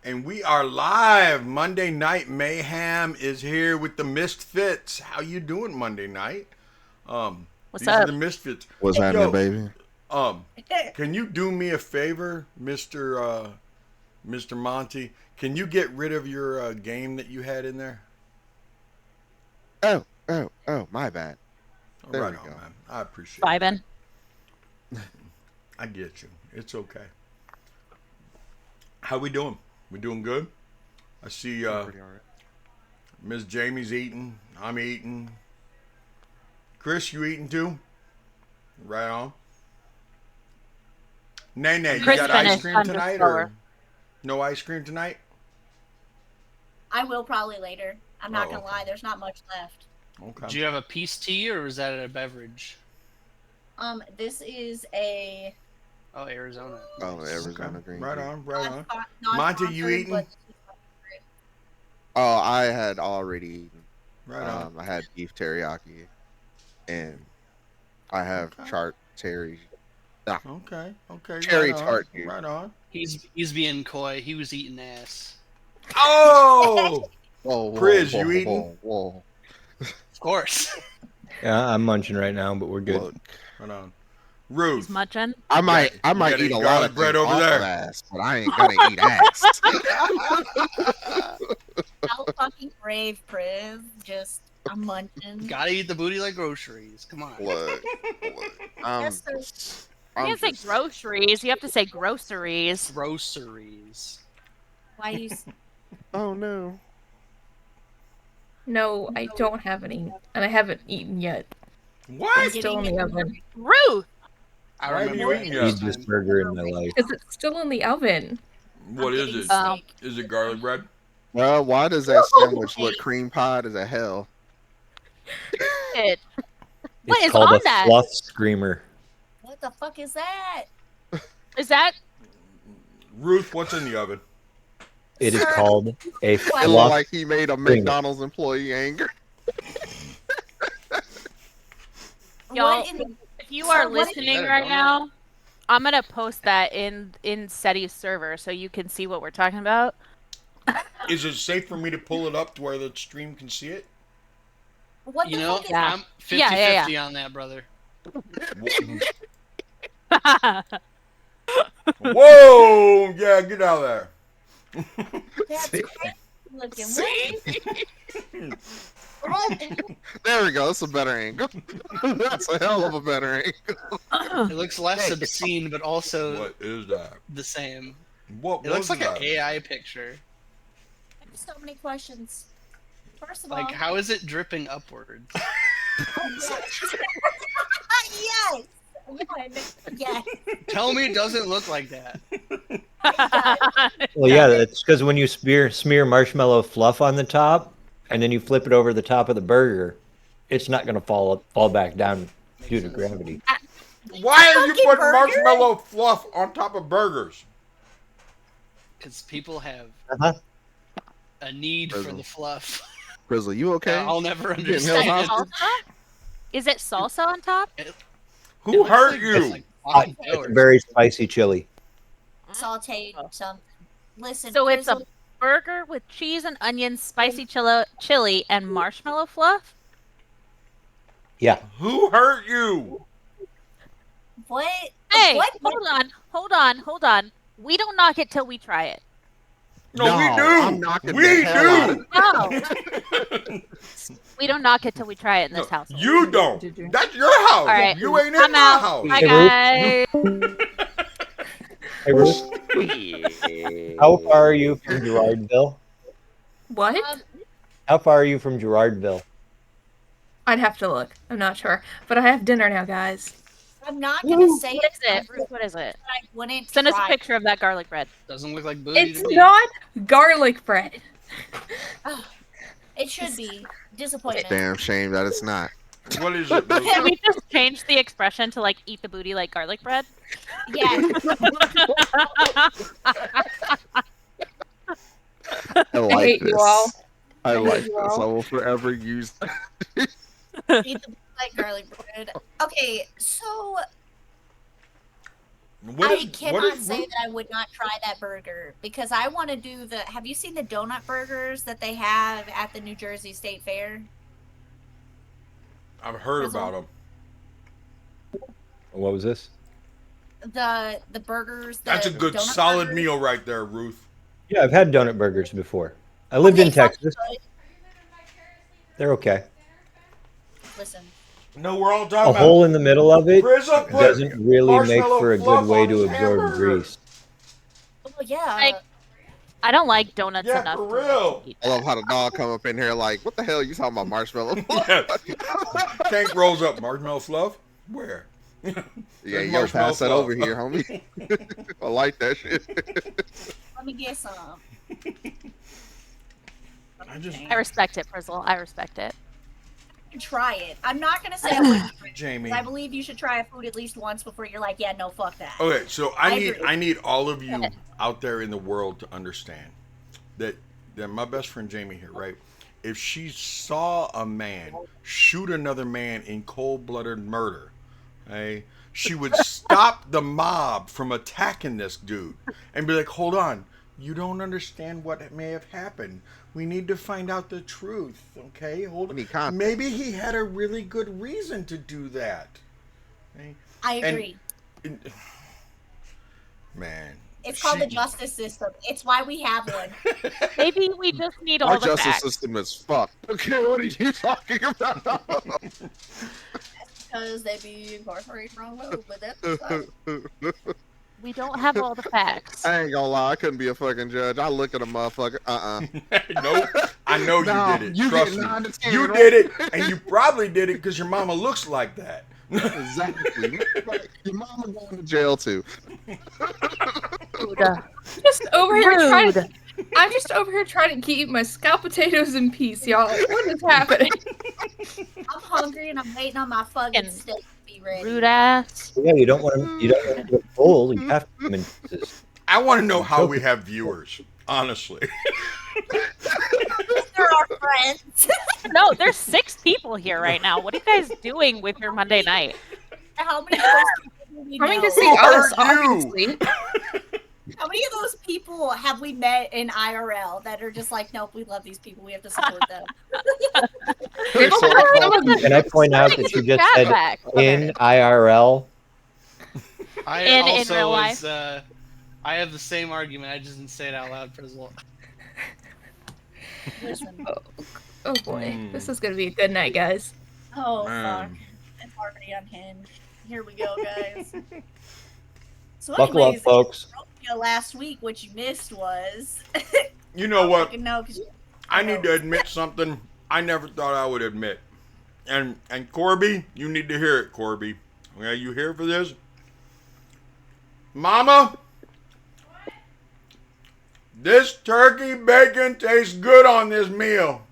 And we are live. Monday Night Mayhem is here with the MistFits. How you doing Monday night? What's These are up? the MistFits. What's happening, Yo, baby? can you do me a favor, Mr. Monty? Can you get rid of your game that you had in there? Oh, my bad. Oh, There right we on, go. man. I appreciate it. Vibin. I get you. It's okay. How we doing? We doing good? I see Pretty alright. Miss Jamie's eating. I'm eating. Chris, you eating too? Right on. Nay, you Chris got ice finished. cream I'm just tonight slower. or no ice cream tonight? I will probably later. I'm not Oh, gonna okay. lie, there's not much left. Okay. Do you have a peace tea or was that a beverage? This is a Oh, Arizona. Oh, Nice. Arizona Okay. green Right tea. on, right on. non Monty, you eating? Oh, I had already eaten. Right on. I had beef teriyaki, and I have Okay. Okay. Okay. Cherry right on. tart, dude. Right on. He's being coy. He was eating ass. Oh! Whoa, Priz, you eating? Whoa. Of course. Yeah, I'm munching right now, but we're good. Look, Right on. He's Ruth. munching. I might gotta eat eat a lot garlic of bread things over off there. of ass, but I ain't gonna eat ass. How fucking brave, Priv. Just, I'm munching. Gotta eat the booty like groceries. Come on. Look. Yes, sir. You can't say groceries. You have to say groceries. Groceries. Why you? Oh no. No, I don't have any, and I haven't eaten yet. What? It's still in the oven. Ruth! I Why haven't remember you eaten it yet? this Need this time. burger in my life. Because it's still in the oven. What is it? Um, Is it garlic bread? Well, why does that sandwich look cream pie as a hell? It. What It's is called on a that? fluff screamer. What the fuck is that? Is that? Ruth, what's in the oven? It is Sir. called a It looked fluff. like he made a McDonald's employee angry. Y'all, What in the? if you are Sir, what is- listening Better right don't now, I'm gonna post that in SETI's server so you can see what we're talking about. Is it safe for me to pull it up to where the stream can see it? What You the know, fuck is Yeah. I'm 50-50 Yeah. on that, brother. Whoa! Yeah, get out of there. That's See? crazy looking. See? What? There we go. That's a better angle. That's a hell of a better angle. It looks less obscene, but also What is that? the same. What It looks was like that? an AI picture. I have so many questions. First of Like, all, how is it dripping upwards? yes. One. Yes. Tell me it doesn't look like that. Well, yeah, it's because when you smear marshmallow fluff on the top, and then you flip it over the top of the burger, it's not going to fall back down due to sense. gravity. Why are you Fucking putting burger? marshmallow fluff on top of burgers? Because people have Uh-huh. a need for Prism. the fluff. Grizzly, you okay? I'll never getting Is held understand. that hostage? salsa? Is it salsa on top? Who It looks hurt like- you? it's like Uh, fucking It's dough a or very spicy chili. Sauteed something. Listen. So it's a Grizzle, burger with cheese and onions, spicy chili, and marshmallow fluff? Yeah. Who hurt you? what? Hey, What? hold on. We don't knock it till we try it. No, No, we do. I'm knocking We the hell out of do. No, we don't knock it till we try it in this house. You don't. Did you? That's your house. All right, You ain't in I'm my out. house. Bye, Hey, guys. Hey, Ruth, how far are you from Gerardville? What? Um, How far are you from Gerardville? I'd have to look. I'm not sure. But I have dinner now, guys. I'm not gonna say What is it? something Ruth, what is it? that I wouldn't Send us a try. picture of that garlic bread. Doesn't look like booty It's to me. not garlic bread. It should be disappointment. Damn shame that it's not. What is it, Ruth? Can we just change the expression to like eat the booty like garlic bread? Yes. I like hate this. you all. I hate like you this. all. I will forever use that. Eat the like garlic bread. Okay, so I cannot say that I would not try that burger because I want to do the. Have you seen the donut burgers that they have at the New Jersey State Fair? I've heard Frizzle? about them. What was this? The burgers. That's a good donut solid burgers. meal right there, Ruth. Yeah, I've had donut burgers before. I lived in They sound Texas. good. They're okay. Listen, No, we're all A talking about. hole in the middle of it Frizzle put doesn't really make marshmallow for a fluff good way on to his absorb hamburger. grease. oh yeah. Like, I don't like donuts Yeah, enough. for to real. eat I love that. how the dog come up in here like, what the hell are you talking about marshmallow? Yeah. Tank rolls up marshmallow fluff. Where? Yeah, There's yo, marshmallow pass that fluff. over here, homie. I like that shit. Let me get some. I respect it, Frizzle. I respect it. Try it. I'm not gonna say I wouldn't try it, Jamie. 'cause I believe you should try a food at least once before you're like, yeah, no, fuck that. Okay, so I I agree. need all of you out there in the world to understand that my best friend Jamie here, right? If she saw a man shoot another man in cold-blooded murder, okay, she would stop the mob from attacking this dude and be like, "Hold on, you don't understand what may have happened. We need to find out the truth, okay? Hold We on. need context." Maybe he had a really good reason to do that." Okay? I agree. Man. It's called the she- justice system. It's why we have one. Maybe we just need Our all the justice facts. system is fucked. Okay, what are you talking about? Because they be incarcerated wrong move, but that's fine. We don't have all the facts. I ain't gonna lie, I couldn't be a fucking judge. I look at a motherfucker, Nope. I know No, you did it. you Trust get 9 me. to 10, You right? did it, and you probably did it because your mama looks like that. Exactly. Your mama going to jail too. Rude. Just over here trying Rude. I'm just over here trying to keep my scalp potatoes in peace, y'all. What is happening? I'm hungry and I'm waiting on my fucking And steak to be ready. Rude ass. Yeah, you don't want to. You don't want to get full. You have to come in pieces. I want to know how we have viewers, honestly. They're our friends. No, there's 6 people here right now. What are you guys doing with your Monday night? How many of those people do we Coming know? to see Who us, hurt you? obviously. How many of those people have we met in IRL that are just like, nope, we love these people, we have to support them? They've Sort only of some of the- Can I point out that you just said in IRL? I In also real was, life. I have the same argument. I just didn't say it out loud, Frizzle. Listen. Oh boy, this is gonna be a good night, guys. Oh, Man. fuck. It's already unhinged. Here we go, guys. So Buckle up, anyways, folks. last week, what you missed was... You know what? No, 'cause I need to admit something I never thought I would admit. And Corby, you need to hear it, Corby. Okay, you here for this? Mama, this turkey bacon tastes good on this meal.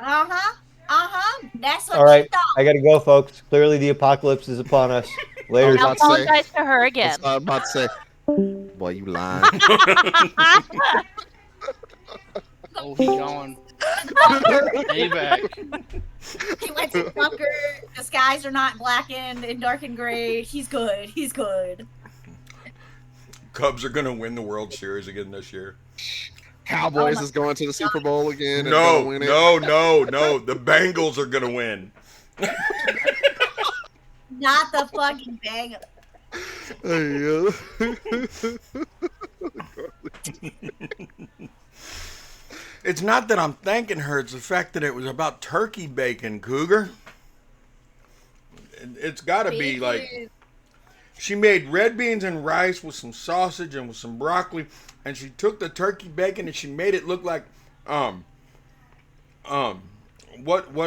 That's what All right, you thought. I gotta go, folks. Clearly, the apocalypse is upon us. Later. I'll I'll about to say- apologize to her again. That's what I was about to say. Boy, you lying. Oh, he's gone. Hey, back. He went to bunker. The skies are not blackened and dark and gray. He's good. He's good. Cubs are gonna win the World Series again this year. Cowboys Oh my is going to the Super Bowl again. and No, gonna win it. no. The Bengals are gonna win. Not the fucking bang. It's not that I'm thanking her, it's the fact that it was about turkey bacon, Cougar. It's gotta be like, she made red beans and rice with some sausage and with some broccoli, and she took the turkey bacon and she made it look like, what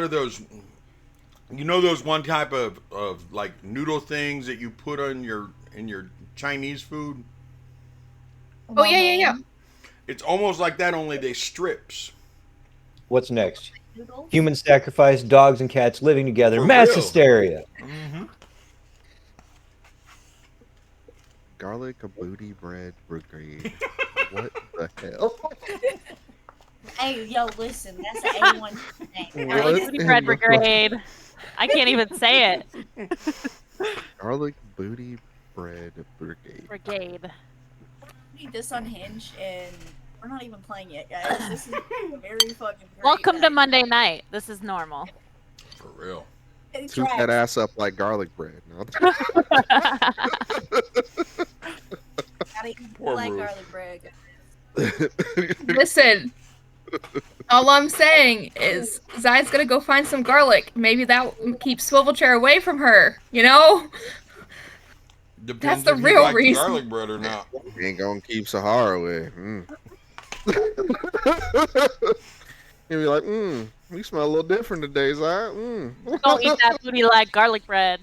are those, you know, those one type of like noodle things that you put on in your Chinese food? Oh yeah. It's almost like that, only they strips. What's next? Noodles? Human sacrifice, dogs and cats living together, For mass real. hysteria. Garlic booty bread brigade. What the hell? Hey, yo, listen. That's the A1 name. What? Garlic Booty Bread Brigade. I can't even say it. Garlic booty Bread brigade. Brigade. Need this unhinged, and we're not even playing yet, guys. This is very fucking great. Welcome to Monday night. This is normal. For real. Toot that ass up like garlic bread. No? Gotta eat Poor like Ruth. garlic bread. Listen, all I'm saying is Zai's gonna go find some garlic. Maybe that will keep Swivelchair away from her. You know? Depends the if you real like reason. garlic bread or not. Ain't gonna keep Sahara away. He'll be like, we smell a little different today, Zai. Don't eat that booty like garlic bread.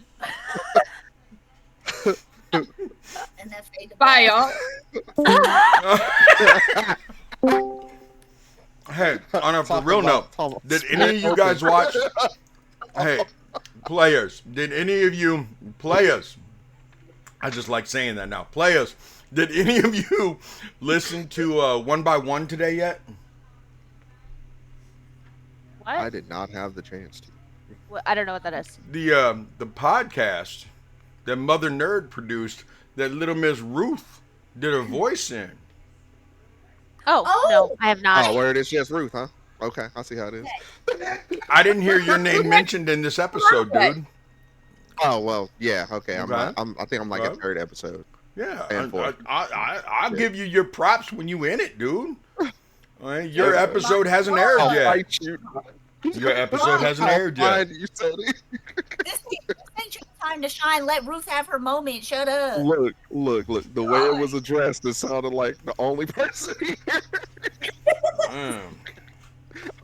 And that's fade to Bye, black. y'all. Hey, on a for real note, Thomas. did any of you guys watch? Hey, players, did any of you players? I just like saying that now. Players, did any of you listen to One by One today yet? What? I did not have the chance to. Well, I don't know what that is. The podcast that Mother Nerd produced that Little Miss Ruth did her voice in. Oh, Oh! no, I have not. Oh, where it is just Ruth, huh? Okay, I see how it is. I didn't hear your name mentioned in this episode, dude. Oh well, yeah, okay. Okay. I think I'm like a Okay. third episode. Yeah, And four. I'll Yeah. give you your props when you in it, dude. All right, your Yeah. episode hasn't aired I'll yet. fight you. Your episode hasn't aired I'll yet. find you, Tony. This ain't your time to shine. Let Ruth have her moment. Shut up. Look. The way it was addressed, it sounded like the only person here. Mm.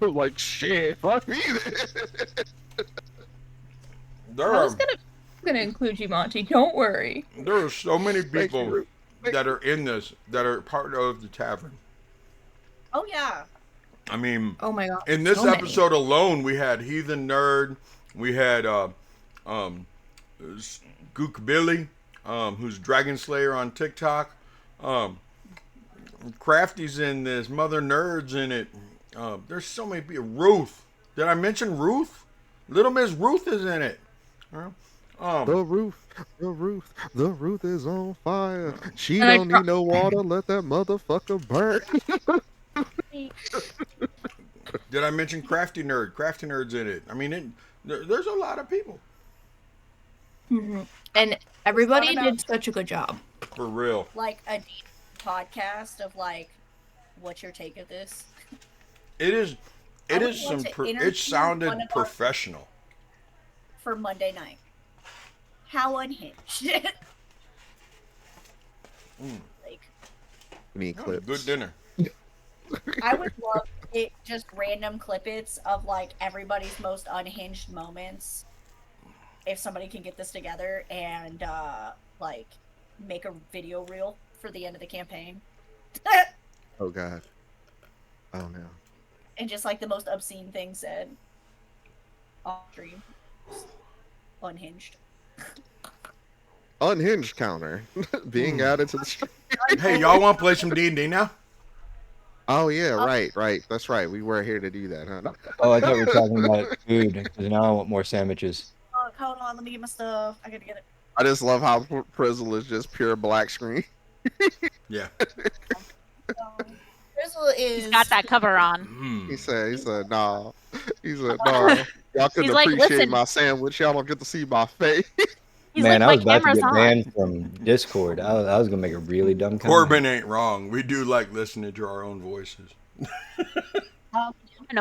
I was like, shit, fuck me. There I are was gonna include you, Monty. Don't worry. there are so many Thank you, people Ruth. that are in this that are part of the tavern. Oh yeah. I mean, Oh my god. in this so many. episode alone, we had Heathen Nerd, we had Gook Billy, who's Dragon Slayer on TikTok. Crafty's in this, Mother Nerd's in it. There's so many people. Ruth. Did I mention Ruth? Little Miss Ruth is in it. The roof is on fire. She And I don't cro- need no water. Let that motherfucker burn. Did I mention Crafty Nerd? Crafty Nerd's in it. I mean, there's a lot of people. Mhm. And everybody Thought did about- such a good job. For real. Like a deep podcast of like, what's your take of this? It is. I It would is want some. to It interview sounded one of our- professional. For Monday night. How unhinged. Like, We need Oh, clips. good dinner. I would love it just random clippets of like everybody's most unhinged moments. If somebody can get this together and like make a video reel for the end of the campaign. Oh god. Oh no. And just like the most obscene thing said on stream. Unhinged. Unhinged counter being added to the stream. Hey, y'all want to play some D&D now? Oh yeah, right. That's right. We were here to do that, huh? Oh, I thought we were talking about food, because now I want more sandwiches. Oh, hold on, let me get my stuff. I gotta get it. I just love how Prizzle is just pure black screen. Yeah. Frizzle is He's got that cover on. Mm. He said, nah. He said, nah. Y'all couldn't He's like, appreciate "Listen." my sandwich. Y'all don't get to see my face. He's Man, I like, was my about to camera's get on. banned from Discord. I was gonna make a really dumb comment. Corbin ain't wrong. We do like listening to our own voices. I know Well,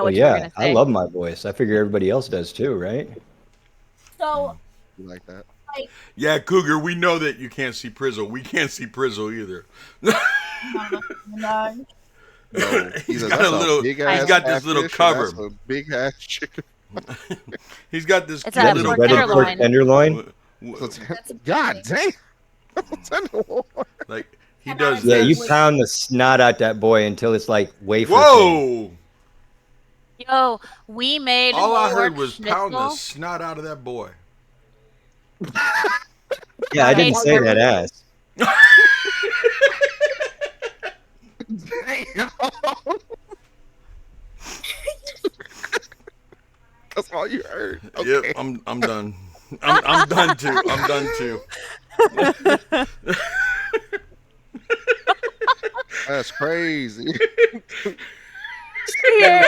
what you were yeah, gonna say. I love my voice. I figure everybody else does too, right? so You like that? Yeah, Cougar, we know that you can't see Prizzle. We can't see Prizzle either. no. No, He's said, got "That's a little. big He's ass got this little catfish, cover. and that's a big ass chicken. He's got this It's cute a little pork cover. tenderloin. tenderloin. That's God amazing. damn! Tenderloin. Like he And does. Yeah, you this. pound the snot out that boy until it's like wafer thin. Whoa! Yo, we made All I pork heard was pound the schnitzel. snot out of that boy. Yeah, I didn't Hey, say that ass. Damn. That's all you heard. Okay. Yep, I'm done. I'm done too. I'm done too. That's crazy. Here.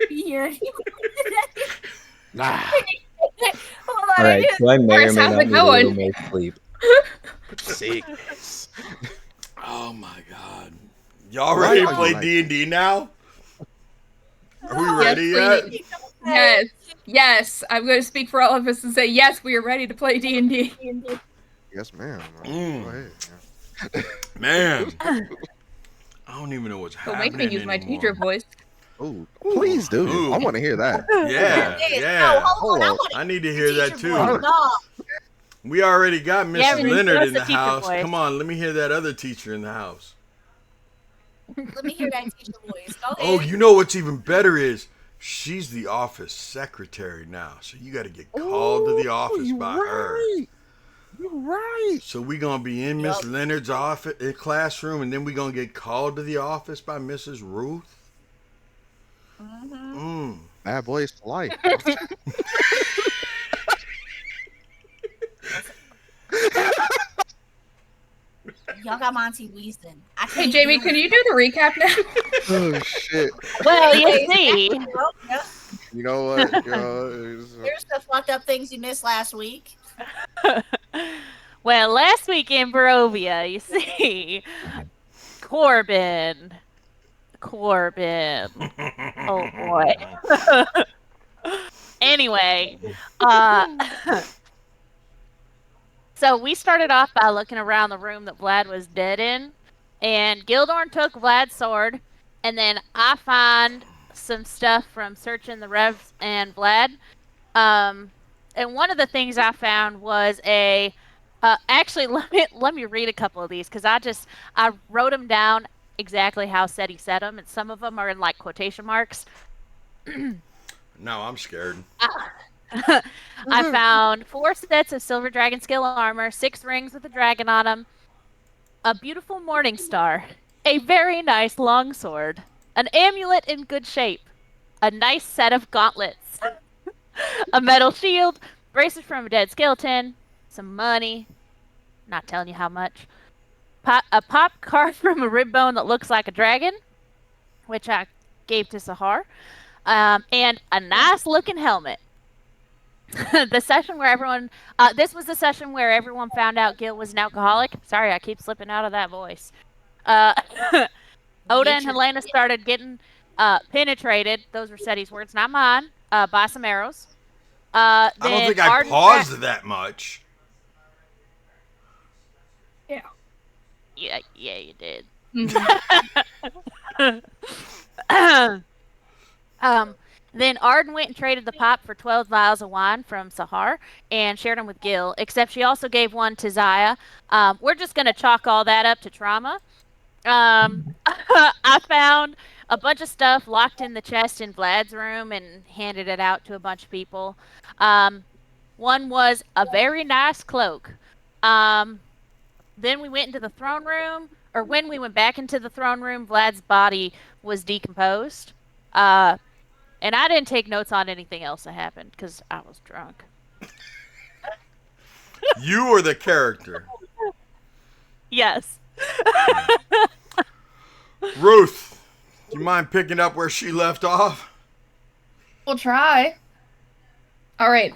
Here. Nah. Hold on, All right, so I may or Chris, may how's not it need a little going? more sleep. Sickness. Oh my god. Y'all Why ready to are you play like- D&D now? Are we No. ready Yes, yet? please. Yes. I'm going to speak for all of us and say yes. We are ready to play D&D. Yes, ma'am. Mm. Go ahead. Man. I don't even know what's Don't happening make me use my anymore. teacher voice. Oh, please do. Ooh. I want to hear that. Yeah, Yes. yeah. No, hold on. I Hold want I need to hear that too. voice. No. We already got Miss Yeah, we Leonard just in the the teacher house. voice. Come on, let me hear that other teacher in the house. Let me hear that teacher voice. Go ahead. Oh, you know what's even better is she's the office secretary now. So you got to get called to the office by her. You're right. So we going to be in Miss Yup. Leonard's office classroom and then we going to get called to the office by Mrs. Ruth. Mm. Bad boys for life. Y'all got Monty Weasden. Hey, Jamie, can you do the recap now? Oh shit. Well, you see. Yep. You know what? Here's the fucked up things you missed last week. Well, last week in Barovia, you see, Corbin. Oh boy. Anyway, so we started off by looking around the room that Vlad was dead in, and Gildorn took Vlad's sword, and then I found some stuff from searching the revs and Vlad. And one of the things I found was a. Actually, let me read a couple of these because I wrote them down exactly how Seti said them, and some of them are in like quotation marks. Now I'm scared. I found 4 sets of silver dragon scale armor, 6 rings with a dragon on them, a beautiful morning star, a very nice longsword, an amulet in good shape, a nice set of gauntlets, a metal shield, braces from a dead skeleton, some money, not telling you how much, a pop card from a rib bone that looks like a dragon, which I gave to Sahar, and a nice looking helmet. The session where everyone, this was the session where everyone found out Gil was an alcoholic. Sorry, I keep slipping out of that voice. Oda and Helena started getting penetrated. Those were Seti's words, not mine. By some arrows. I don't think I paused that much. Yeah, you did. Then Arden went and traded the pop for 12 vials of wine from Sahar and shared them with Gil, except she also gave one to Zaya. We're just going to chalk all that up to trauma. I found a bunch of stuff locked in the chest in Vlad's room and handed it out to a bunch of people. One was a very nice cloak. Then we went into the throne room, or when we went back into the throne room, Vlad's body was decomposed. And I didn't take notes on anything else that happened because I was drunk. You were the character. Yes. Ruth, do you mind picking up where she left off? We'll try. All right.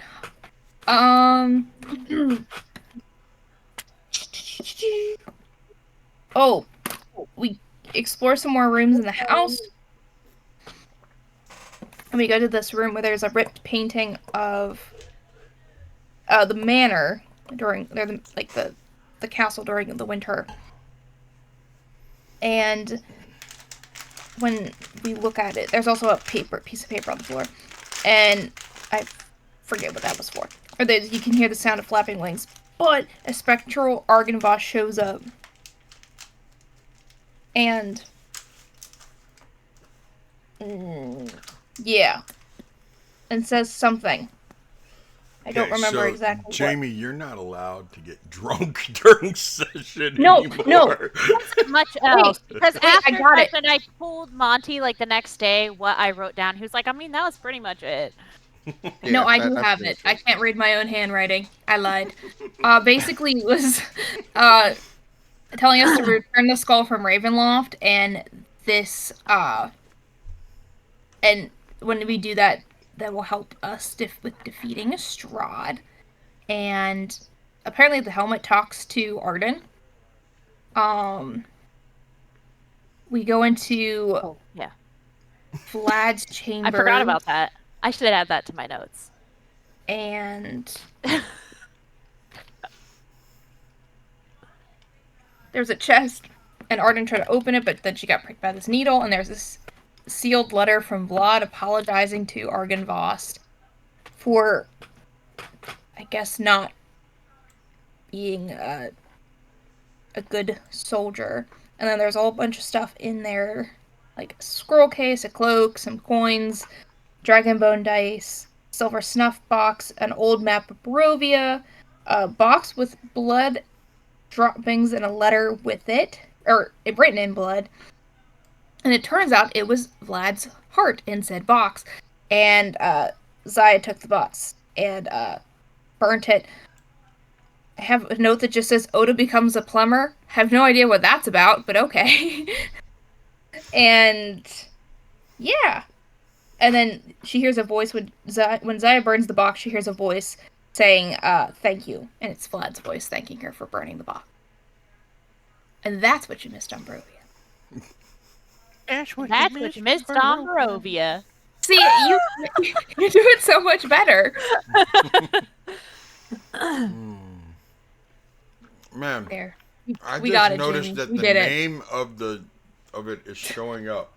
Oh, we explore some more rooms in the house. And we go to this room where there's a ripped painting of the manor during the castle during the winter. And when we look at it, there's also a piece of paper on the floor, and I forget what that was for. Or you can hear the sound of flapping wings, but a spectral Argynvost shows up, and yeah, and says something. I don't remember exactly. Jamie, you're not allowed to get drunk during session No, anymore. no. Much else. Because after I got it. session, I told Monty, like, the next day what I wrote down. He was like, I mean, that was pretty much it. No, I do that's have the it. I answer. can't read my own handwriting. I lied. Basically, it was telling us to return the skull from Ravenloft, and this and when we do that, that will help us with defeating Strahd. And apparently, the helmet talks to Arden. We go into Oh, yeah. Vlad's I chamber. forgot about that. I should add that to my notes. And there's a chest, and Arden tried to open it, but then she got pricked by this needle, and there's this sealed letter from Vlad apologizing to Argynvost for, I guess, not being a good soldier. And then there's a whole bunch of stuff in there, like a scroll case, a cloak, some coins, dragon bone dice, silver snuff box, an old map of Barovia, a box with blood droppings and a letter with it, or written in blood. And it turns out it was Vlad's heart in said box. And Zaya took the box and burnt it. I have a note that just says Oda becomes a plumber. Have no idea what that's about, but okay. And yeah. And then she hears a voice when Zaya burns the box, she hears a voice saying, thank you. And it's Vlad's voice thanking her for burning the box. And that's what you missed on Barovia. That's what you missed on Barovia. See, you do it so much better. Man, There. I We just got it, noticed Jamie. that We the did it. name of it is showing up.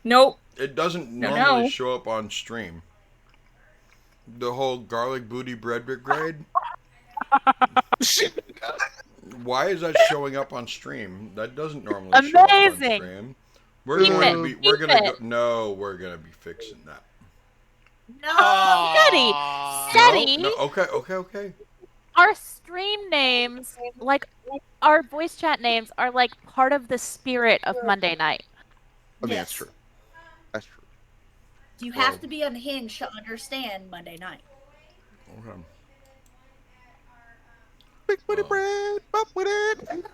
Nope. It doesn't No. normally show up on stream. The whole garlic booty bread brigade. Why is that showing up on stream? That doesn't normally show up on Amazing. stream. We're Keep going it, to be. keep We're gonna go. it. No, we're gonna be fixing that. No. Steady. Aw. Steady. No. Okay. Our stream names, like our voice chat names, are like part of the spirit of Monday night. I mean, Yes. that's true. That's true. You have to be unhinged to understand Monday night. Okay. Big booty bread, up with it. If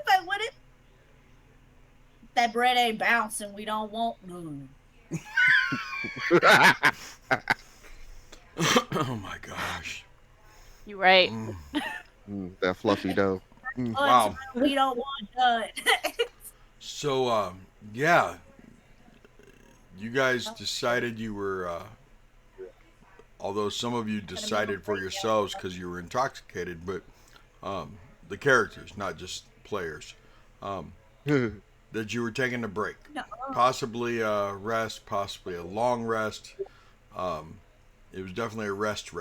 I wouldn't, that bread ain't bouncing. We don't want none. Oh my gosh. You right. That fluffy dough. Wow. We don't want none. So, yeah, you guys decided you were, although some of you decided for yourselves because you were intoxicated, but the characters, not just players, that you were taking a break. No. Possibly a rest, possibly a long rest. It was definitely a rest.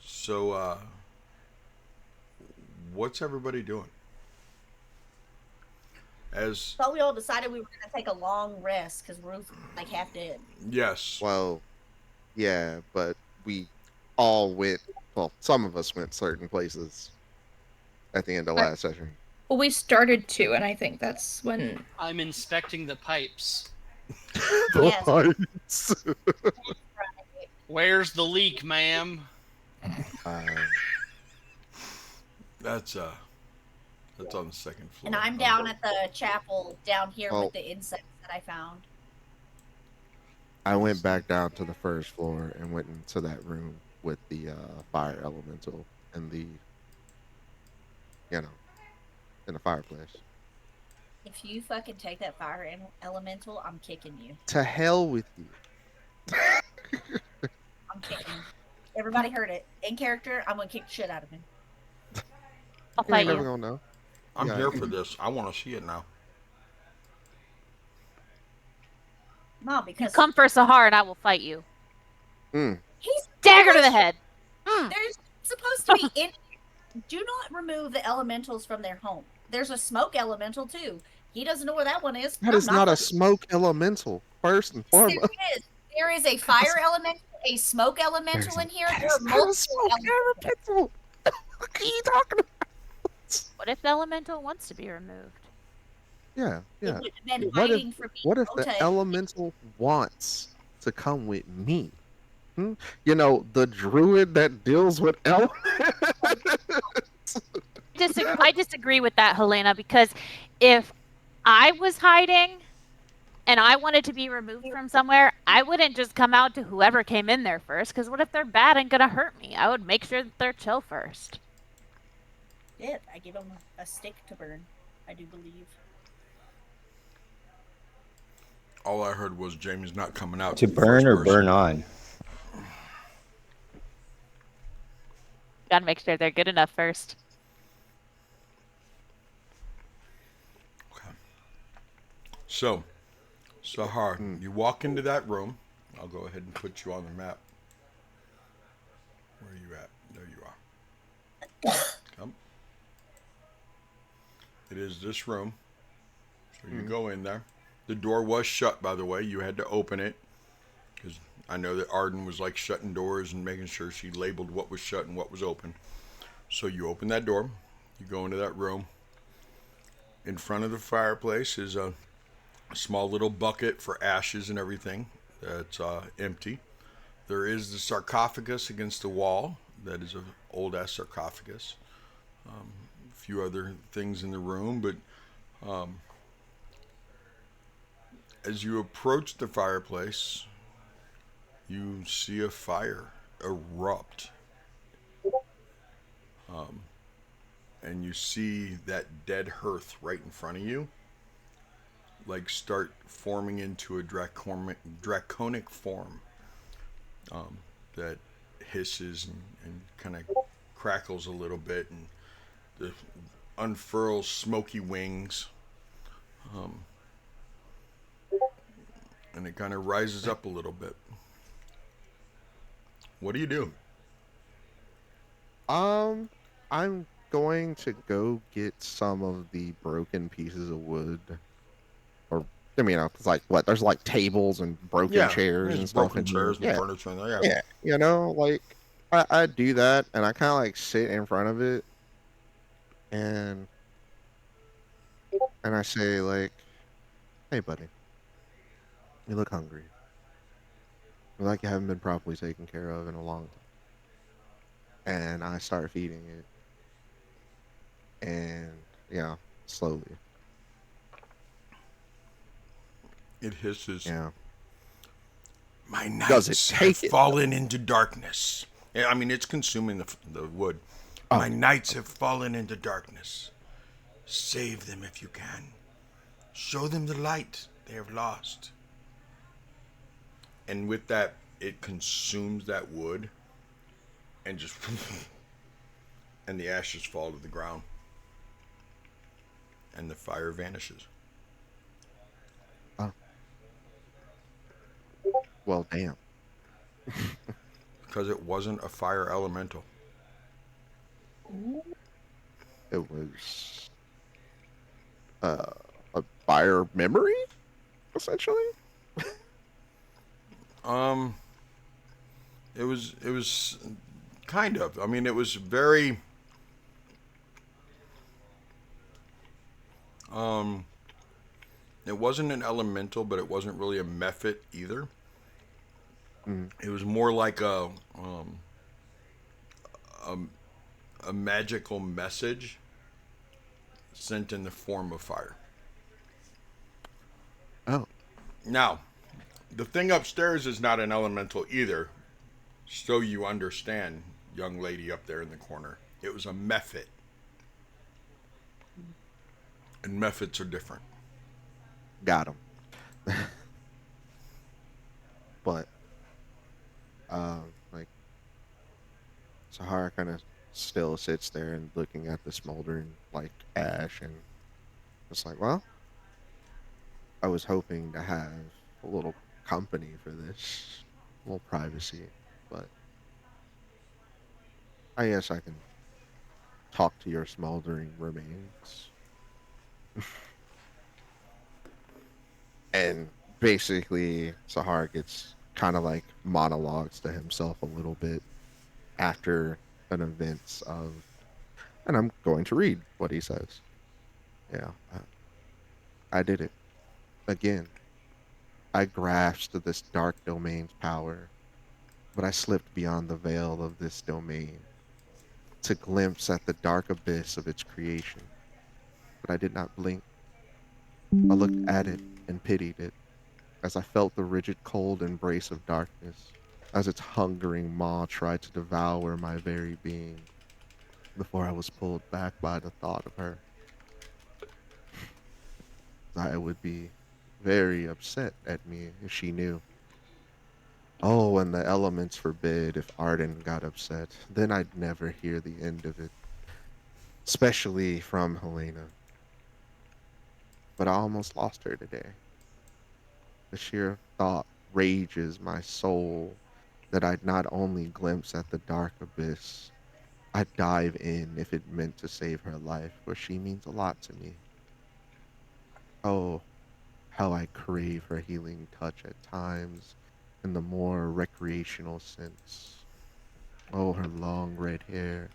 So, what's everybody doing? As Thought we all decided we were gonna take a long rest because Ruth like half dead. yes, Well, yeah, but we all went. Well, some of us went certain places at the end of last session. Well, we started to, and I think that's when. I'm inspecting the pipes. Yes. Where's the leak, ma'am? that's on the second floor. And I'm down at the chapel down here Oh. with the insects that I found. I went back down to the first floor and went into that room with the fire elemental and the, in the fireplace. If you fucking take that fire elemental, I'm kicking you. To hell with you. I'm kicking you. Everybody heard it. In character, I'm gonna kick the shit out of him. I'll You ain't fight never you. gonna know. I'm Yeah. here for this. I want to see it now. No, because Come for Sahar and I will fight you. Mm. he's Dagger to the head. There's supposed to be do not remove the elementals from their home. There's a smoke elemental too. He doesn't know where that one is. That is not a smoke elemental, first and There foremost. is. There is a fire elemental, a smoke elemental in here. There are That is not a multiple smoke elementals. elemental. What are you talking about? What if the elemental wants to be removed? Yeah. It would have been What hiding from me. What if the elemental wants to come with me. Hmm? You know, the druid that deals with elements. I disagree with that, Helena, because if I was hiding and I wanted to be removed from somewhere, I wouldn't just come out to whoever came in there first, because what if they're bad and gonna hurt me? I would make sure that they're chill first. Yeah, I give him a stick to burn, I do believe. All I heard was Jamie's not coming out To the burn first or person. burn on? Gotta make sure they're good enough first. Okay. So, Sahar, you walk into that room. I'll go ahead and put you on the map. Where are you at? There you are. Come. It is this room. So you go in there. The door was shut, by the way. You had to open it because I know that Arden was like shutting doors and making sure she labeled what was shut and what was open. So you open that door. You go into that room. In front of the fireplace is a small little bucket for ashes and everything that's empty. There is the sarcophagus against the wall. That is an old ass sarcophagus. A few other things in the room, but as you approach the fireplace, you see a fire erupt. And you see that dead hearth right in front of you, like start forming into a draconic form that hisses and kind of crackles a little bit and the unfurls smoky wings. And it kind of rises up a little bit. What do you do? I'm going to go get some of the broken pieces of wood. Or, I mean, it's like, what? There's like tables and broken chairs and there's stuff broken in here. chairs and Yeah, furniture in there. Yeah. yeah. You know, like, I do that and I kind of like sit in front of it and I say, like, hey, buddy, you look hungry. You look like you haven't been properly taken care of in a long time. And I start feeding it. And, slowly. It hisses. Yeah. My Does it nights take have it? fallen into darkness. Yeah, I mean, it's consuming the wood. Oh. My nights have fallen into darkness. Save them if you can. Show them the light they have lost. And with that, it consumes that wood and just. And the ashes fall to the ground. And the fire vanishes. Oh. Well, damn. Because it wasn't a fire elemental. It was a fire memory, essentially. It was kind of. I mean, it was very. It wasn't an elemental, but it wasn't really a mephit either. It was more like a magical message sent in the form of fire. Oh. Now, the thing upstairs is not an elemental either, so you understand, young lady up there in the corner. It was a mephit. And mephits are different. Got him. But, like, Sahara kind of still sits there and looking at the smoldering, like, ash, and it's like, well, I was hoping to have a little company for this, a little privacy, but I guess I can talk to your smoldering remains. And basically, Sahar gets kind of like monologues to himself a little bit after an events of, and I'm going to read what he says. Yeah, I did it again. I grasped this dark domain's power, but I slipped beyond the veil of this domain to glimpse at the dark abyss of its creation. But I did not blink. I looked at it and pitied it as I felt the rigid cold embrace of darkness, as its hungering maw tried to devour my very being before I was pulled back by the thought of her. I would be very upset at me if she knew. Oh, and the elements forbid if Arden got upset. Then I'd never hear the end of it, especially from Helena. But I almost lost her today. The sheer thought rages my soul that I'd not only glimpse at the dark abyss, I'd dive in if it meant to save her life, for she means a lot to me. Oh, how I crave her healing touch at times in the more recreational sense. Oh, her long red hair.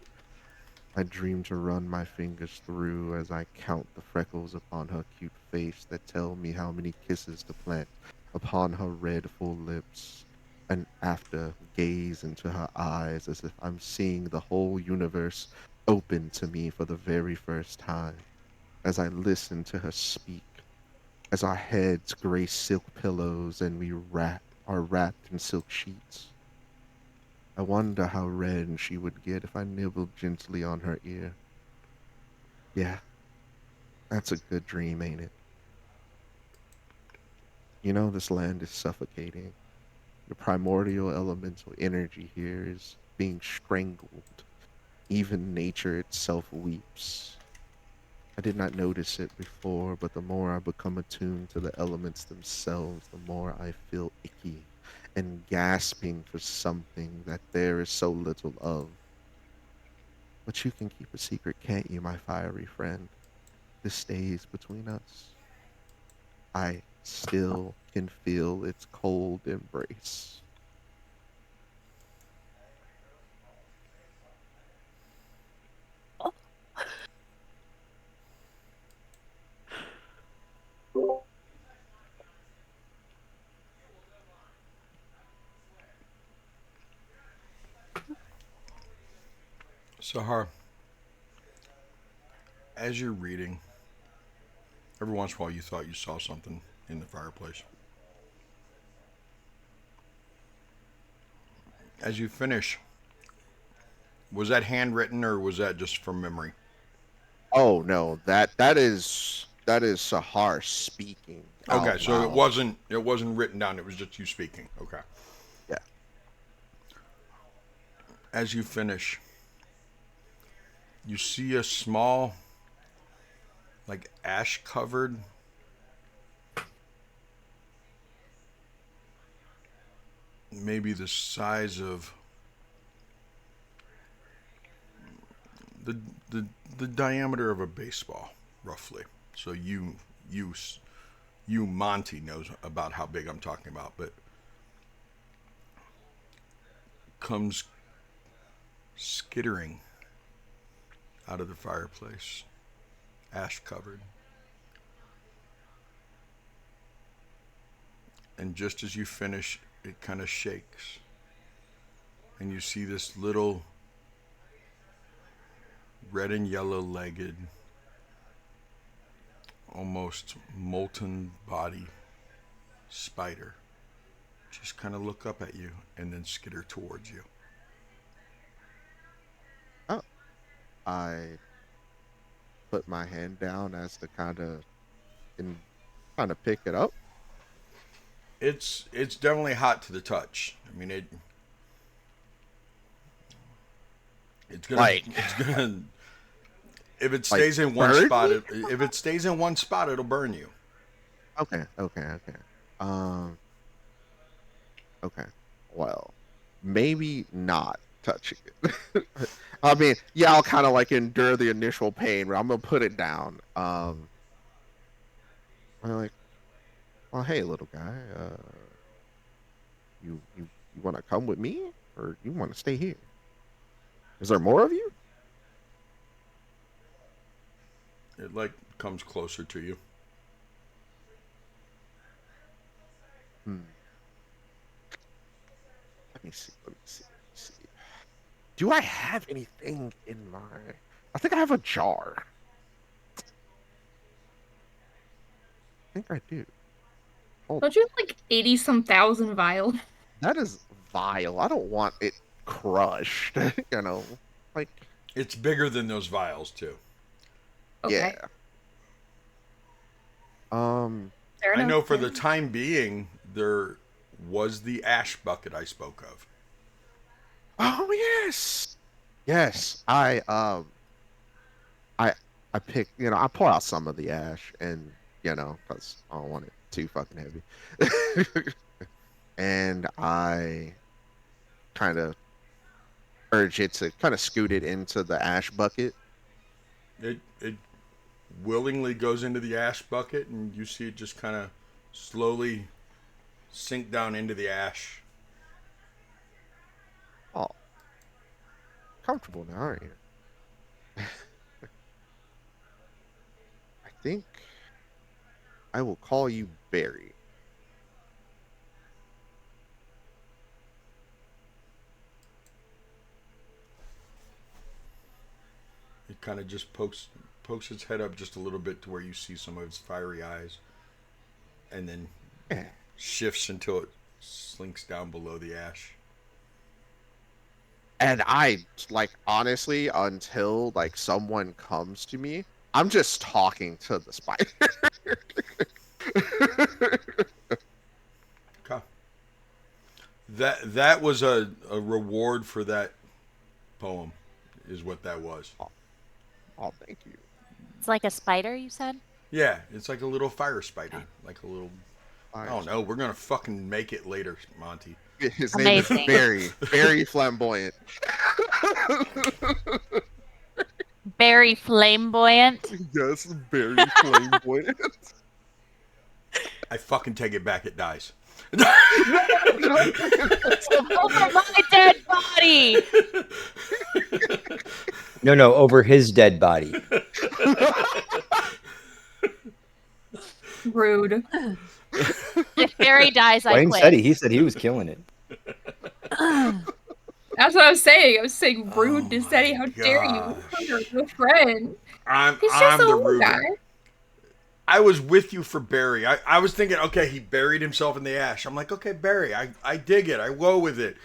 I dream to run my fingers through as I count the freckles upon her cute face that tell me how many kisses to plant upon her red full lips, and after gaze into her eyes as if I'm seeing the whole universe open to me for the very first time, as I listen to her speak, as our heads grace silk pillows and are wrapped in silk sheets. I wonder how red she would get if I nibbled gently on her ear. Yeah, that's a good dream, ain't it? You know, this land is suffocating. The primordial elemental energy here is being strangled. Even nature itself weeps. I did not notice it before, but the more I become attuned to the elements themselves, the more I feel icky and gasping for something that there is so little of. But you can keep a secret, can't you, my fiery friend? This stays between us. I still can feel its cold embrace. Sahar, as you're reading, every once in a while you thought you saw something in the fireplace. As you finish, was that handwritten or was that just from memory? Oh no, that is Sahar speaking Okay, out so loud. it wasn't written down. It was just you speaking. Okay. Yeah. As you finish, you see a small, like ash covered, maybe the size of the the the diameter of a baseball, roughly. So you you Monty knows about how big I'm talking about, but comes skittering out of the fireplace, ash covered. And just as you finish, it kind of shakes. And you see this little red and yellow legged, almost molten body spider just kind of look up at you and then skitter towards you. Oh, I put my hand down as to kind of pick it up. It's definitely hot to the touch. I mean Like, it's gonna if it like stays in one burn spot, me? if it stays in one spot, it'll burn you. Okay, okay, okay. Um, okay. Well, maybe not touching it. I mean, yeah, I'll kind of like endure the initial pain, but I'm gonna put it down. I'm like, well, hey, little guy, you want to come with me, or you want to stay here? Is there more of you? It like comes closer to you. Hmm. Let me see. Let me see. Let me see. Do I have anything in my? I think I have a jar. I think I do. Hold Don't you have like 80 some thousand vials? That is vile. I don't want it crushed. You know, like It's bigger than those vials too. yeah. Okay. Fair I enough. know for fair the enough. time being there was the ash bucket I spoke of. Oh yes, yes. I I pick. You know, I pull out some of the ash, and because I don't want it too fucking heavy. And I kind of urge it to kind of scoot it into the ash bucket. It willingly goes into the ash bucket, and you see it just kind of slowly sink down into the ash. Oh, comfortable now, aren't you? I think I will call you Barry. It kind of just pokes its head up just a little bit to where you see some of its fiery eyes, and then Yeah. shifts until it slinks down below the ash. And I like honestly, until like someone comes to me, I'm just talking to the spider. Okay. That was a reward for that poem, is what that was. Oh, oh, thank you. It's like a spider, you said? Yeah, it's like a little fire Okay. spider, like a little. I Fire don't know. We're gonna fucking make it later, Monty. His name is Amazing. Barry. Barry Flamboyant. Very flamboyant. Yes, Barry Flamboyant. I fucking take it back. It dies. No, Over my dead body! No, over his dead body. Rude. If Barry dies, I Wayne quit. said he said he was killing it. That's what I was saying. I was saying rude to Oh Steady. my How dare you gosh. hurt your friend? He's just I'm a the little rude. guy. I was with you for Barry. I was thinking, okay, he buried himself in the ash. I'm like, okay, Barry, I dig it. I go with it.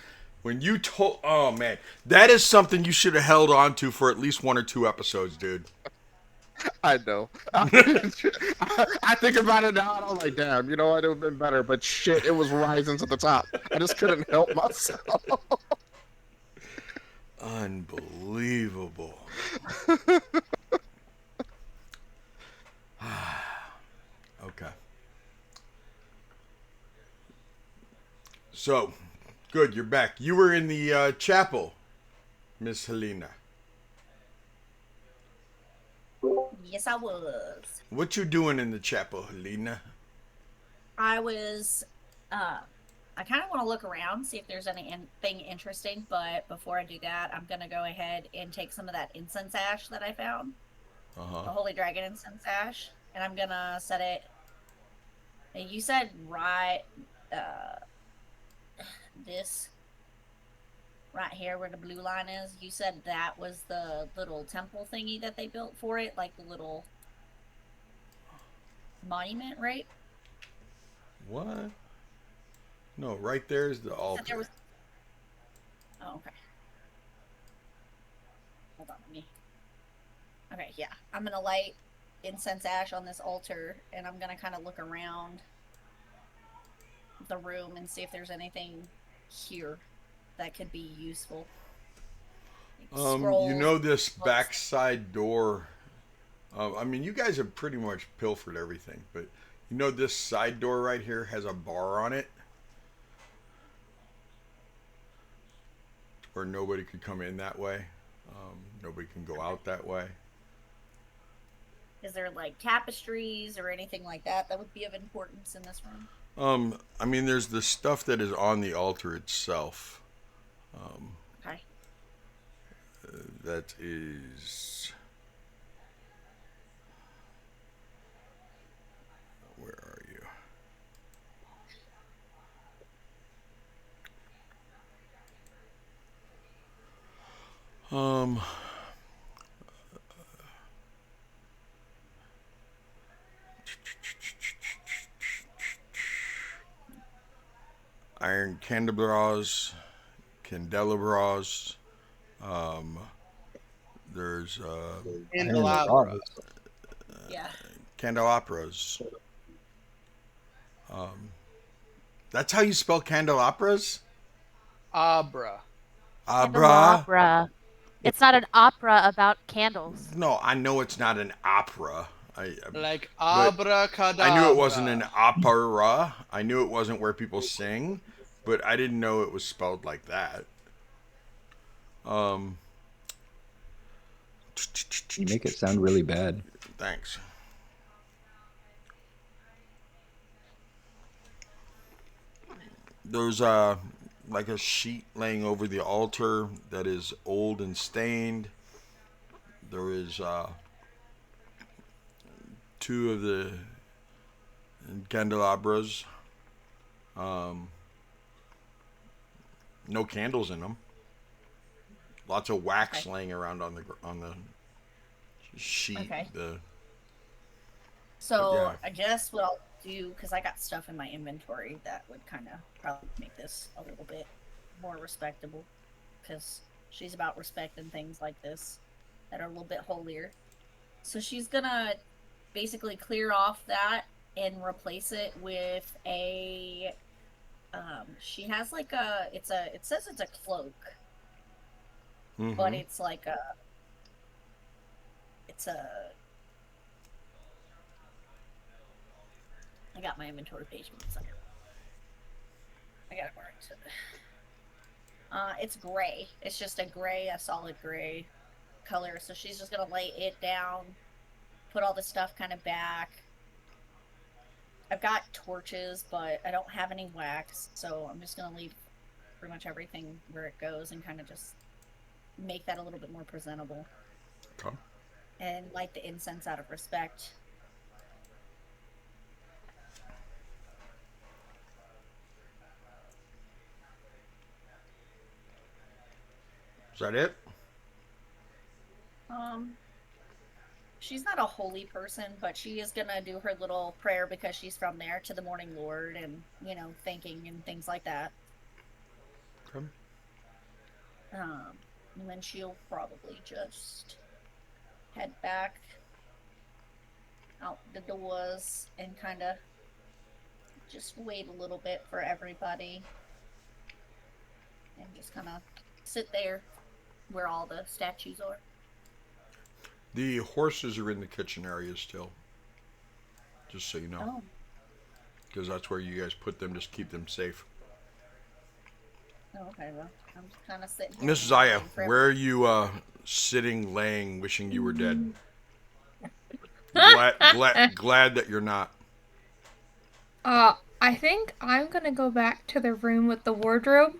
When you told, oh man, that is something you should have held on to for at least 1 or 2 episodes, dude. I know. I think about it now, and I'm like, damn, you know what? It would have been better, but shit, it was rising to the top. I just couldn't help myself. Unbelievable. Okay. So, good, you're back. You were in the chapel, Miss Helena. Yes, I was. What you doing in the chapel, Helena? I was. I kind of want to look around, see if there's anything interesting. But before I do that, I'm gonna go ahead and take some of that incense ash that I found, the holy dragon incense ash, and I'm gonna set it. You said right, this right here where the blue line is. You said that was the little temple thingy that they built for it, like the little monument, right? What? No, right there's the altar. Was... Oh, okay. Hold on, let me. Okay, yeah. I'm gonna light incense ash on this altar, and I'm gonna kind of look around the room and see if there's anything here that could be useful. Like scrolls, You know this books. backside door. I mean, you guys have pretty much pilfered everything, but you know this side door right here has a bar on it, where nobody could come in that way. Nobody can go out that way. Is there like tapestries or anything like that that would be of importance in this room? I mean, there's the stuff that is on the altar itself. Okay. That is. Where are you? Iron candelabras, candelabras. Um, there's Candelabra. Yeah. candelabras. That's how you spell candelabras? Abra. Abra? Candelabra. It's not an opera about candles. No, I know it's not an opera. Like But abracadabra. I knew it wasn't an opera. I knew it wasn't where people sing, but I didn't know it was spelled like that. You make it sound really bad. Thanks. There's like a sheet laying over the altar that is old and stained. There is two of the candelabras. No candles in them. Lots of wax laying around on the sheet. Okay. The So yeah. I guess what I'll do, because I got stuff in my inventory that would kind of probably make this a little bit more respectable, because she's about respect and things like this that are a little bit holier. So she's gonna basically clear off that and replace it with a. She has like it says it's a cloak, but it's like I got my inventory page. One second. I got it marked. It's gray. It's just a solid gray color. So she's just gonna lay it down, put all the stuff kind of back. I've got torches, but I don't have any wax, so I'm just gonna leave pretty much everything where it goes and kind of just make that a little bit more presentable. Okay. And light the incense out of respect. Is that it? She's not a holy person, but she is gonna do her little prayer because she's from there to the Morning Lord and, thanking and things like that. Okay. And then she'll probably just head back out the doors and kind of just wait a little bit for everybody and just kind of sit there where all the statues are. The horses are in the kitchen area still. Just so you know. Oh, Because that's where you guys put them, just keep them safe. okay, well, I'm just kind of sitting here. Miss Zaya, waiting for where are you sitting, laying, wishing you were dead? Glad that you're not. I think I'm gonna go back to the room with the wardrobe.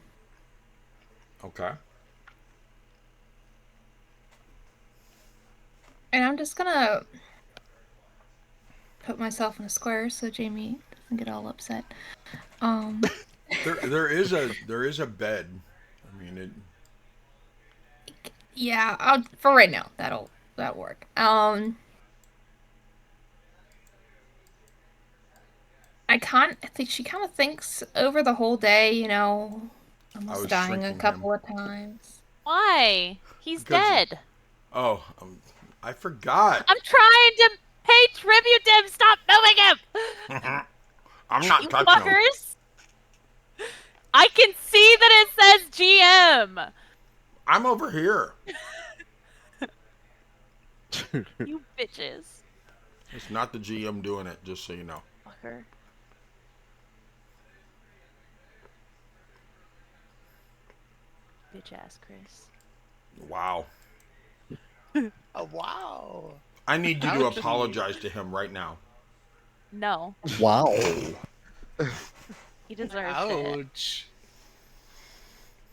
Okay. And I'm just gonna put myself in a square so Jamie doesn't get all upset. There is a bed. I mean it. Yeah, for right now that'll work. I think she kind of thinks over the whole day, almost dying a shrinking couple of times. Why? He's Because- dead. Oh, I forgot. I'm trying to pay tribute to him. Stop moving him. I'm not You touching him. fuckers. I can see that it says GM. I'm over here. You bitches. It's not the GM doing it, just so you know. Fucker. Bitch ass Chris. Wow. Oh, wow. I need you How to did you- apologize to him right now. No. Wow. He deserves it. Ouch.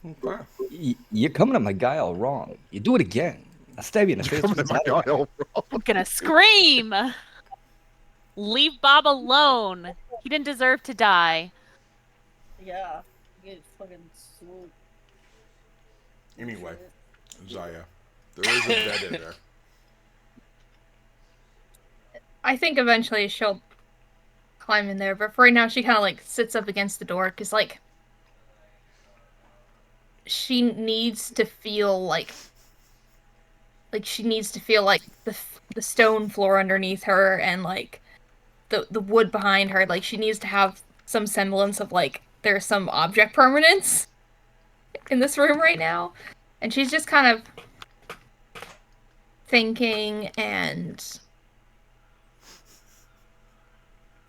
Okay. You're coming at my guy all wrong. You do it again. I'll stab you in the face. Coming with at my this hat. aisle, I'm gonna scream. Leave Bob alone. He didn't deserve to die. Yeah, get fucking swoop. Anyway, Zaya, There is a bed in there. I think eventually she'll climb in there, but for right now she kind of like sits up against the door because like she needs to feel like she needs to feel like the stone floor underneath her and like the wood behind her. Like she needs to have some semblance of like there's some object permanence in this room right now, and she's just kind of thinking. And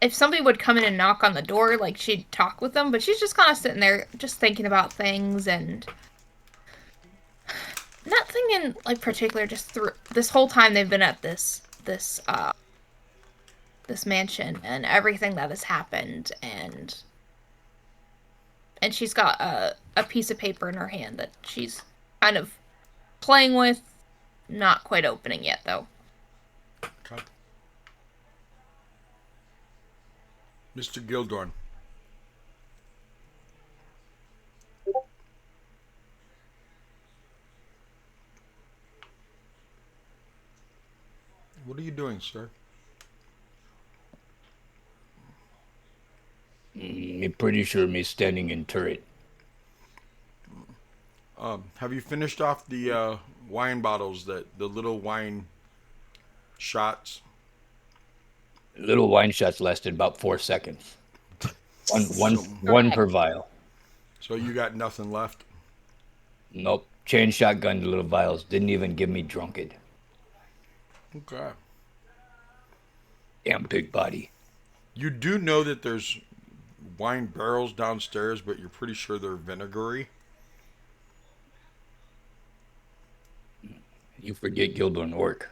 if somebody would come in and knock on the door, like she'd talk with them, but she's just kind of sitting there just thinking about things and nothing in like particular. Just through this whole time they've been at this mansion and everything that has happened, and she's got a piece of paper in her hand that she's kind of playing with, not quite opening yet though. Okay. Mr. Gildorn. What are you doing, sir? I'm pretty sure me standing in turret. Have you finished off the wine bottles, the little wine shots? Little wine shots lasted about 4 seconds. One So per vial. you got nothing left? Nope. Chain shotgun to little vials. Didn't even give me drunkard. Okay. Damn big body. You do know that there's wine barrels downstairs, but you're pretty sure they're vinegary. You forget Gildorn Orc.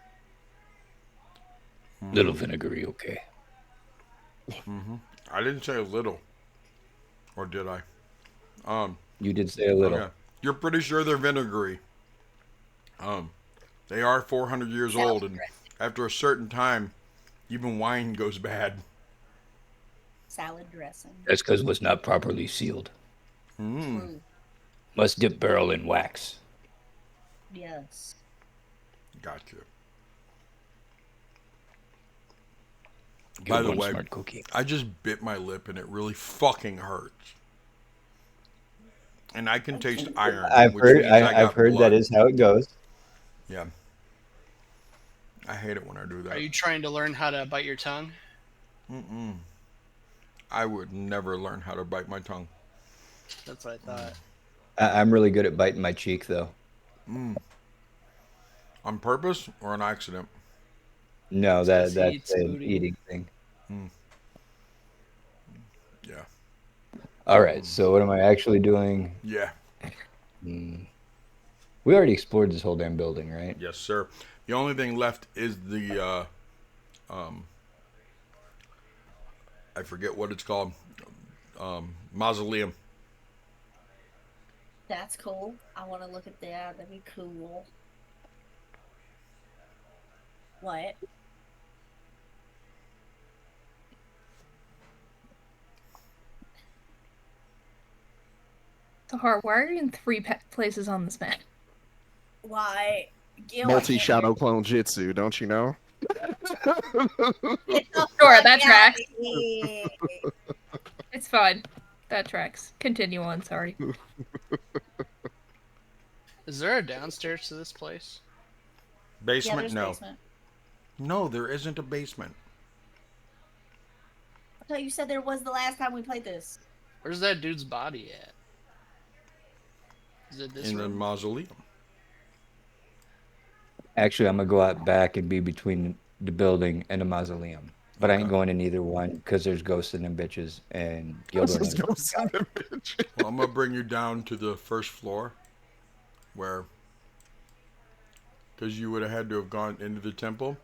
Little vinegary, okay. I didn't say a little. Or did I? You did say a little. Okay. You're pretty sure they're vinegary. They are 400 years old, and after a certain time, even wine goes bad. Salad dressing. That's because it was not properly sealed. True. Must dip barrel in wax. Yes. Gotcha. By the Gildorn way, smart cookie. I just bit my lip and it really fucking hurts. And I can taste iron. I've which heard. means I I've got heard blood. that is how it goes. Yeah. I hate it when I do that. Are you trying to learn how to bite your tongue? I would never learn how to bite my tongue. That's what I thought. I'm really good at biting my cheek, though. On purpose or an accident? No, Because he that's eats an booty. eating thing. Yeah. All right. So what am I actually doing? Yeah. We already explored this whole damn building, right? Yes, sir. The only thing left is the I forget what it's called. Mausoleum. That's cool. I want to look at that. That'd be cool. What? Tahar, why are you in three places on this map? Why? Gil, Multi shadow clone jitsu, don't you know? Sure, that tracks. It's fine. That tracks. Continue on, sorry. Is there a downstairs to this place? Yeah, Basement? there's No. basement. No, there isn't a basement. I thought you said there was the last time we played this. Where's that dude's body at? Is it this In the room? mausoleum. Actually, I'm gonna go out back and be between the building and the mausoleum. But I ain't Okay. going in either one because there's ghosts in them bitches and This Gildorn. is ghosts in the bitch. Well, I'm gonna bring you down to the first floor, where, because you would have had to have gone into the temple,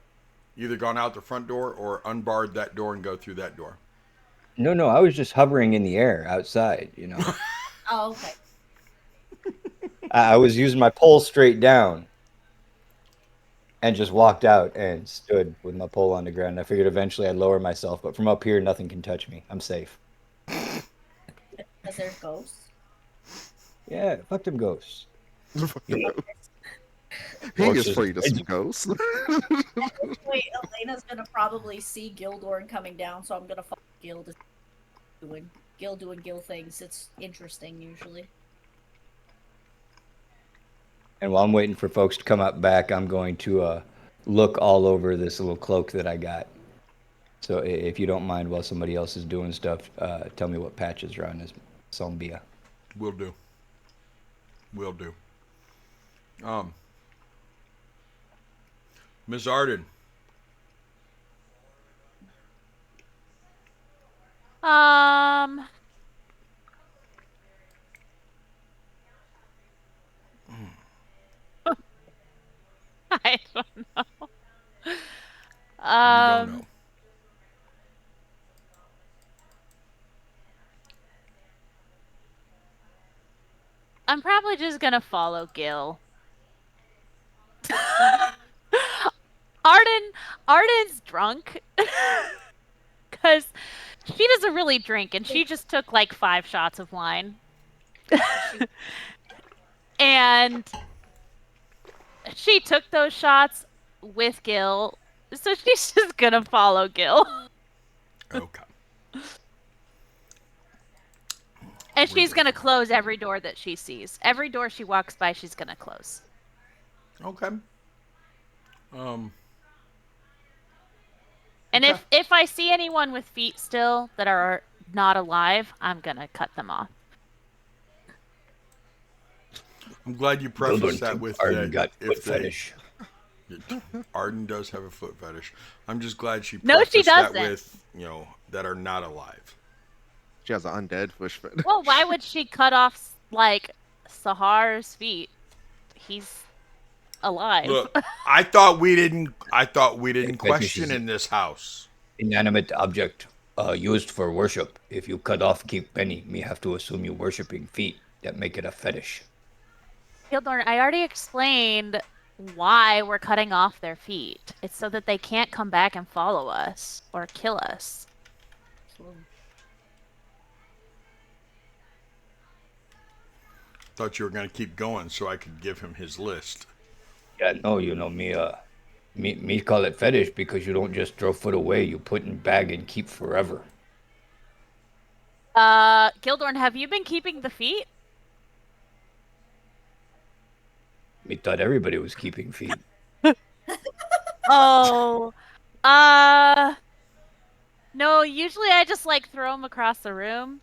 either gone out the front door or unbarred that door and go through that door. No, I was just hovering in the air outside. You know, Oh, okay. I was using my pole straight down and just walked out and stood with my pole on the ground. I figured eventually I'd lower myself, but from up here, nothing can touch me. I'm safe. Because there's ghosts. Yeah, fuck them ghosts. He is Horses are afraid of some crazy. ghosts. Wait, Elena's gonna probably see Gildorn coming down, so I'm gonna follow Gil to doing Gil things. It's interesting usually. And while I'm waiting for folks to come up back, I'm going to look all over this little cloak that I got. So if you don't mind, while somebody else is doing stuff, tell me what patches are on this Sombia. Will do. Will do. Miss Arden. Um, I don't know. You don't know. I'm probably just gonna follow Gil. Arden's drunk because she doesn't really drink, and she just took like 5 shots of wine. And she took those shots with Gil, so she's just gonna follow Gil. Okay. And she's gonna close every door that she sees. Every door she walks by, she's gonna close. Okay. And Okay. if I see anyone with feet still that are not alive, I'm gonna cut them off. I'm glad you prefaced that with Arden that. got foot If they, fetish. Arden does have a foot fetish. I'm just glad she No, she prefaced that doesn't. with, that are not alive. She has an undead fish fetish. Well, why would she cut off like Sahar's feet? He's alive. Look, I thought we didn't Fetish question is in this house. inanimate object used for worship. If you cut off keep penny, me have to assume you worshipping feet that make it a fetish. Gildorn, I already explained why we're cutting off their feet. It's so that they can't come back and follow us or kill us. Thought you were going to keep going so I could give him his list. Yeah, no, me call it fetish because you don't just throw foot away. You put in bag and keep forever. Gildorn, have you been keeping the feet? Me thought everybody was keeping feet. Oh, no, usually I just like throw them across the room.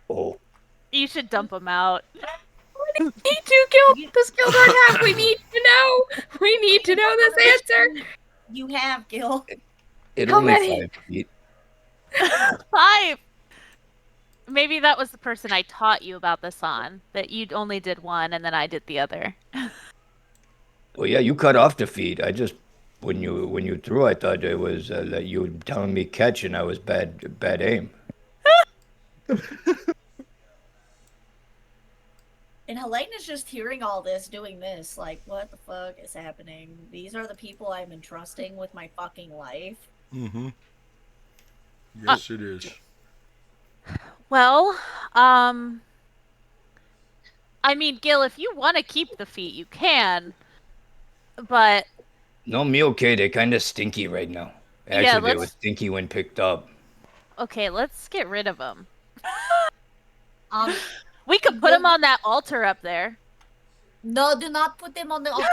Oh, You should dump them out. Me too, Does Gildorn have? We need to know. We need to know this answer. You have, Gil. it How only many? 5 feet. 5. Maybe that was the person I taught you about this on. That you only did one and then I did the other. Well, yeah, you cut off the feet. I just when you threw, I thought it was that you were telling me catch, and I was bad aim. And Helena's just hearing all this, doing this. Like, what the fuck is happening? These are the people I'm entrusting with my fucking life. Mm-hmm. Yes, it is. Well, I mean, Gil, if you want to keep the feet, you can. But No, me okay. They're kind of stinky right now. Yeah, Actually, they were let's- stinky when picked up. okay, let's get rid of them. We could put them on that altar up there. No, do not put them on the altar,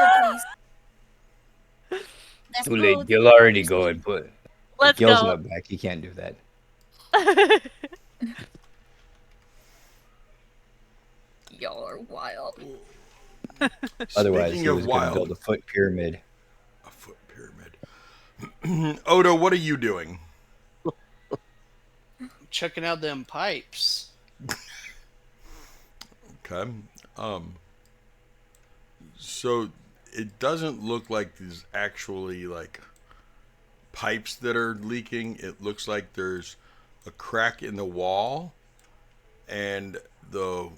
please. That's Too late. rude. Gil already go and put. Let's Gil's go. not back. He can't do that. Y'all are wild. Otherwise, Speaking he of was going to wild, build a foot pyramid. a foot pyramid. Odo, what are you doing? Checking out them pipes. Okay. So it doesn't look like there's actually like pipes that are leaking. It looks like there's a crack in the wall, and the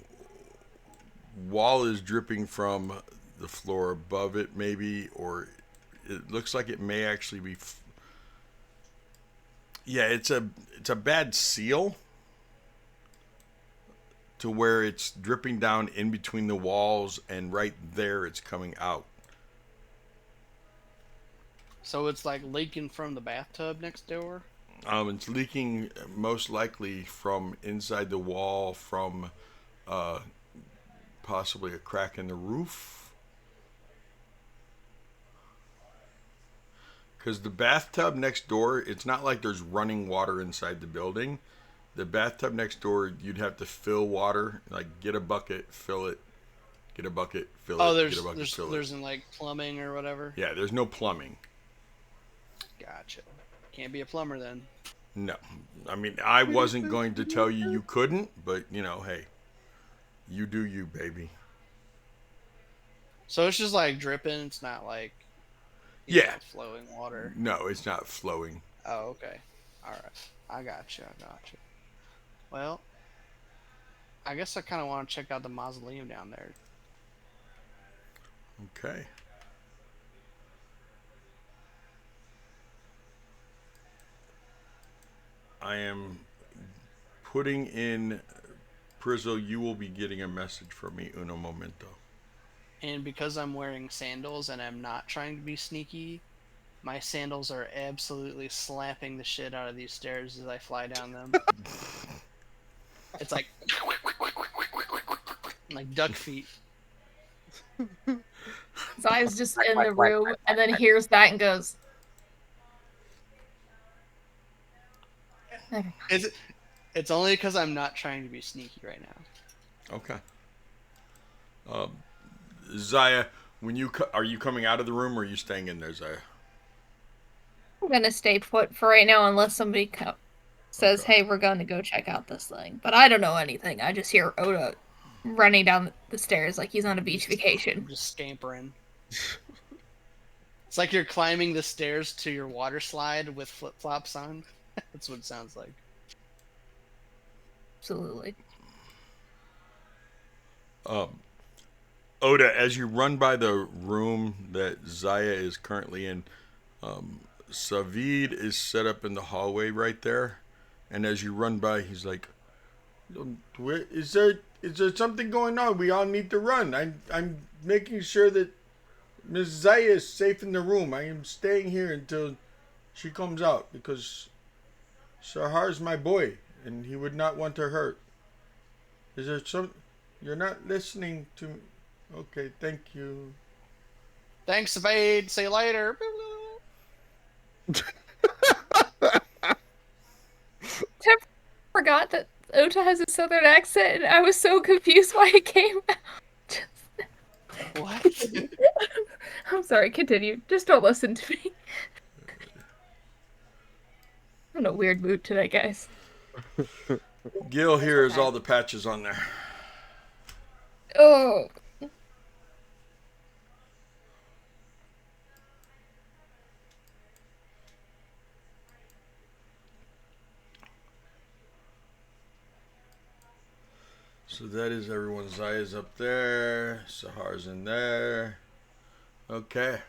wall is dripping from the floor above it, maybe, or it looks like it may actually be. Yeah, it's a bad seal. to where it's dripping down in between the walls, and right there it's coming out. So it's like leaking from the bathtub next door. It's leaking most likely from inside the wall, from uh, possibly a crack in the roof. Because the bathtub next door, it's not like there's running water inside the building. The bathtub next door, you'd have to fill water, like get a bucket, fill it, get a bucket, fill Oh, it, get a bucket, fill there's it. in like plumbing or whatever. Yeah, there's no plumbing. Gotcha. Can't be a plumber then. No. I mean, I wasn't going to tell you you couldn't, but, you know, hey, you do you, baby. So it's just like dripping. It's not like Yeah. flowing water. No, it's not flowing. Oh, okay. All right. I got you. Well, I guess I kind of want to check out the mausoleum down there. Okay. I am putting in Prizzo, you will be getting a message from me uno momento. And because I'm wearing sandals and I'm not trying to be sneaky, my sandals are absolutely slapping the shit out of these stairs as I fly down them. It's like duck feet. Zaya's just in the room and then hears that and goes, It's only because I'm not trying to be sneaky right now. Okay. Zaya, when are you coming out of the room or are you staying in there, Zaya? I'm gonna stay put for right now unless somebody says, Okay. hey, we're going to go check out this thing. But I don't know anything. I just hear Oda running down the stairs like he's on a beach vacation. Just scampering. It's like you're climbing the stairs to your water slide with flip-flops on. That's what it sounds like. Absolutely. Oda, as you run by the room that Zaya is currently in, Savid is set up in the hallway right there. And as you run by, he's like, is there something going on? We all need to run. I'm making sure that Miss Zaya is safe in the room. I am staying here until she comes out because Sahar's my boy and he would not want to hurt. Is there some... You're not listening to me. Okay, thank you. Thanks, Vade. See you later. I forgot that Ota has a southern accent, and I was so confused why it came out. What? I'm sorry, continue. Just don't listen to me. I'm in a weird mood today, guys. Gil here is all the patches on there. Oh. So that is everyone. Zaya's up there. Sahar's in there. Okay.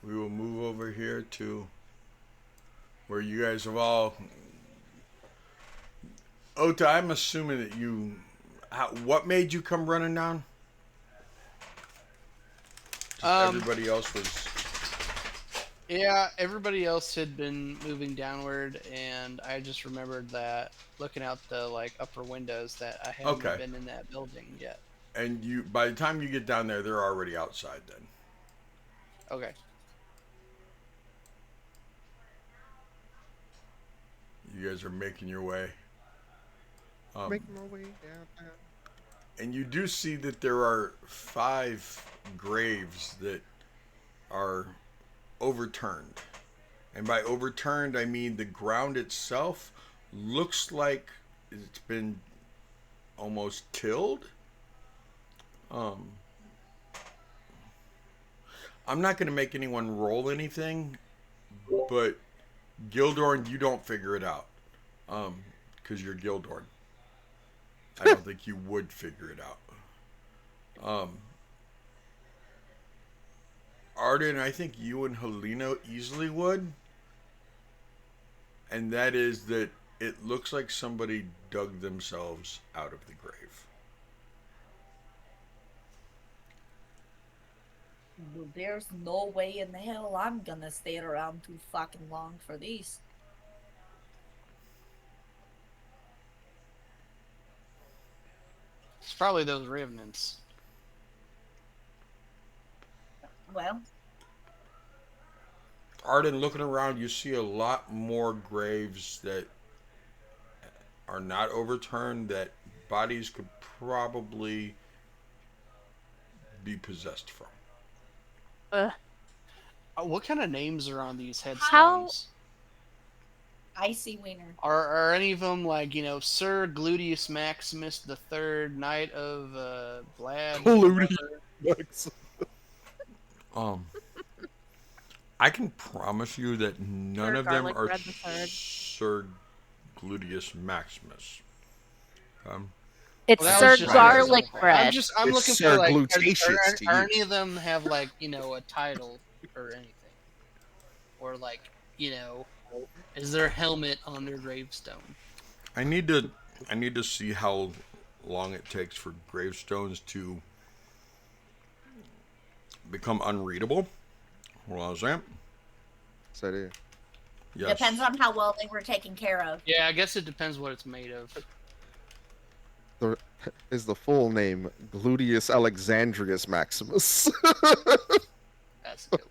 We will move over here to where you guys have all... Ota, I'm assuming that you... what made you come running down? Everybody else was... Yeah, everybody else had been moving downward, and I just remembered that looking out the upper windows that I hadn't been in that building yet. And you, by the time you get down there, they're already outside then. Okay. You guys are making your way. Making my way downtown. And you do see that there are 5 graves that are overturned. And by overturned, I mean the ground itself looks like it's been almost tilled. I'm not going to make anyone roll anything, but Gildorn, you don't figure it out. Because you're Gildorn. I don't think you would figure it out. Arden, I think you and Helena easily would. And that is that It looks like somebody dug themselves out of the grave. Well, there's no way in the hell I'm gonna stay around too fucking long for these. It's probably those revenants. Well, Arden, looking around, you see a lot more graves that are not overturned that bodies could probably be possessed from. Ugh. What kind of names are on these How- headstones? Icy Wiener. Are any of them like, Sir Gluteus Maximus the Third, Knight of Vlad? Gluteus whatever? I can promise you that none Sir of them Garlic are Bread the Third. Sir Gluteus Maximus. It's Well, that Sir was just- Garlic Bread. I'm It's looking Sir for like, Glutatius to are you. any of them have like, a title or anything, or like, is their helmet on their gravestone? I need to see how long it takes for gravestones to become unreadable. Hold on a second. So there. Yes. Depends on how well they were taken care of. Yeah, I guess it depends what it's made of. Is the full name Gluteus Alexandrius Maximus? That's a good one.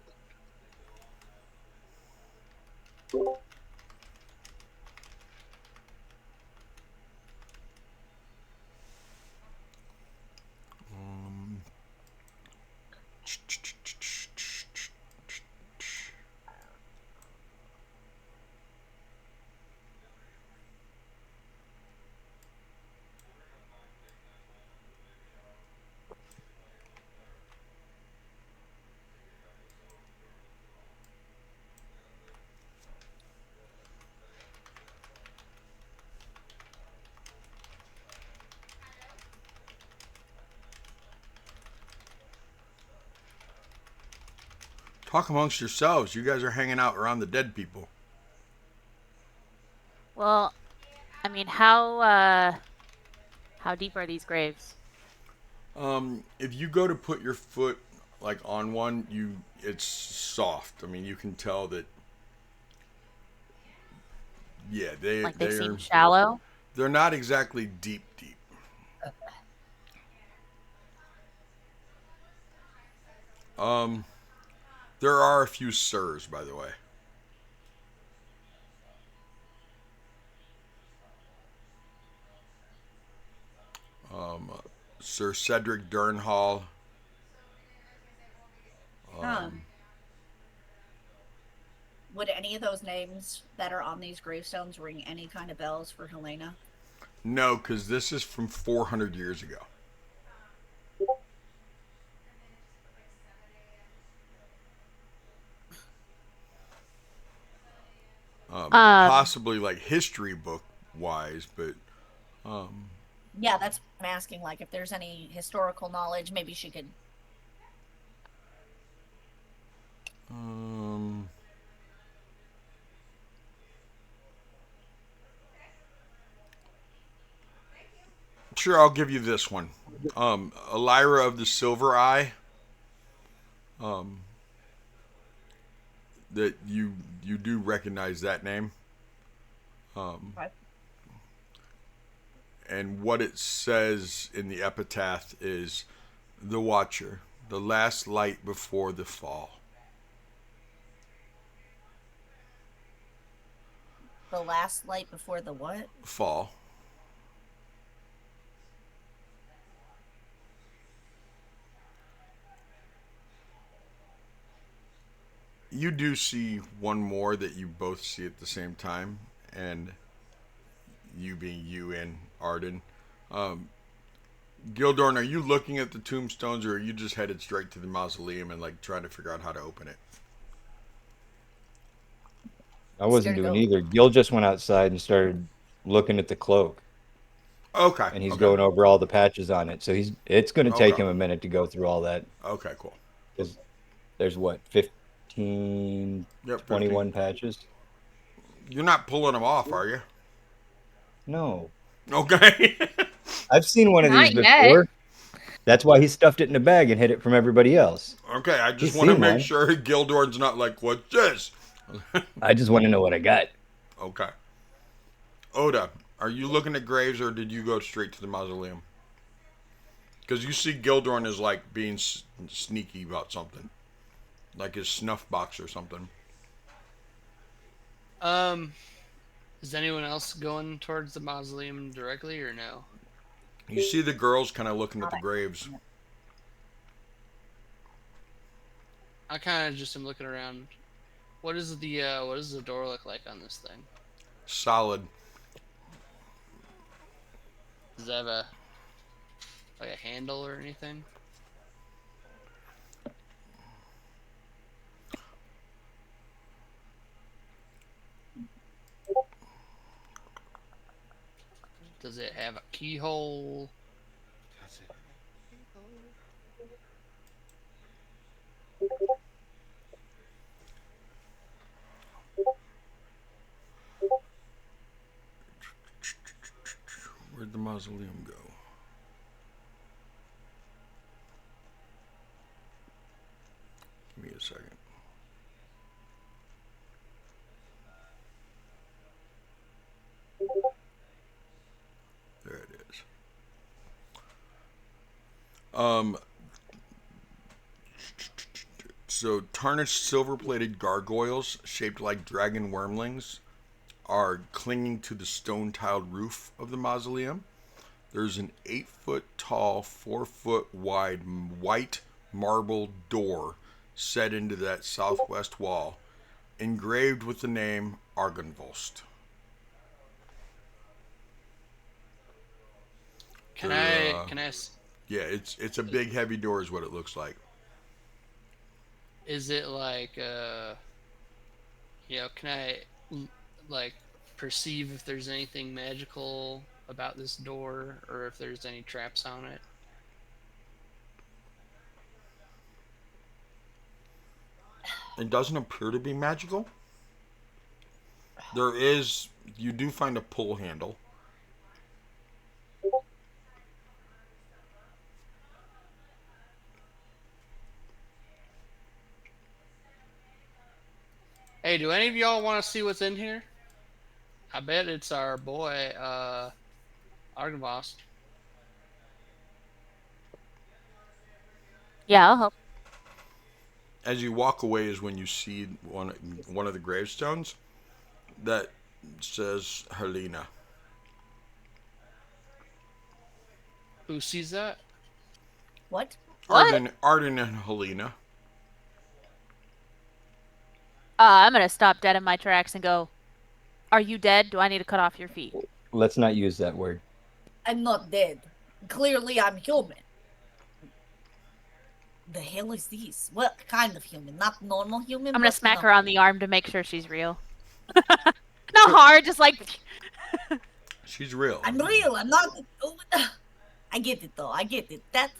Talk amongst yourselves. You guys are hanging out around the dead people. Well, I mean, how deep are these graves? If you go to put your foot like on one, it's soft. I mean, you can tell that. Yeah, they Seem shallow. They're not exactly deep. There are a few sirs, by the way. Sir Cedric Durnhall. Would any of those names that are on these gravestones ring any kind of bells for Helena? No, because this is from 400 years ago. Possibly like history book wise, but yeah, that's what I'm asking. Like, if there's any historical knowledge, maybe she could. Sure, I'll give you this one. Elira of the Silver Eye. That you do recognize that name. Right. And what it says in the epitaph is the Watcher, the last light before the fall. The last light before the what? Fall. You do see one more that you both see at the same time, and you being you and Arden. Gildorn, are you looking at the tombstones, or are you just headed straight to the mausoleum and like trying to figure out how to open it? I wasn't doing either. Gil just went outside and started looking at the cloak. Okay. And he's going over all the patches on it. So it's going to take him a minute to go through all that. Okay, cool. Because there's what, 15, 21 patches? You're not pulling them off, are you? No. Okay. I've seen one of these Not yet. before. That's why he stuffed it in a bag and hid it from everybody else. Okay, I just He's want to seen make one. sure Gildorn's not like, what's this? I just want to know what I got. Okay. Oda, are you looking at graves or did you go straight to the mausoleum? Because you see Gildorn is like being sneaky about something. Like his snuff box or something. Um, is anyone else going towards the mausoleum directly or no? You see the girls kind of looking at the graves. I kind of just am looking around. What does the door look like on this thing? Solid. Does it have a handle or anything? Does it have a keyhole? Where'd the mausoleum go? Give me a second. There it is. So tarnished silver-plated gargoyles shaped like dragon wormlings are clinging to the stone-tiled roof of the mausoleum. There's an 8-foot tall, 4-foot wide white marble door set into that southwest wall, engraved with the name Argenvost. Can They're, I? Can I? Yeah, it's a big heavy door is what it looks like. Is it like Can I like perceive if there's anything magical about this door or if there's any traps on it? It doesn't appear to be magical. You do find a pull handle. Hey, do any of y'all want to see what's in here? I bet it's our boy, Argenvost. Yeah, I'll help. As you walk away is when you see one of the gravestones that says Helena. Who sees that? What? What? Arden and Helena. I'm gonna stop dead in my tracks and go, "Are you dead? Do I need to cut off your feet?" Let's not use that word. I'm not dead. Clearly, I'm human. The hell is this? What kind of human? Not normal human. I'm gonna but smack no. her on the arm to make sure she's real. Not hard, just like. She's real. I'm real. I'm not. I get it though. I get it. That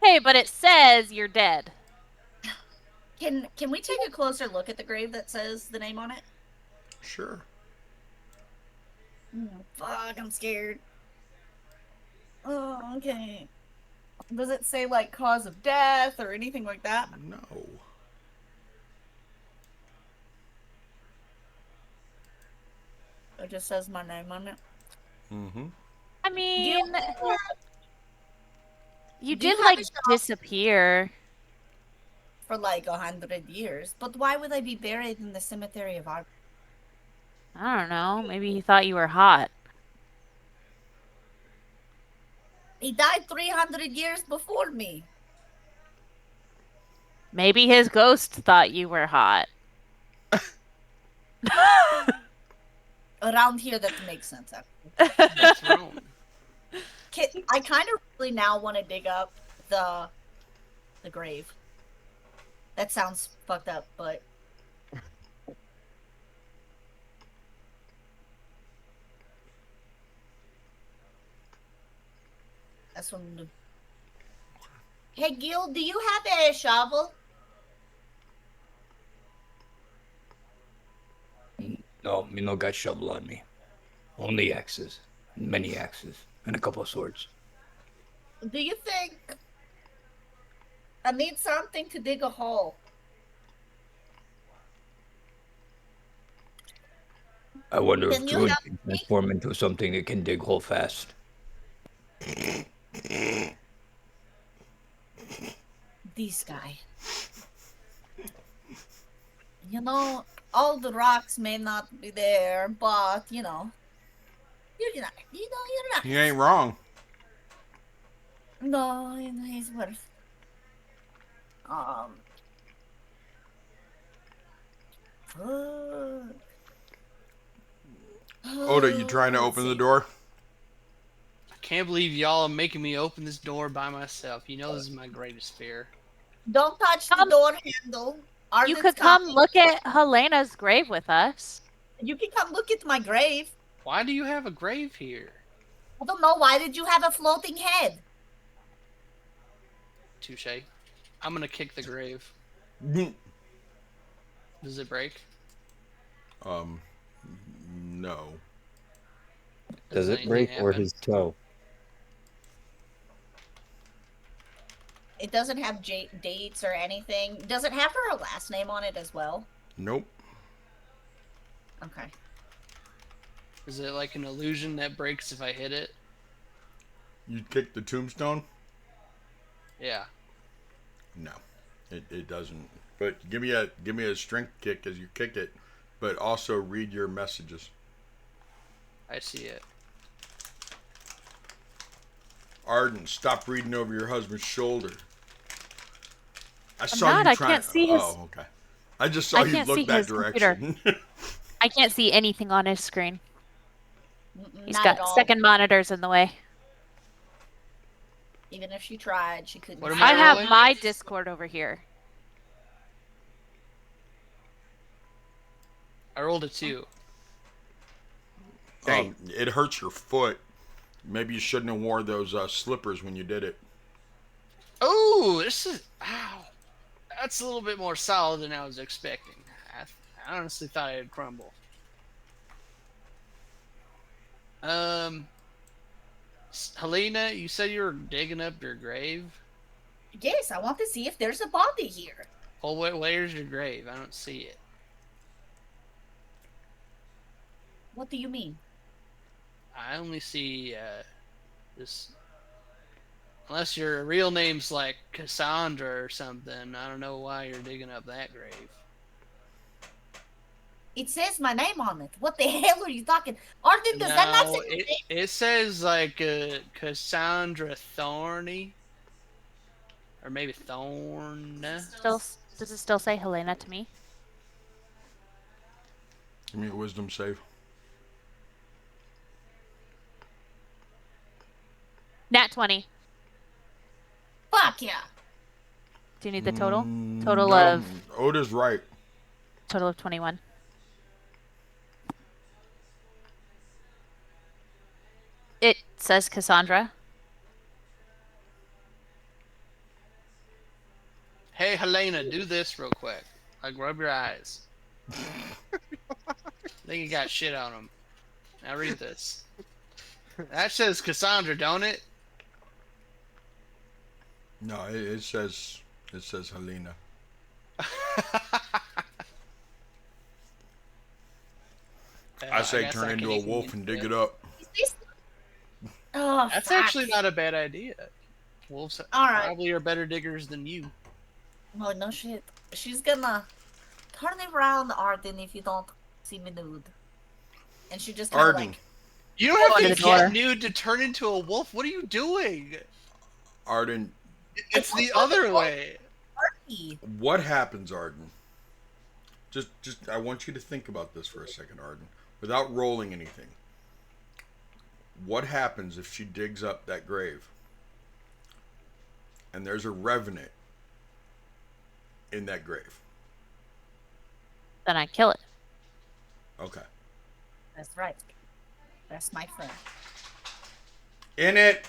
Hey, but it says you're dead. can we take a closer look at the grave that says the name on it? Sure. Fuck, I'm scared. Oh, okay. Does it say like cause of death or anything like that? No. It just says my name on it. Mm-hmm. I mean, you Do you did have like a shop? disappear. For like 100 years. But why would I be buried in the cemetery of our? I don't know. Maybe he thought you were hot. He died 300 years before me. Maybe his ghost thought you were hot. Around here, that makes sense. The throne. I kind of really now want to dig up the grave. That sounds fucked up, but that's what I'm gonna do. Hey, Gil, do you have a shovel? No, me no got shovel on me. Only axes. many axes, and a couple of swords. Do you think I need something to dig a hole? I wonder if Can you druids help can me? transform into something that can dig hole fast. This guy. You know, all the rocks may not be there, but you're not. You're not. He ain't wrong. No, he's worth. Um. Fuck. Oda, you trying to Let's open the see. door? I can't believe y'all are making me open this door by myself. You know this is my greatest fear. Don't touch the Come- door handle. You Arden's could come coming. look at Helena's grave with us. You can come look at my grave. Why do you have a grave here? I don't know. Why did you have a floating head? Touche. I'm gonna kick the grave. Does it break? No. Does it anything break or happen? his toe? It doesn't have dates or anything. Does it have her last name on it as well? Nope. Okay. Is it like an illusion that breaks if I hit it? You kick the tombstone? Yeah. No. It doesn't. But give me a strength kick as you kick it, but also read your messages. I see it. Arden, stop reading over your husband's shoulder. I saw not, you I trying. can't see his- Oh, okay. I just saw I you can't look see that his computer. direction. I can't see anything on his screen. He's Not at got all. second monitors in the way. Even if she tried, she couldn't. What am see I I it. have rolling? my Discord over here. I rolled a 2. It hurts your foot. Maybe you shouldn't have worn those slippers when you did it. Oh, this is ow. That's a little bit more solid than I was expecting. I honestly thought it'd crumble. Helena, you said you were digging up your grave. Yes, I want to see if there's a body here. Oh, where's your grave? I don't see it. What do you mean? I only see this. Unless your real name's like Cassandra or something, I don't know why you're digging up that grave. It says my name on it. What the hell are you talking? Arden, does that not No, say it says like Cassandra Thorny, or maybe Thorn. Does it still say Helena to me? Give me a wisdom save. Nat 20. Fuck yeah. Do you need the total? Total No, of Oda's right. 21. It says Cassandra. Hey Helena, do this real quick. Like rub your eyes. Think you got shit on them. Now read this. That says Cassandra, don't it? No, it says Helena. I say guess turn I into can a eat wolf meat and dig too. it up. Oh, That's fuck. actually not a bad idea. Wolves All right. probably are better diggers than you. Oh, no shit. She's gonna turn around, Arden, if you don't see me nude. And she just kind of Arden, like, You don't Go have to to the door. get nude to turn into a wolf. What are you doing? Arden, It's the other way. "Ee." what happens, Arden? Just I want you to think about this for a second, Arden, without rolling anything. What happens if she digs up that grave and there's a revenant in that grave? Then I kill it. Okay. That's right. That's my friend. In it.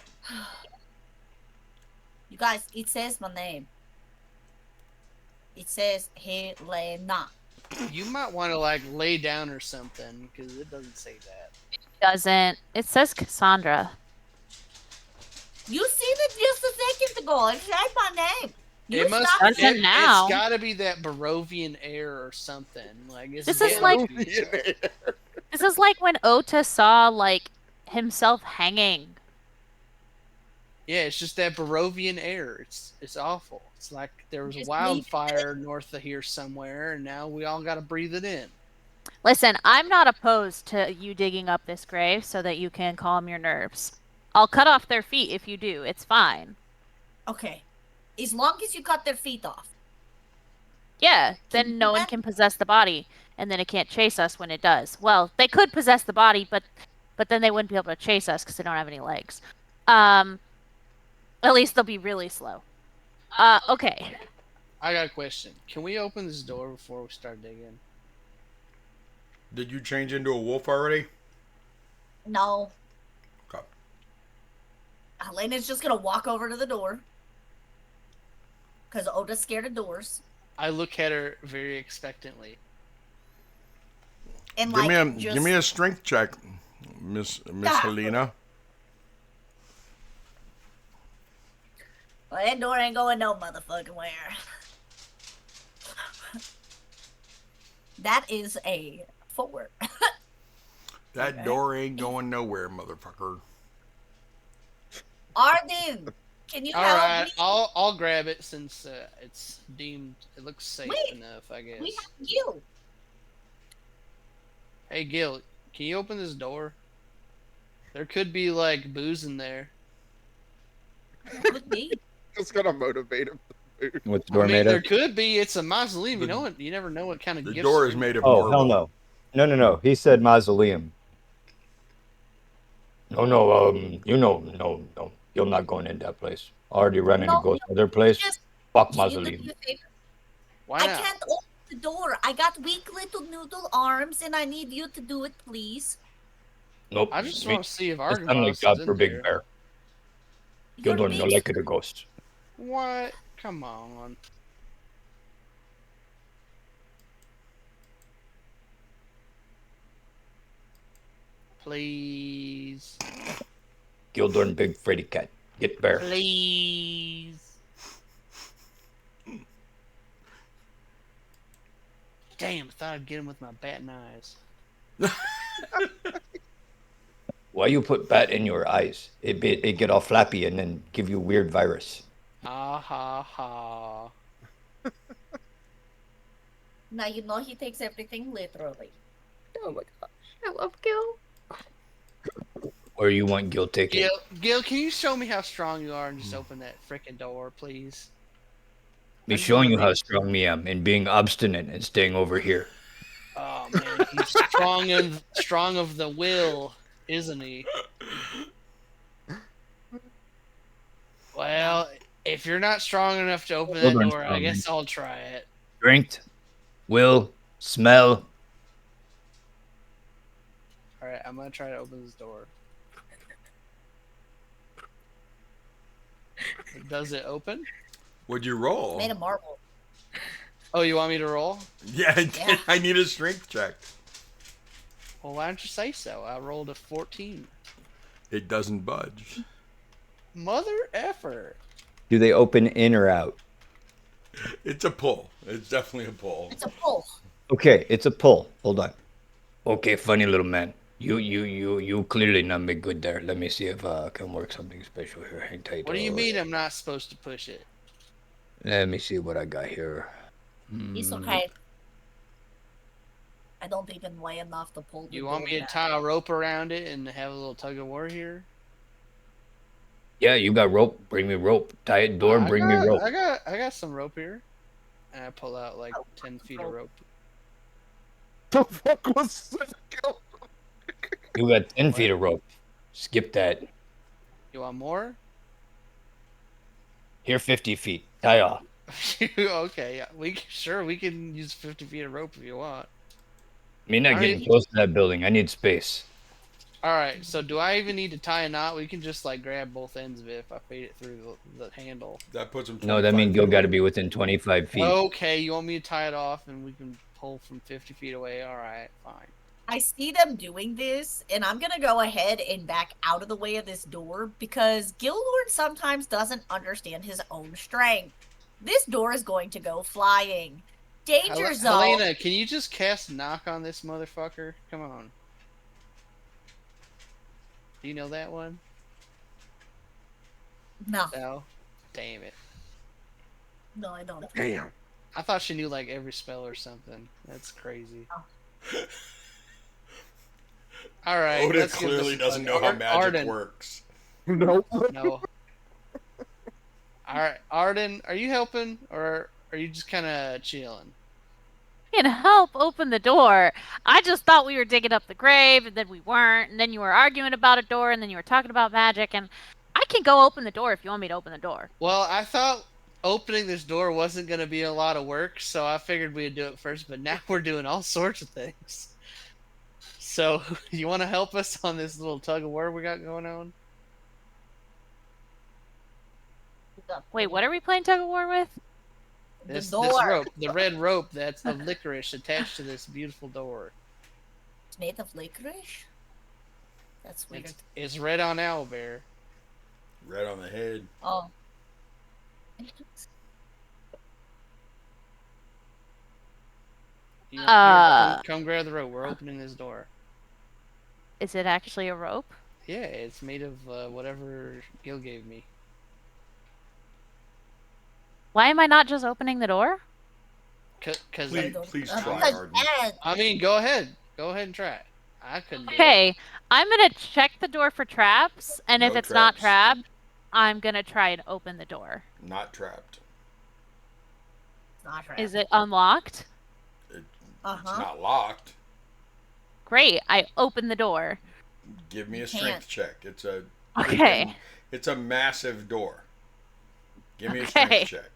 You guys, it says my name. It says Helena. You might want to like lay down or something because it doesn't say that. doesn't. It says Cassandra. You seen it just a second ago. It said my name. You It must. stopped Doesn't it. now. It's got to be that Barovian air or something. Like it's This is gotta like- be This is like when Ota saw like himself hanging. Yeah, it's just that Barovian air. It's awful. It's like there was a Just wildfire north of here somewhere, and now we all got to breathe it in. Listen, I'm not opposed to you digging up this grave so that you can calm your nerves. I'll cut off their feet if you do. It's fine. Okay. As long as you cut their feet off. Yeah, Can you then do no one that? can possess the body, and then it can't chase us when it does. Well, they could possess the body, but then they wouldn't be able to chase us because they don't have any legs. At least they'll be really slow. Okay. I got a question. Can we open this door before we start digging? Did you change into a wolf already? No. Okay. Elena's just gonna walk over to the door. Because Oda's scared of doors. I look at her very expectantly. And Give me a strength check, Miss Helena. Well, that door ain't going no motherfucking where. That is a 4. That door ain't going nowhere, motherfucker. Arden, can you All help right, me? I'll grab it since it's deemed it looks safe Wait, enough, I guess. We have you. Hey Gil, can you open this door? There could be like booze in there. Could be. It's gonna motivate him. What's the I door mean, made there of? could be. It's a mausoleum. You The- know what? You never know what kind of The gifts. door are is in made of Oh, marble. hell no. No. He said mausoleum. No, no. You're not going in that place. Already running No, to go to other place. Just Fuck can you do mausoleum. me a favor? Why I not? can't open the door. I got weak little noodle arms, and I need you to do it, please. Nope. I just me- want to see if It's Argon only is God in for Big there. Bear. You're You don't know big. like the ghost. What? Come on. Please. Gildorn Big Freddy Cat. Get Bear. Please. Damn, I thought I'd get him with my batting eyes. Why you put bat in your eyes? It get all flappy and then give you weird virus. Ah ha ha. Now you know he takes everything literally. Oh my gosh. I love Gil. Or you want Gil taken? Gil, can you show me how strong you are and just open that freaking door, please? Me I just showing wanna you how make- strong me am and being obstinate and staying over here. Oh man, he's strong of the will, isn't he? Well, if you're not strong enough to open that Children door, I strong, guess I'll try it. Strength, will, smell. All right, I'm gonna try to open this door. Does it open? Would you roll? Made of marble. Oh, you want me to roll? Yeah, Yeah. I need a strength check. Well, why don't you say so? I rolled a 14. It doesn't budge. Mother effer. Do they open in or out? It's a pull. It's definitely a pull. It's a pull. Okay, it's a pull. Hold on. Okay, funny little man. You clearly not make good there. Let me see if I can work something special here. Hang tight. What do you mean I'm not supposed to push it? Let me see what I got here. It's okay. I don't even weigh enough to pull the You want door me to down. tie a rope around it and have a little tug of war here? Yeah, you got rope. Bring me rope. Tie it door. I Bring me got- rope. I got some rope here. And I pull out like 10 feet of rope. The fuck was that? Gil? You got 10 feet of rope. Skip that. You want more? Here, 50 feet. Tie off. Okay, yeah, we can use 50 feet of rope if you want. Me not Alright. getting close to that building. I need space. All right, so do I even need to tie a knot? We can just like grab both ends of it if I feed it through the handle. That puts him. No, that 25 means Gil feet got to away. be within 25 feet. Okay, you want me to tie it off and we can pull from 50 feet away? All right, fine. I see them doing this, and I'm gonna go ahead and back out of the way of this door because Gilhorn sometimes doesn't understand his own strength. This door is going to go flying. Danger zone. Helena, can you just cast knock on this motherfucker? Come on. Do you know that one? No, No. Damn it. no, I don't. Damn. I thought she knew like every spell or something. That's crazy. All right. Oda let's give clearly this a doesn't fuck- know how Ar- magic Arden. works. Nope. No. All right, Arden, are you helping or are you just kind of chilling? Can help open the door. I just thought we were digging up the grave, and then we weren't, and then you were arguing about a door, and then you were talking about magic, and I can go open the door if you want me to open the door. Well, I thought opening this door wasn't going to be a lot of work, so I figured we'd do it first, but now we're doing all sorts of things. So, you want to help us on this little tug of war we got going on? Wait, what are we playing tug of war with? This door. rope, the red rope that's of licorice attached to this beautiful door. It's made of licorice? That's weird. It's red on owlbear. Red on the head. Oh. Here, Uh. come grab the rope. We're opening this door. Is it actually a rope? Yeah, it's made of whatever Gil gave me. Why am I not just opening the door? Cause Please try, Because Arden. I mean, go ahead and try it. I couldn't do it. Okay, I'm gonna check the door for traps, and if No it's not traps. trapped, I'm gonna try and open the door. Not trapped. It's not right. Is it unlocked? It's Uh-huh. not locked. Great, I open the door. Give me a You strength check. It's a Okay. It's a massive door. Give me a Okay. strength check.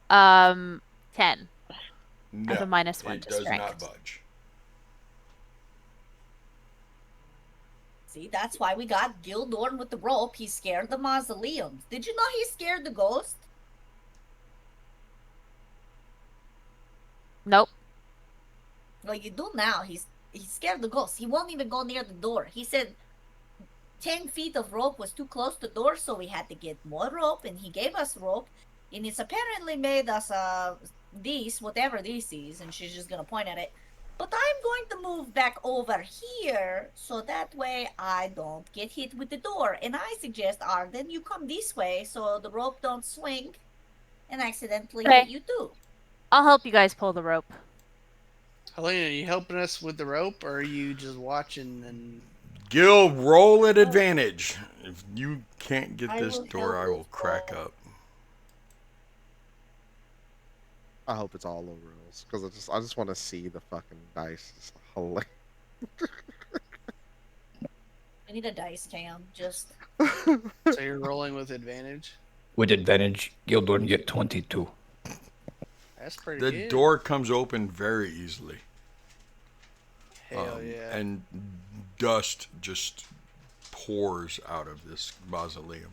Um, 10. No, I have a -1 it to does strength. not budge. See, that's why we got Gildorn with the rope. He scared the mausoleums. Did you know he scared the ghost? Nope. Well, you do now. He scared the ghost. He won't even go near the door. He said 10 feet of rope was too close to the door, so we had to get more rope, and he gave us rope. And it's apparently made us this, whatever this is, and she's just gonna point at it. But I'm going to move back over here, so that way I don't get hit with the door. And I suggest, Arden, you come this way, so the rope don't swing and accidentally Okay. hit you too. I'll help you guys pull the rope. Helena, are you helping us with the rope, or are you just watching and? Gil, roll at advantage. If you can't get I this will door, help I will with crack roll. up. I hope it's all over us because I just want to see the fucking dice. It's hilarious. I need a dice cam, just So you're rolling with advantage. With advantage, Gildorn get 22. That's pretty The good. door comes open very easily. Hell yeah. And dust just pours out of this mausoleum.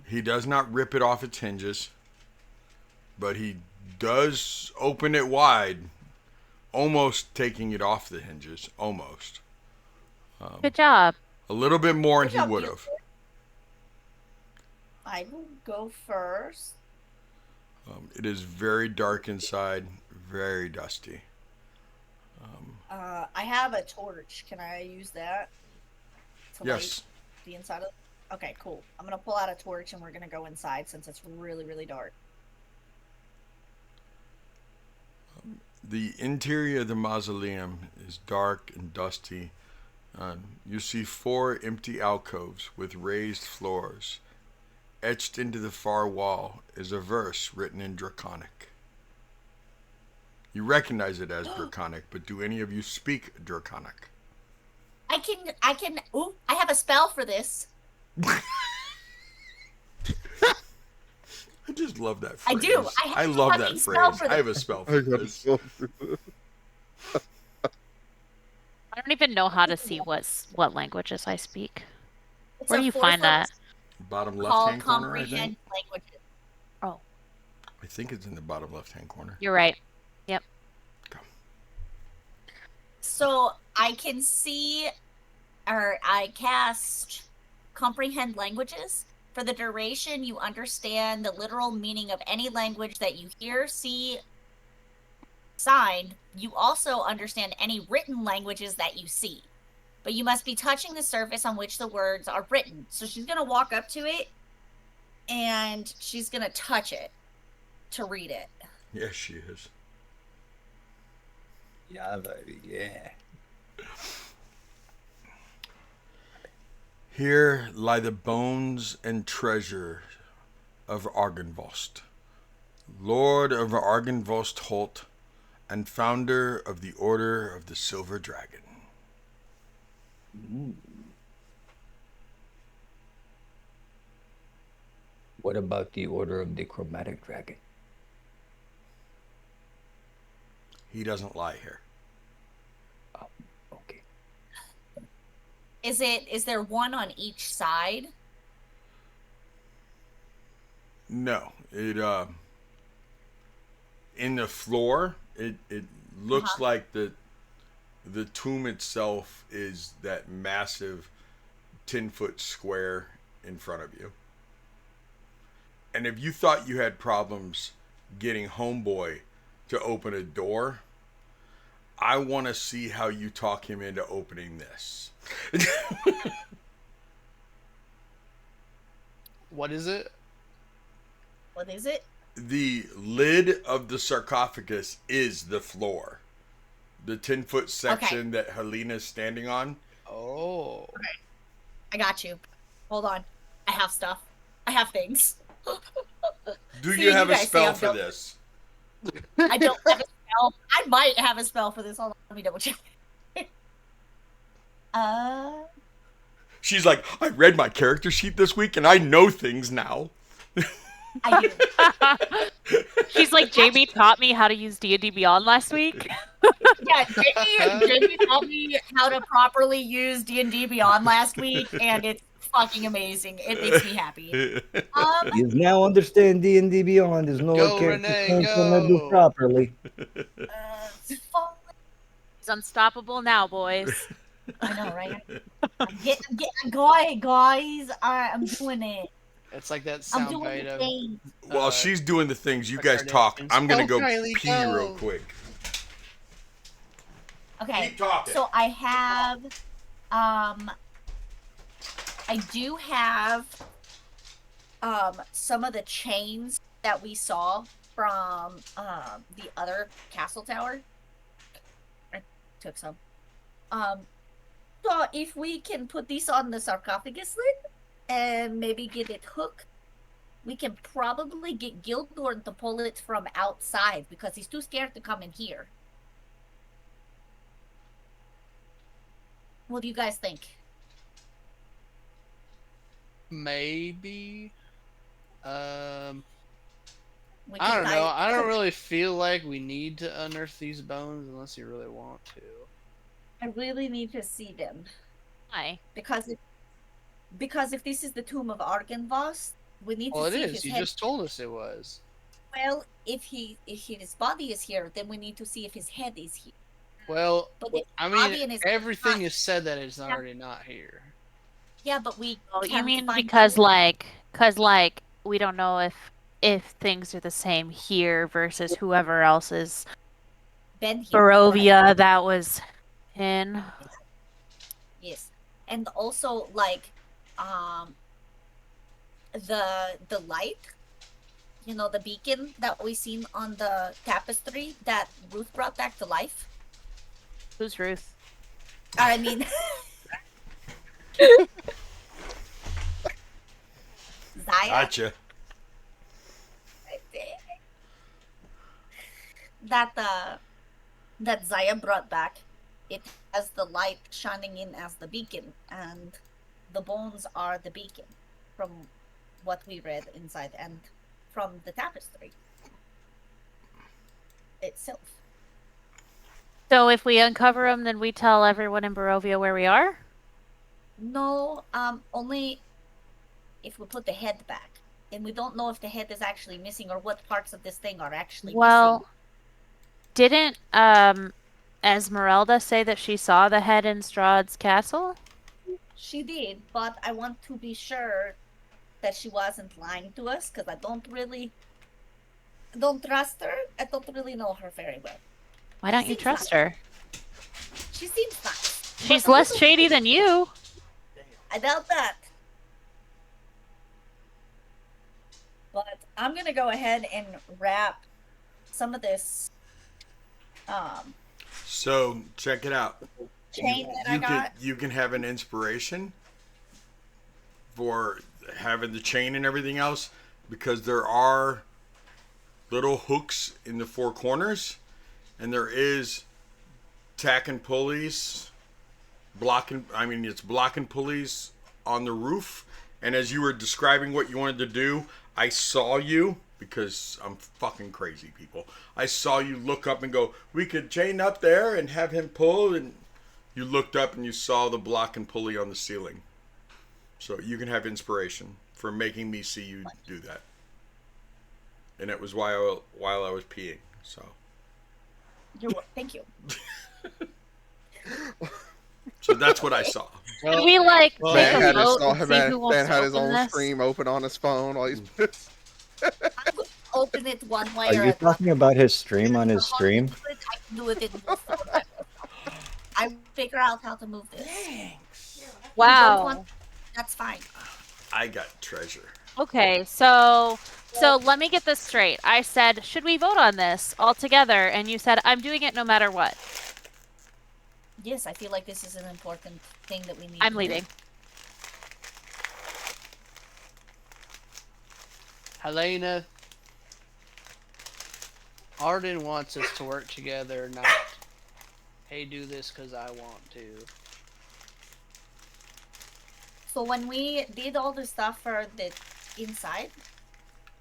He does not rip it off its hinges, but he does open it wide, almost taking it off the hinges. Almost. Good job. A little bit more and Good he job, would Gil. have. I will go first. It is very dark inside, very dusty. I have a torch. Can I use that? To Yes. light the inside of. Okay, cool. I'm gonna pull out a torch and we're gonna go inside since it's really, really dark. The interior of the mausoleum is dark and dusty. You see 4 empty alcoves with raised floors. Etched into the far wall is a verse written in Draconic. You recognize it as Draconic, but do any of you speak Draconic? I can. Ooh, I have a spell for this. I just love that I phrase. do. I have a love that fucking spell phrase. for I have a this. spell I for got this. so- I don't even know how to see what languages I speak. It's Where a do you fourth find level that? Bottom called left-hand corner, I think. comprehend languages. I think it's in the bottom left-hand corner. You're right. Yep. Okay. So I can see, or I cast comprehend languages. For the duration, you understand the literal meaning of any language that you hear, see, signed. You also understand any written languages that you see. But you must be touching the surface on which the words are written. So she's going to walk up to it, and she's going to touch it to read it. Yes, she is. Yeah, baby, yeah. Here lie the bones and treasure of Argynvost, Lord of Argynvost Holt, and founder of the Order of the Silver Dragon. What about the Order of the Chromatic Dragon? He doesn't lie here. Oh, okay. Is there one on each side? No, it in the floor. It looks like the tomb itself is that massive 10-foot square in front of you. And if you thought you had problems getting Homeboy to open a door, I want to see how you talk him into opening this. What is it? What is it? The lid of the sarcophagus is the floor. The 10-foot section that Helena's standing on. Oh. Okay. I got you. Hold on. I have stuff. I have things. Do See, you have a guys see spell I'm for built- this? I don't have a spell. I might have a spell for this. Hold on. Let me double check. She's like, I read my character sheet this week and I know things now. I do. She's like, Jamie taught me how to use D&D Beyond last week. Yeah, Jamie taught me how to properly use D&D Beyond last week, and it's fucking amazing. It makes me happy. You now understand D&D Beyond. There's no Go, character Renee, function to do go. properly. He's unstoppable now, boys. I know, right? Guys, I'm doing it. It's like that I'm sound doing bite the of thing. While she's doing the things, you the guys talk. Kardashians. I'm going to Go, go Kylie, pee go. real quick. Okay, Keep talking. so I have, I do have, some of the chains that we saw from, the other castle tower. I took some. So if we can put this on the sarcophagus lid and maybe get it hooked, we can probably get Gildorn to pull it from outside because he's too scared to come in here. What do you guys think? Maybe. We I can don't tie know. it- I don't really feel like we need to unearth these bones unless you really want to. I really need to see them Hi. because if this is the tomb of Argynvost, we need Well, to it see is. his You head. just told us it was. Well, if his body is here, then we need to see if his head is here. Well, But if I body mean, and his everything not- is said that it's already not here. Yeah, but we. Oh, you can't mean find because out. we don't know if things are the same here versus whoever else is been here? Barovia Right. that was in. Yes, and also the light, the beacon that we seen on the tapestry that Ruth brought back to life. Who's Ruth? I mean, Zaya. Gotcha. That Zaya brought back. It has the light shining in as the beacon, and the bones are the beacon, from what we read inside and from the tapestry itself. So if we uncover them, then we tell everyone in Barovia where we are? No, only if we put the head back. and we don't know if the head is actually missing or what parts of this thing are actually missing. Well, didn't Esmeralda say that she saw the head in Strahd's castle? She did, but I want to be sure that she wasn't lying to us because I don't trust her. I don't really know her very well. Why don't you Seems trust nice. her? She seems nice. She's but a less little- shady than you. I doubt that. But I'm gonna go ahead and wrap some of this So check it out. chain that I got. You can have an inspiration for having the chain and everything else, because there are little hooks in the four corners, and there is tack and pulleys it's blocking pulleys on the roof. And as you were describing what you wanted to do, I saw you, because I'm fucking crazy, people. I saw you look up and go, we could chain up there and have him pull, and you looked up and you saw the block and pulley on the ceiling. So you can have inspiration for making me see you do that. And it was while I was peeing. So Thank you. so that's what I saw. Can we like well, take Man a had vote his, and see who wants man to had his open own this? stream open on his phone while he's I'm gonna open it one way Are or you another. talking about his stream on his If I stream? want to do it, I can do it in both formats. I will figure out how to move this. Thanks. If you don't Wow. want- that's fine. I got treasure. Okay, so let me get this straight. I said, should we vote on this all together? And you said, I'm doing it no matter what. Yes, I feel like this is an important thing that we need. I'm to leaving. do. Helena, Arden wants us to work together, not, hey, do this because I want to. So when we did all the stuff for the inside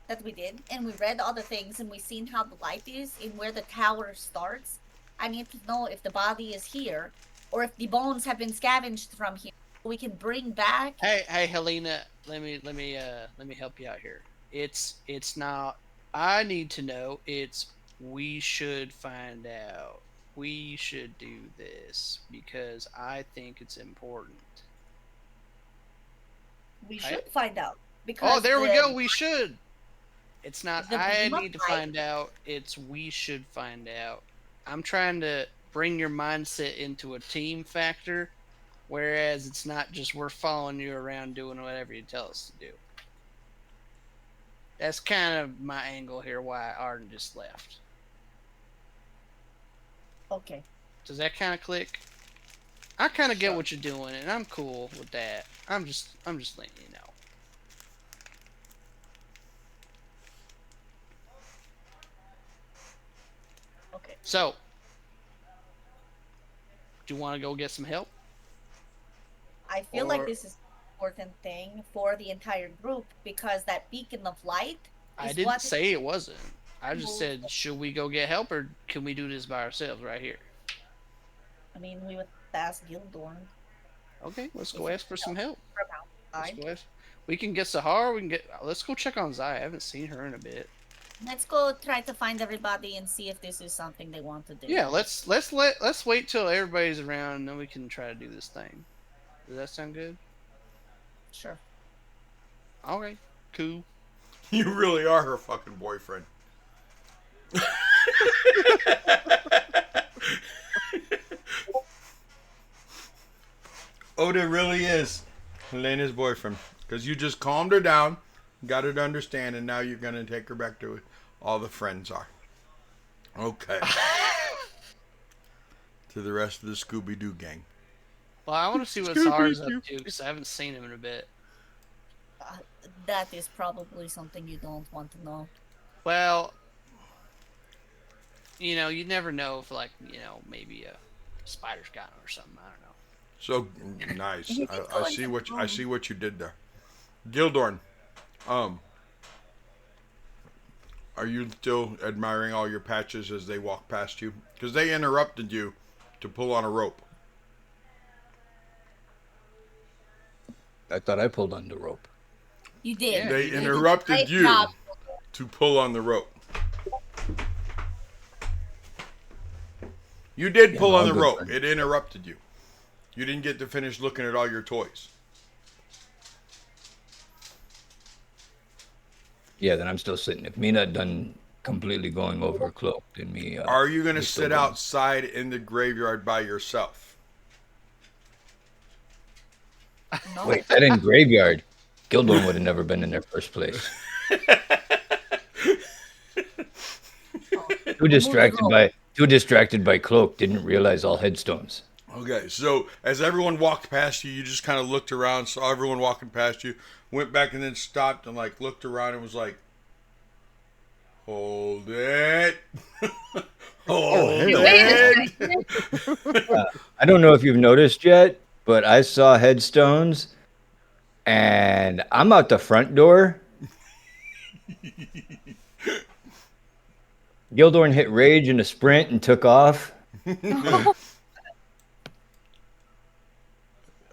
that we did, and we read all the things, and we seen how the light is and where the tower starts, I need to know if the body is here or if the bones have been scavenged from here. We can bring back. Hey, Helena, let me help you out here. It's not. I need to know. It's we should find out. We should do this because I think it's important. We should find out because. Oh, there we go. We should. It's not. the I beam of need to light- find out. It's we should find out. I'm trying to bring your mindset into a team factor, whereas it's not just we're following you around doing whatever you tell us to do. That's kind of my angle here. Why Arden just left. Okay. Does that kind of click? I kind of get what you're doing, and I'm cool with that. I'm just letting you know. Okay. So, do you want to go get some help? I feel like Or- this is an important thing for the entire group because that beacon of light. I is didn't what say it wasn't. I just Well, said, should we go get help, or can we do this by ourselves right here? I mean, we would ask Gildorn Okay, let's go ask for some help. from Let's outside. go ask. We can get Sahara. We can get. Let's go check on Zai. I haven't seen her in a bit. Let's go try to find everybody and see if this is something they want to do. Yeah, let's wait till everybody's around, and then we can try to do this thing. Does that sound good? Sure. All right, cool. You really are her fucking boyfriend. Oda really is Helena's boyfriend. Because you just calmed her down, got her to understand, and now you're going to take her back to all the friends are. Okay. To the rest of the Scooby-Doo gang. Well, I want to see what Sahara's up to because I haven't seen him in a bit. That is probably something you don't want to know. Well, you never know if, like, maybe a spider's got him or something. I don't know. So nice. You can go I into see the what I room. see what you did there. Gildorn, are you still admiring all your patches as they walk past you? Because they interrupted you to pull on a rope. I thought I pulled on the rope. You did. Yeah, They you did. interrupted Great you job. to pull on the rope. You did Yeah, pull we're on all the good rope. friends. It interrupted you. You didn't get to finish looking at all your toys. Yeah, then I'm still sitting. If me not done completely going over cloak, then me. Are you going to me still sit going. outside in the graveyard by yourself? No. Wait, that in graveyard. Gildorn would have never been in their first place. Too distracted by cloak, didn't realize all headstones. Okay, so as everyone walked past you, you just kind of looked around, saw everyone walking past you, went back and then stopped and like looked around and was like, "Hold it, hold hell it." I don't know if you've noticed yet, but I saw headstones, and I'm out the front door. Gildorn hit rage in a sprint and took off.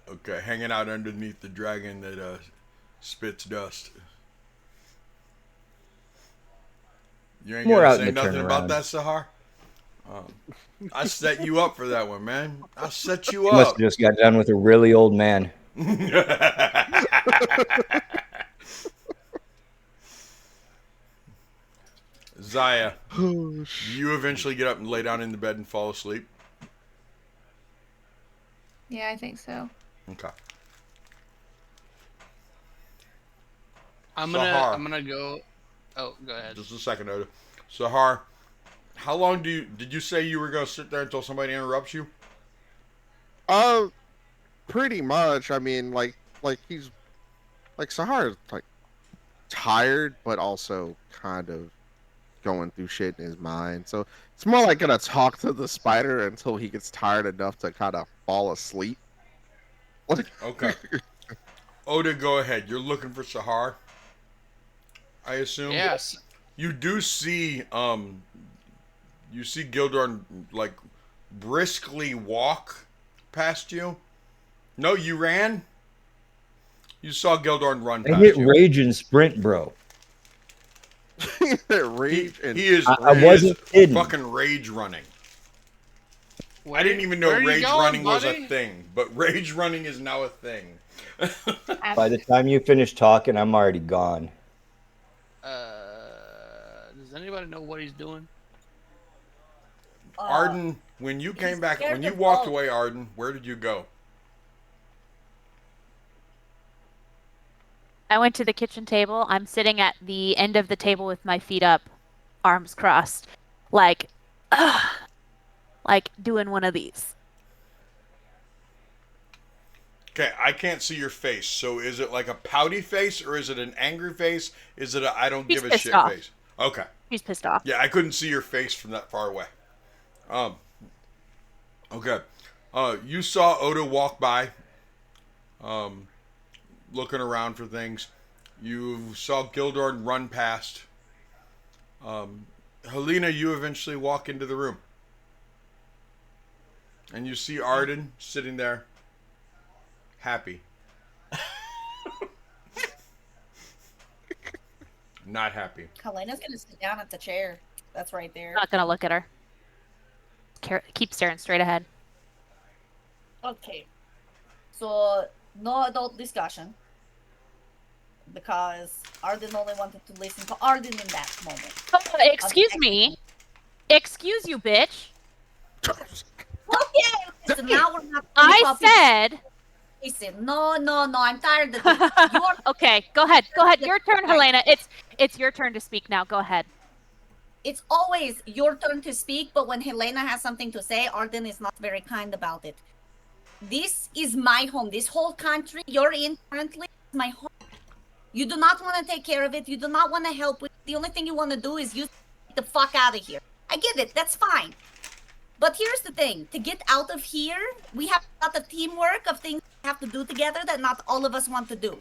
Okay, hanging out underneath the dragon that spits dust. You ain't More gonna out say in the nothing about turnaround. that, Sahar? I set you up for that one, man. I set you He must up. have just got done with a really old man. Zaya, Oh, sh- you eventually get up and lay down in the bed and fall asleep. Yeah, I think so. Okay. I'm Sahar. gonna go. Oh, go ahead. Just a second, Oda. Sahar, how long did you say you were gonna sit there until somebody interrupts you? uh, pretty much. I mean, like he's like Sahar's like tired, but also kind of going through shit in his mind. So it's more like gonna talk to the spider until he gets tired enough to kind of fall asleep. Okay. Oda, go ahead. You're looking for Sahar, I assume. Yes. You do see you see Gildorn like briskly walk past you. No, you ran. You saw Gildorn run I past hit you. rage and sprint, bro. Rage and He is. I he wasn't is kidding. fucking rage running. Where, I didn't even know where are you rage going, running was buddy? a thing, but rage running is now a thing. By the time you finish talking, I'm already gone. Does anybody know what he's doing? Arden, when you came he's back, scared when you to walked fall. away, Arden, where did you go? I went to the kitchen table. I'm sitting at the end of the table with my feet up, arms crossed, like, like doing one of these. Okay, I can't see your face. So is it like a pouty face or is it an angry face? Is it a I don't He's give a pissed shit off. face? Okay. He's pissed off. Yeah, I couldn't see your face from that far away. Okay. You saw Oda walk by, looking around for things. You saw Gildorn run past. Helena, you eventually walk into the room. And you see Arden sitting there, happy. Not happy. Helena's gonna sit down at the chair. That's right there. I'm not gonna look at her. Keep staring straight ahead. Okay. So no adult discussion. Because Arden only wanted to listen to Arden in that moment. Excuse me. Excuse you, bitch. Okay, listen, now we're not I said. Listen, no, I'm tired of this. You're Okay, go ahead. Go ahead. Your turn, Helena. It's your turn to speak now. Go ahead. It's always your turn to speak, but when Helena has something to say, Arden is not very kind about it. This is my home. This whole country you're in currently is my home. You do not want to take care of it. You do not want to help with it. The only thing you want to do is get the fuck out of here. I get it. That's fine. But here's the thing. To get out of here, we have a lot of teamwork of things we have to do together that not all of us want to do.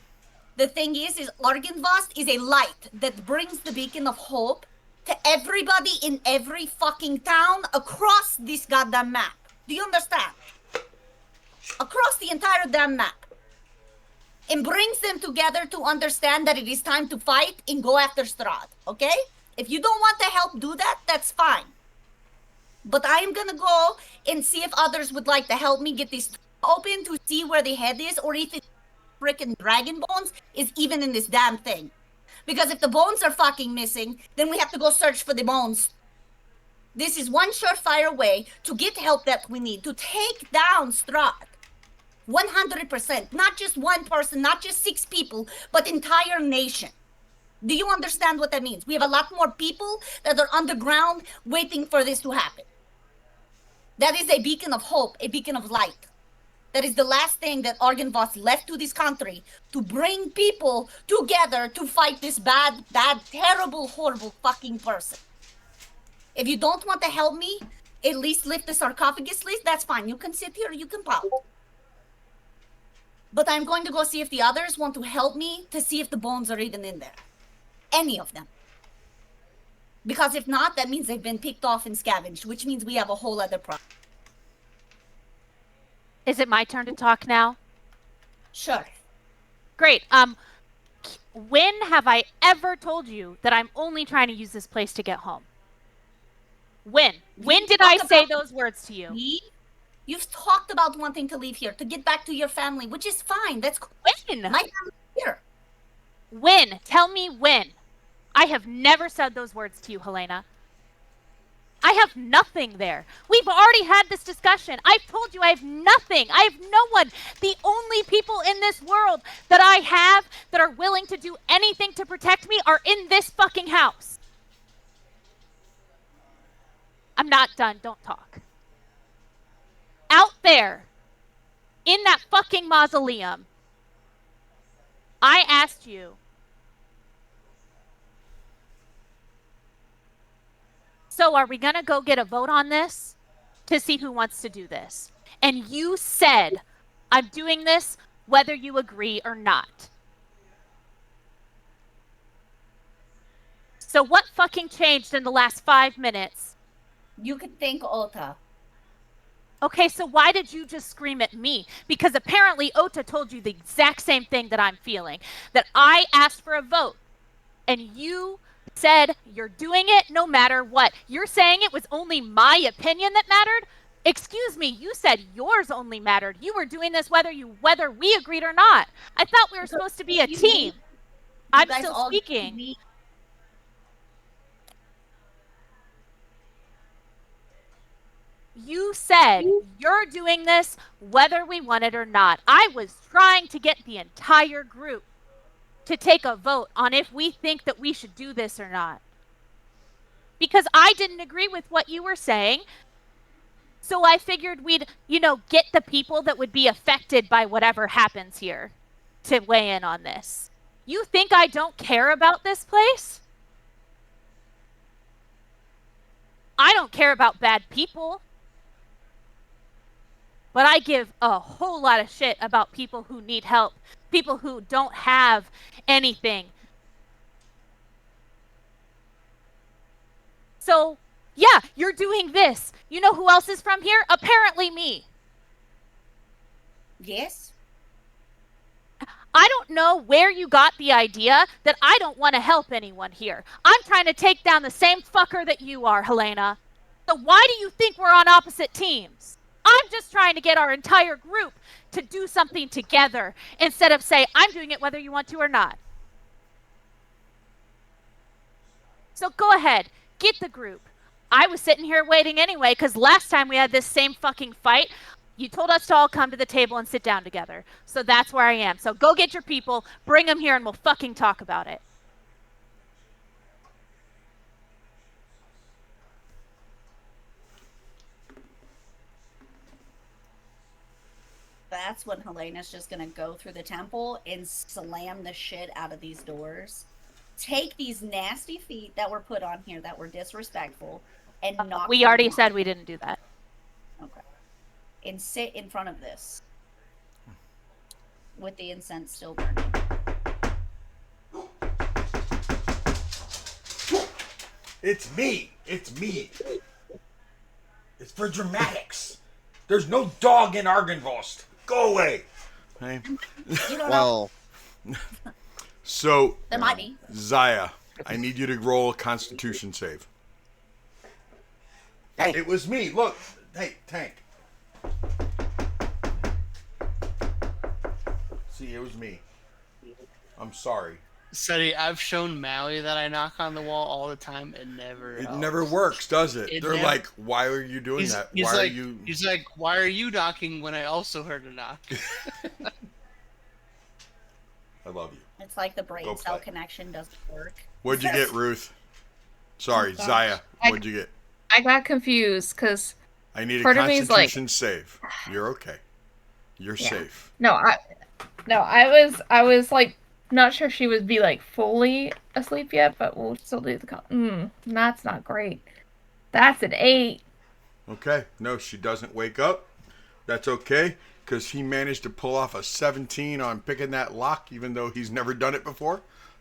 The thing is Argenvost is a light that brings the beacon of hope to everybody in every fucking town across this goddamn map. Do you understand? Across the entire damn map. and brings them together to understand that it is time to fight and go after Strahd, okay? If you don't want to help do that, that's fine. But I am gonna go and see if others would like to help me get this open to see where the head is, or if it's frickin' dragon bones is even in this damn thing. Because if the bones are fucking missing, then we have to go search for the bones. This is one surefire way to get help that we need to take down Strahd. 100%. Not just one person, not just 6 people, but entire nation. Do you understand what that means? We have a lot more people that are underground waiting for this to happen. That is a beacon of hope, a beacon of light. That is the last thing that Argenvoss left to this country, to bring people together to fight this bad, terrible, horrible fucking person. If you don't want to help me, at least lift the sarcophagus list, that's fine. You can sit here, you can pout. But I'm going to go see if the others want to help me to see if the bones are even in there. Any of them. Because if not, that means they've been picked off and scavenged, which means we have a whole other problem. Is it my turn to talk now? Sure. Great. When have I ever told you that I'm only trying to use this place to get home? When? When did I say those words to you? You've talked about wanting to leave here, to get back to your family, which is fine. That's when? My family's here. When? Tell me when. I have never said those words to you, Helena. I have nothing there. We've already had this discussion. I've told you I have nothing. I have no one. The only people in this world that I have that are willing to do anything to protect me are in this fucking house. I'm not done. Don't talk. Out there, in that fucking mausoleum, I asked you, so are we going to go get a vote on this to see who wants to do this? And you said, I'm doing this whether you agree or not. So what fucking changed in the last 5 minutes? You could thank Ota. Okay, so why did you just scream at me? Because apparently Ota told you the exact same thing that I'm feeling. That I asked for a vote. And you said you're doing it no matter what. You're saying it was only my opinion that mattered? Excuse me, you said yours only mattered. You were doing this whether we agreed or not. I thought we were supposed to be a team. I'm still speaking. You said you're doing this whether we want it or not. I was trying to get the entire group to take a vote on if we think that we should do this or not. Because I didn't agree with what you were saying. So I figured we'd, get the people that would be affected by whatever happens here to weigh in on this. You think I don't care about this place? I don't care about bad people. But I give a whole lot of shit about people who need help, people who don't have anything. So, yeah, you're doing this. You know who else is from here? Apparently me. Yes? I don't know where you got the idea that I don't want to help anyone here. I'm trying to take down the same fucker that you are, Helena. So why do you think we're on opposite teams? I'm just trying to get our entire group to do something together instead of say, I'm doing it whether you want to or not. So go ahead, get the group. I was sitting here waiting anyway because last time we had this same fucking fight, you told us to all come to the table and sit down together. So that's where I am. So go get your people, bring them here, and we'll fucking talk about it. That's when Helena's just gonna go through the temple and slam the shit out of these doors. Take these nasty feet that were put on here that were disrespectful and knock We them already off. said we didn't do that. Okay. And sit in front of this with the incense still burning. It's me. It's me. It's for dramatics. There's no dog in Argenvost. Go away. Hey. You don't know. Well, So, There might be. Zaya, I need you to roll a Constitution save. Hey. It was me. Look. Hey, Tank. See, it was me. I'm sorry. Seti, I've shown Maui that I knock on the wall all the time. It never. It helps. never works, does it? It They're never- like, why are you doing that? He's Why like, are you? He's like, why are you knocking when I also heard a knock? I love you. It's like the brain Go cell play. connection doesn't work. What'd you get, Ruth? Sorry, Oh, gosh. Zaya. What'd you get? I got confused because I need a part of me is like- Constitution save. You're okay. You're Yeah. safe. I was like not sure she would be like fully asleep yet, but we'll still do the that's not great. That's an 8. Okay. No, she doesn't wake up. That's okay, because he managed to pull off a 17 on picking that lock, even though he's never done it before.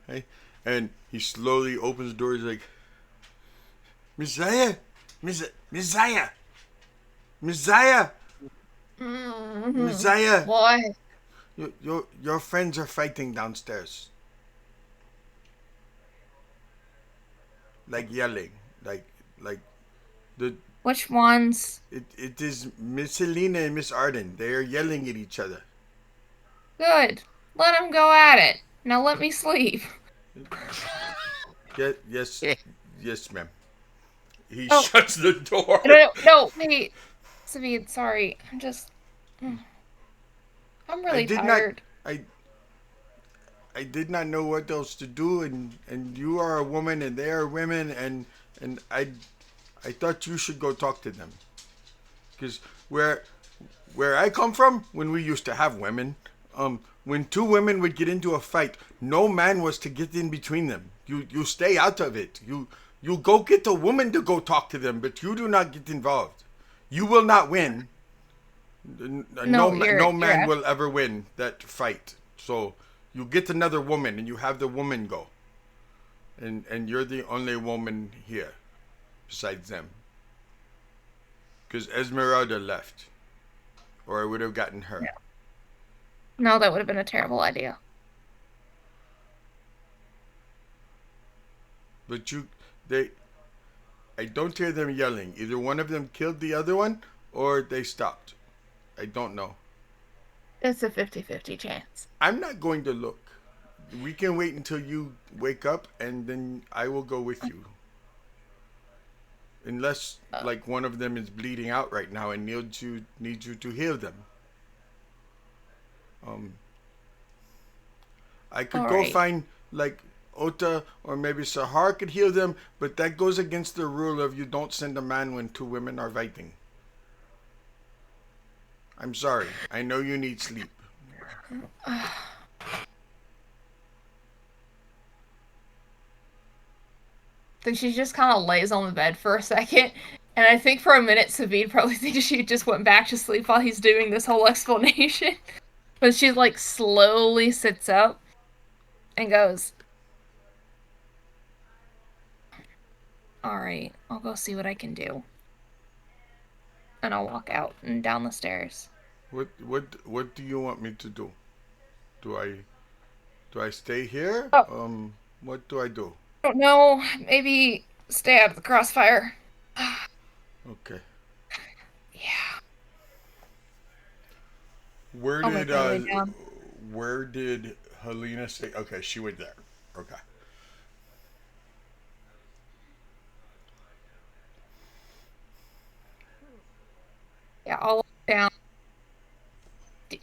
Okay? And he slowly opens the door. He's like, Miss Zaya, Miss Zaya, Miss Zaya, Miss Zaya. Why? Your friends are fighting downstairs. Like yelling, like the Which ones? it is Miss Helena and Miss Arden. They are yelling at each other. Good. Let him go at it. Now let me sleep. Yes, yes, ma'am. He Oh. shuts the door. No, wait. Savine, sorry. I'm really tired. I did not know what else to do, and you are a woman and they are women, and I thought you should go talk to them, because where I come from, when we used to have women, when two women would get into a fight, no man was to get in between them. You stay out of it. You go get a woman to go talk to them, but you do not get involved. You will not win. No man you're will ever win that fight. So you get another woman and you have the woman go. And you're the only woman here besides them. Because Esmeralda left. Or I would have gotten her. Yeah. No, that would have been a terrible idea. But I don't hear them yelling. Either one of them killed the other one or they stopped. I don't know. It's a 50-50 chance. I'm not going to look. We can wait until you wake up and then I will go with you. Unless like one of them is bleeding out right now and needs you to heal them. I could go Alright. find like Ota or maybe Sahar could heal them, but that goes against the rule of you don't send a man when two women are fighting. I'm sorry. I know you need sleep. Then she just kind of lays on the bed for a second, and I think for a minute Savine probably thinks she just went back to sleep while he's doing this whole explanation. But she like slowly sits up and goes, "Alright, I'll go see what I can do." And I'll walk out and down the stairs. What do you want me to do? Do I stay here? Oh. What do I do? I don't know, maybe stay out of the crossfire. Okay. Yeah. Where I'll make my way down. where did Helena say? Okay, she went there. Okay. Yeah, I'll walk down. Do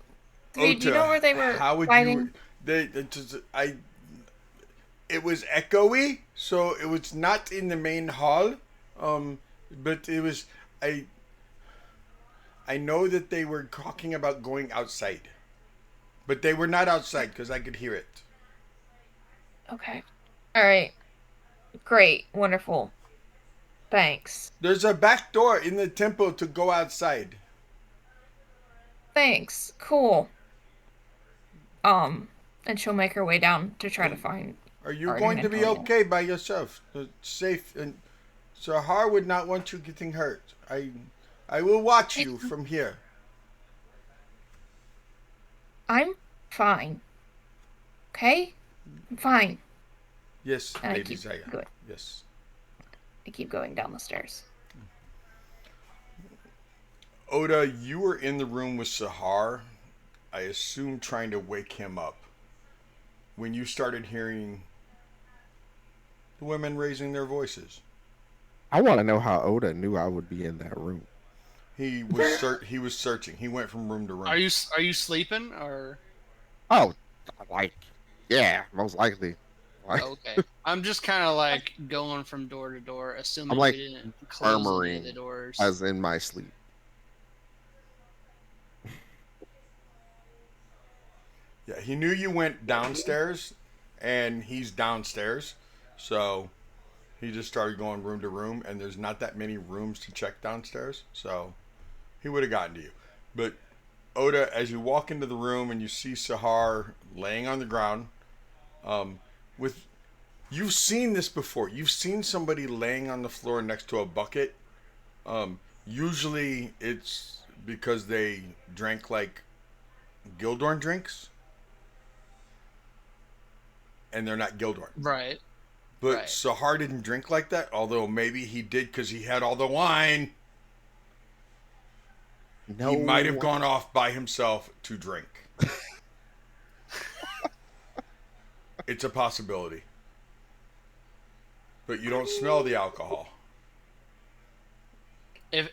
you know where they were How would fighting? it was echoey, so it was not in the main hall. But it was I know that they were talking about going outside. But they were not outside because I could hear it. Okay. Alright. Great. Wonderful. Thanks. There's a back door in the temple to go outside. Thanks. Cool. And she'll make her way down to try to find. Are you Arden going to and be Helena. okay by yourself? Safe, and Sahar would not want you getting hurt. I will watch you from here. I'm fine. Okay? I'm fine. Yes, And Lady Zaya. Good. Yes. I keep going down the stairs. Oda, you were in the room with Sahar, I assume trying to wake him up. When you started hearing the women raising their voices. I want to know how Oda knew I would be in that room. He was searching. He went from room to room. Are you sleeping or? Oh, like, yeah, most likely. Like, Okay. I'm just kind of like going from door to door, I'm assuming like we didn't close any of the murmuring doors. as in my sleep. Yeah, he knew you went downstairs, and he's downstairs, so he just started going room to room, and there's not that many rooms to check downstairs, so he would have gotten to you. But Oda, as you walk into the room and you see Sahar laying on the ground, with you've seen this before. You've seen somebody laying on the floor next to a bucket. Usually it's because they drank like Gildorn drinks, and they're not Gildorn. Right. But Right. Sahar didn't drink like that, although maybe he did because he had all the wine. No, He might have gone off by himself to drink. It's a possibility. But you don't smell the alcohol. If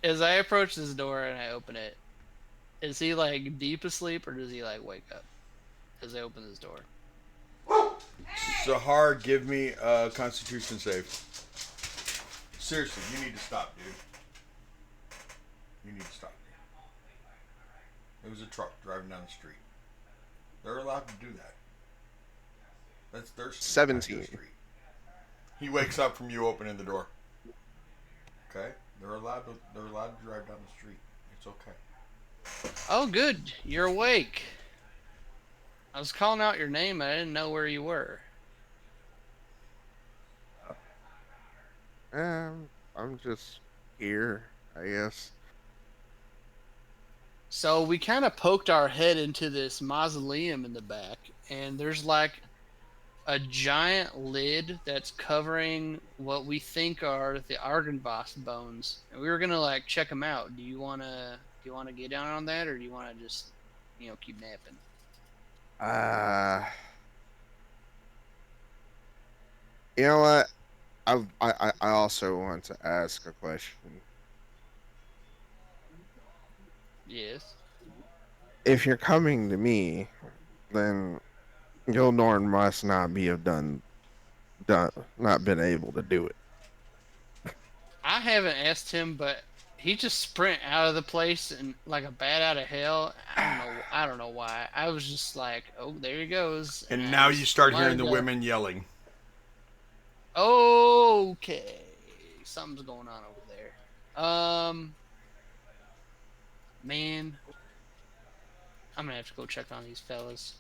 as I approach this door and I open it, is he like deep asleep or does he like wake up as I open this door? Sahar, give me a Constitution save. Seriously, you need to stop, dude. You need to stop. It was a truck driving down the street. They're allowed to do that. That's their street. 17. Not your street. He wakes up from you opening the door. Okay? They're allowed to drive down the street. It's okay. Oh, good. You're awake. I was calling out your name and I didn't know where you were. I'm just here, I guess. So we kind of poked our head into this mausoleum in the back, and there's like a giant lid that's covering what we think are the Argynvost bones, and we were gonna like check them out. Do you wanna get down on that, or do you wanna just keep napping? You know what? I also want to ask a question. Yes. If you're coming to me, then Gildorn must not be have not been able to do it. I haven't asked him, but he just sprint out of the place and like a bat out of hell. I don't know why. I was just like, oh, there he goes. And I now just you start hearing lined the up. women yelling. Okay, something's going on over there. Man, I'm gonna have to go check on these fellas.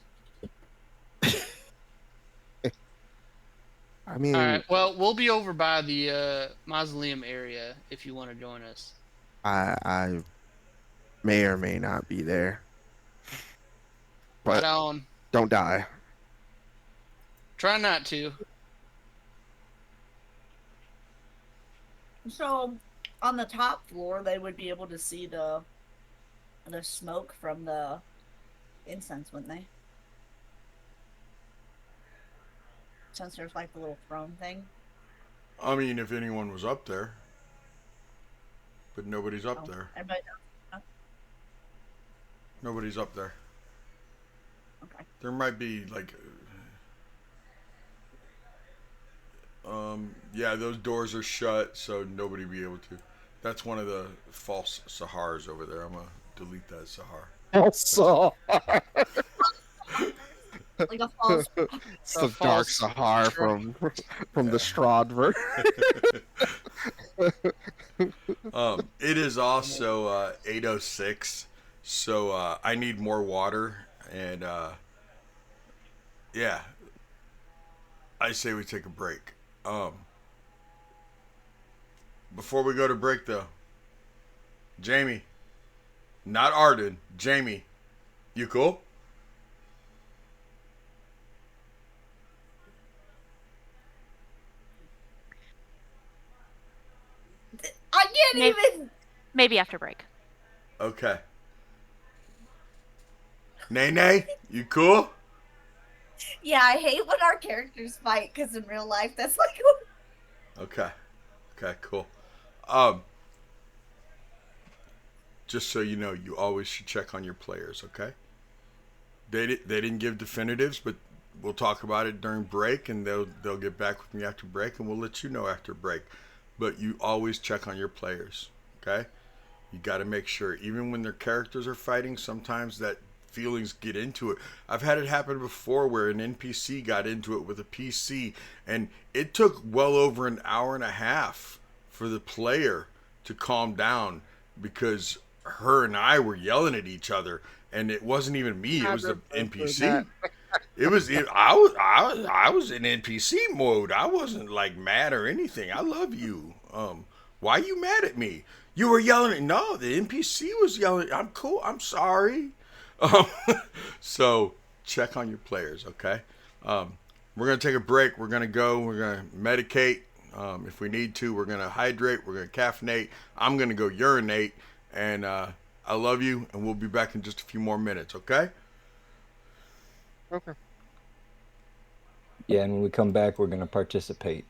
I mean, All right. Well, we'll be over by the mausoleum area if you want to join us. I may or may not be there, Right but on. don't die. Try not to. So, on the top floor, they would be able to see the smoke from the incense, wouldn't they? Since there's like the little throne thing. I mean, if anyone was up there. But nobody's up there. Everybody knows. Nobody's up there. Okay. There might be like yeah, those doors are shut, so nobody be able to. That's one of the false Sahars over there. I'm gonna delete that Sahar. Also, Like a false. it's the dark false Sahar from the Strahd verse. It is also 8:06, so I need more water, and yeah, I say we take a break. Before we go to break, though, Jamie, not Arden, Jamie, You cool? I can't Maybe, even. maybe after break. Okay. Nene, you cool? Yeah, I hate when our characters fight because in real life, that's like. Okay. Okay, cool. Um, just so you know, you always should check on your players, okay? They didn't give definitives, but we'll talk about it during break, and they'll get back with me after break, and we'll let you know after break. But you always check on your players, okay? You got to make sure, even when their characters are fighting, sometimes that feelings get into it. I've had it happen before where an NPC got into it with a PC, and it took well over an hour and a half for the player to calm down because her and I were yelling at each other, and it wasn't even me; it I was the remember that. NPC. I was in NPC mode. I wasn't like mad or anything. I love you. Why you mad at me? You were yelling at no, the NPC was yelling. I'm cool. I'm sorry. Um, so check on your players, okay? We're gonna take a break. We're gonna go. We're gonna medicate. If we need to, we're gonna hydrate. We're gonna caffeinate. I'm gonna go urinate. And I love you. And we'll be back in just a few more minutes, okay? Okay. Yeah, and when we come back, we're gonna participate.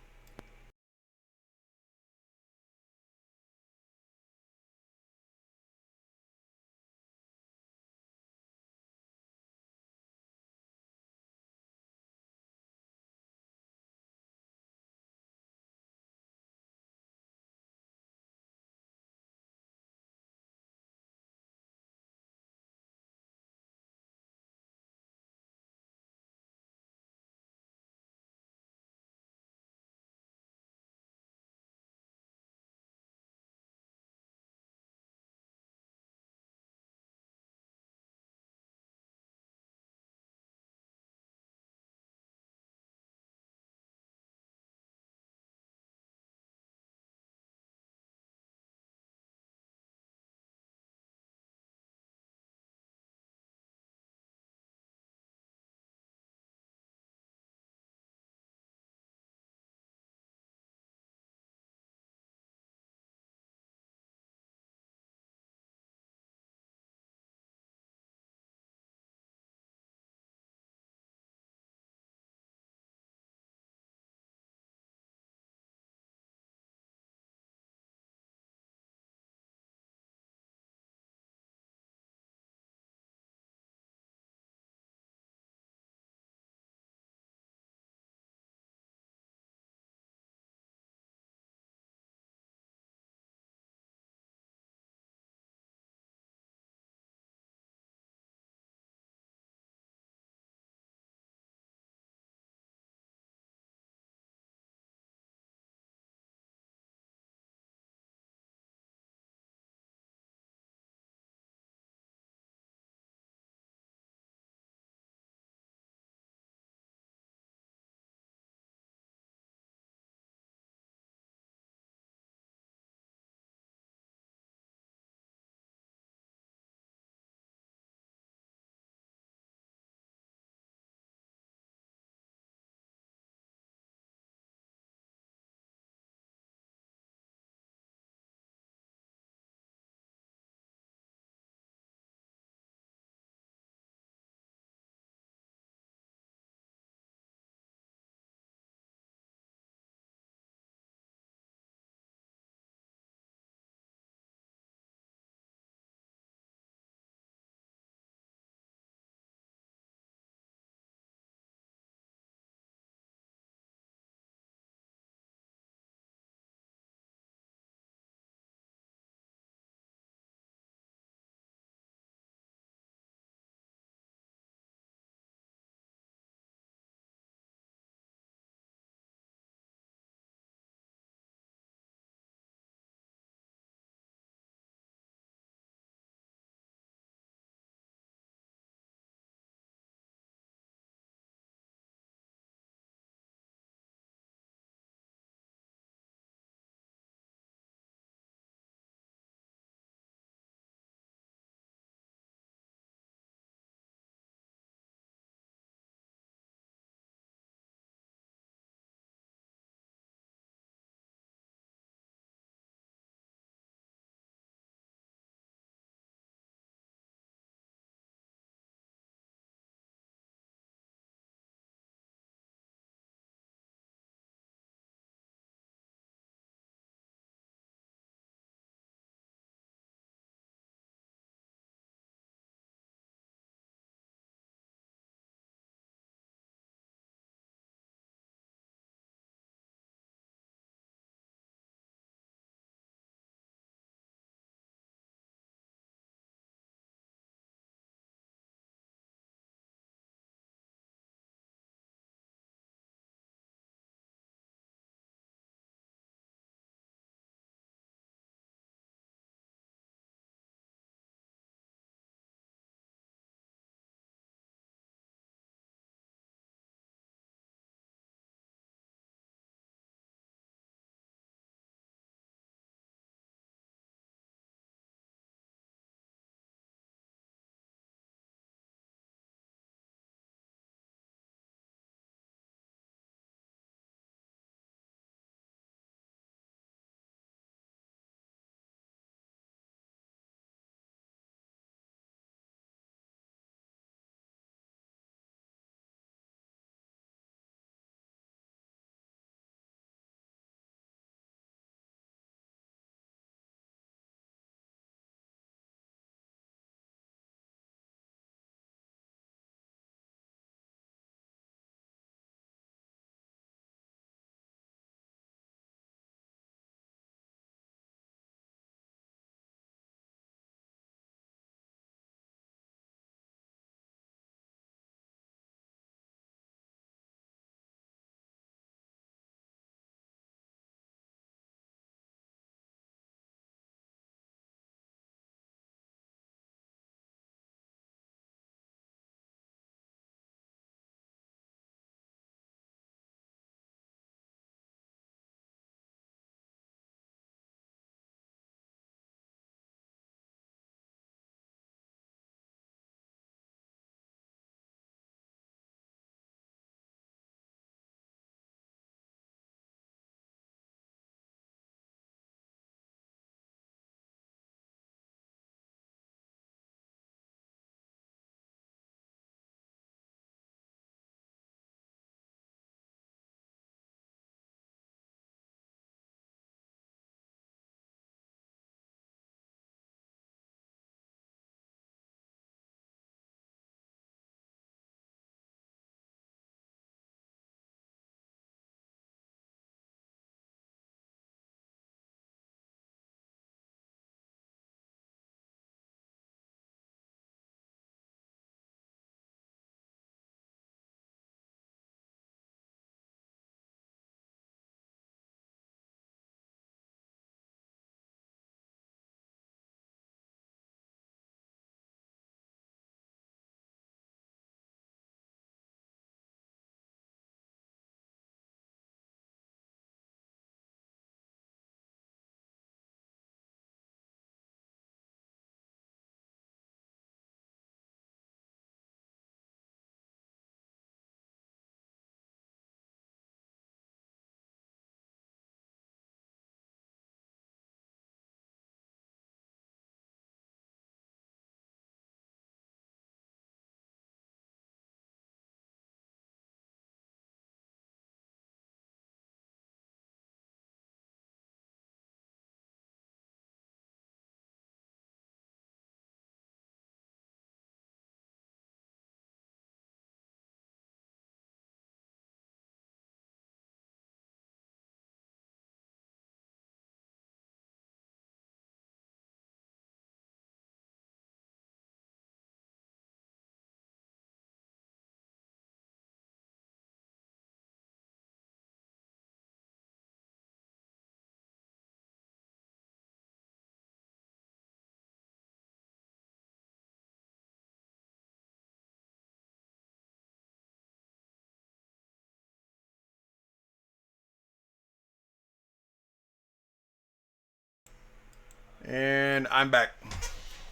And I'm back.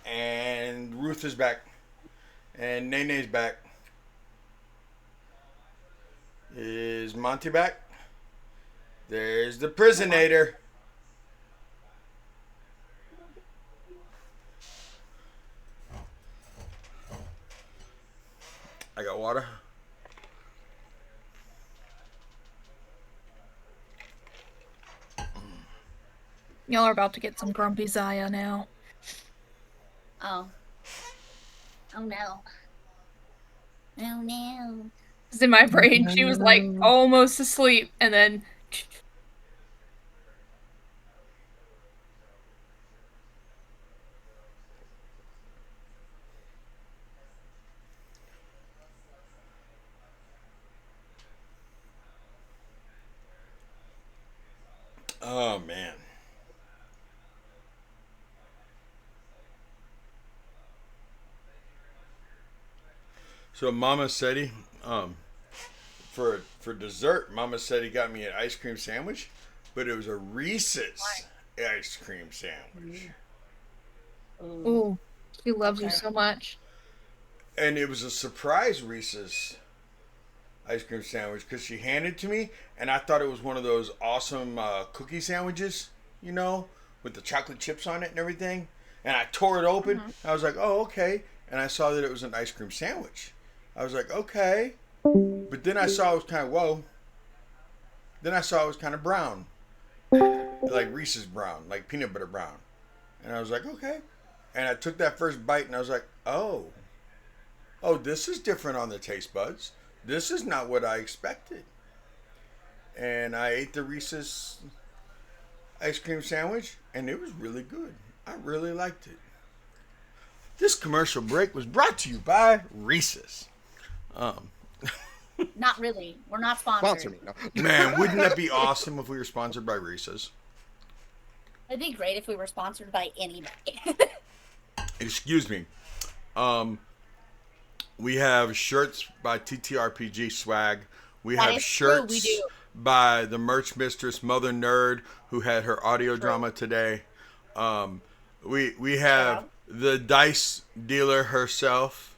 And Ruth is back. And Nene's back. Is Monty back? There's the prisonator. I got water. Y'all are about to get some grumpy Zaya now. Oh. Oh no. Oh no. Because in my brain, she was like almost asleep, and then. Oh man. So Mama said for dessert, Mama said he got me an ice cream sandwich, but it was a Reese's ice cream sandwich. Ooh, she loves you so much. And it was a surprise Reese's ice cream sandwich because she handed it to me, and I thought it was one of those awesome cookie sandwiches, you know, with the chocolate chips on it and everything. And I tore it open. I was like, oh, okay. And I saw that it was an ice cream sandwich. I was like, okay. But then I saw it was kind of, whoa. Then I saw it was kind of brown. Like Reese's brown, like peanut butter brown. And I was like, okay. And I took that first bite and I was like, oh. Oh, this is different on the taste buds. This is not what I expected. And I ate the Reese's ice cream sandwich and it was really good. I really liked it. This commercial break was brought to you by Reese's. Not really. We're not sponsored. Sponsor me. No. Man, wouldn't that be awesome if we were sponsored by Reese's? It'd be great if we were sponsored by anybody. Excuse me. We have shirts by TTRPG Swag. We That have is true, shirts we do. by the merch mistress Mother Nerd, who had her audio drama today. We have the dice dealer herself.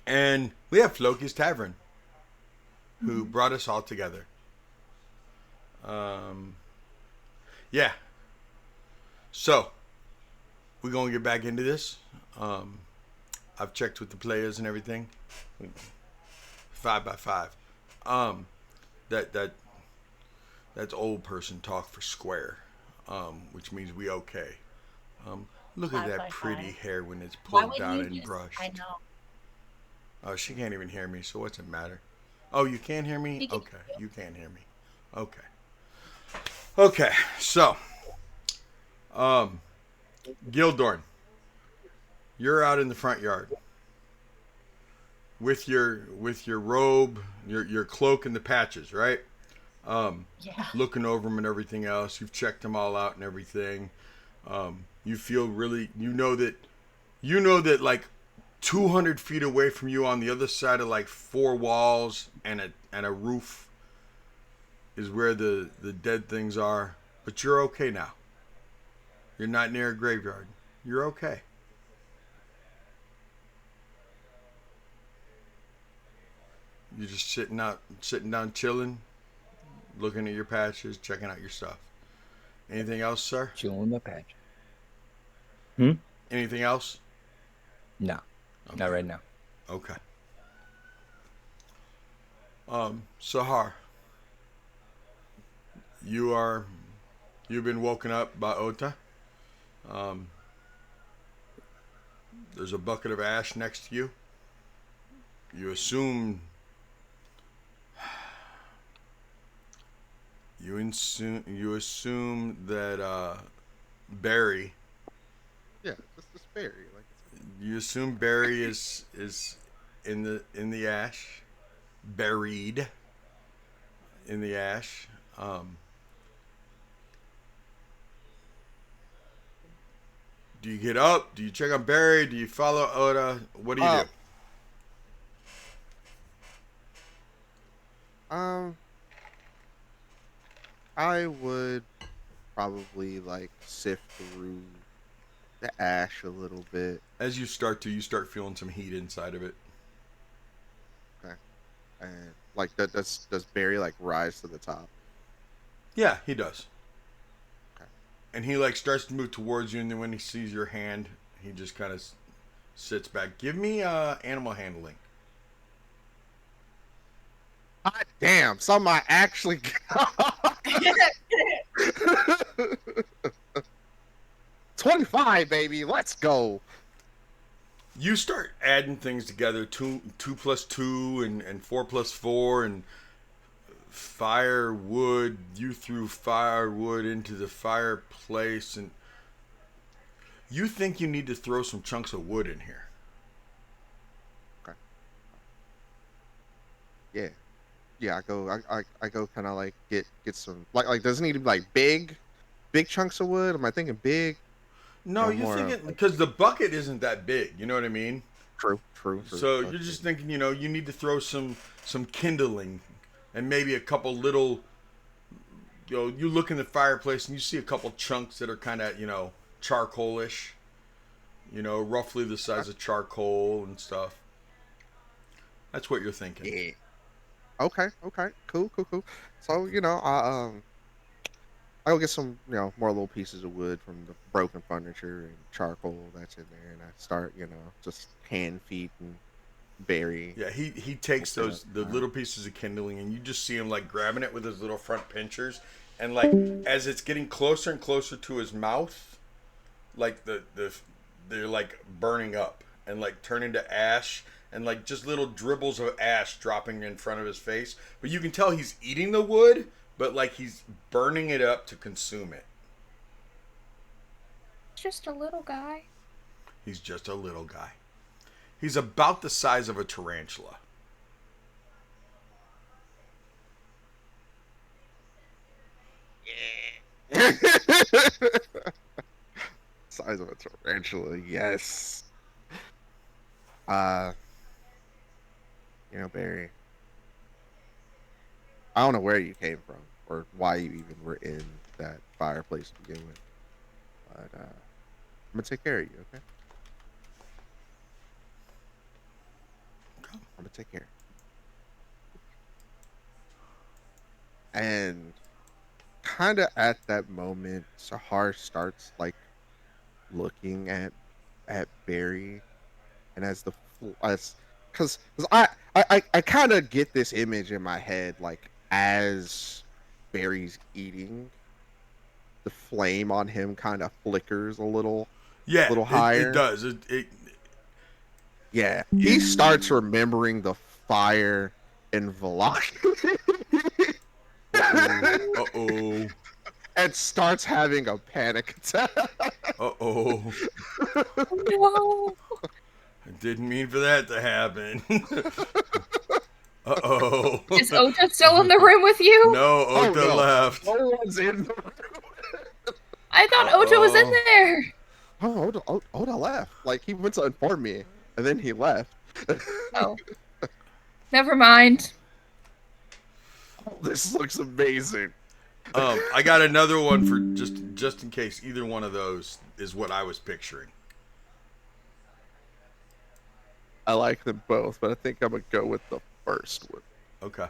And we have Floki's Tavern, who brought us all together. Yeah. So, we're going to get back into this. I've checked with the players and everything. 5x5. That's old person talk for square, which means we okay. Look at that 5x5. pretty hair when it's Why pulled wouldn't down you and just? brushed. I know. Oh, she can't even hear me, so what's it matter? Oh, you can hear me? She can Okay, hear you can hear me. Okay. Okay, so, Gildorn, you're out in the front yard with your robe, your cloak and the patches, right? Yeah. Looking over them and everything else. You've checked them all out and everything. You feel really, you know that like 200 feet away from you on the other side of like four walls and a roof is where the dead things are. But you're okay now. You're not near a graveyard. You're okay. You're just sitting down, chilling, looking at your patches, checking out your stuff. Anything else, sir? Chilling the patch. Anything else? No, not right now. Okay. Sahar, you've been woken up by Ota. There's a bucket of ash next to you. You assume that Barry. Yeah, just Barry. Like, You assume Barry is in the ash, buried in the ash. Do you get up? Do you check on Barry? Do you follow Oda? What do you do? I would probably like sift through the ash a little bit. As you start feeling some heat inside of it. Okay. And like that does Barry like rise to the top? Yeah, he does. Okay. And he like starts to move towards you, and then when he sees your hand, he just kind of sits back. Give me animal handling. God damn, some I actually 25, baby. Let's go. You start adding things together, two plus two, and 4 plus 4, and firewood. You threw firewood into the fireplace, and you think you need to throw some chunks of wood in here. Okay. Yeah. Yeah, I go kind of like get some like doesn't need to be like big chunks of wood. Am I thinking big No, or you're more of thinking like because the bucket isn't that big. You know what I mean? true. So you're Okay. just thinking, you need to throw some kindling, and maybe a couple little. You look in the fireplace and you see a couple chunks that are kind of charcoalish. Roughly the size of charcoal and stuff. That's what you're thinking. Yeah. Okay. Cool. So, I go get some, more little pieces of wood from the broken furniture and charcoal that's in there, and I start, just hand feeding Barry. Yeah, he takes Open up the fire. little pieces of kindling, and you just see him like grabbing it with his little front pinchers, and like as it's getting closer and closer to his mouth, like they're like burning up and like turning to ash, and like just little dribbles of ash dropping in front of his face. But you can tell he's eating the wood, but like he's burning it up to consume it. Just a little guy. He's just a little guy. He's about the size of a tarantula. Size of a tarantula, yes. Uh, Barry, I don't know where you came from or why you even were in that fireplace to begin with, but I'm gonna take care of you, okay? I'm gonna take care. And kind of at that moment, Sahar starts like looking at Barry, and as the as because I kind of get this image in my head, like as Barry's eating, the flame on him kind of flickers a Yeah, little it higher. does. Yeah, he starts remembering the fire in Velocity Uh oh. and starts having a panic attack. Uh oh. No. I didn't mean for that to happen. Uh oh. Is Ota still in the room with you? No, Oh Ota no, left. no one's in the room. I thought Ota was in there. Oh, Oda left. Like he went to inform me, and then he left. Oh. Never mind. This looks amazing. I got another one for just in case either one of those is what I was picturing. I like them both, but I think I'm gonna go with the first one Okay.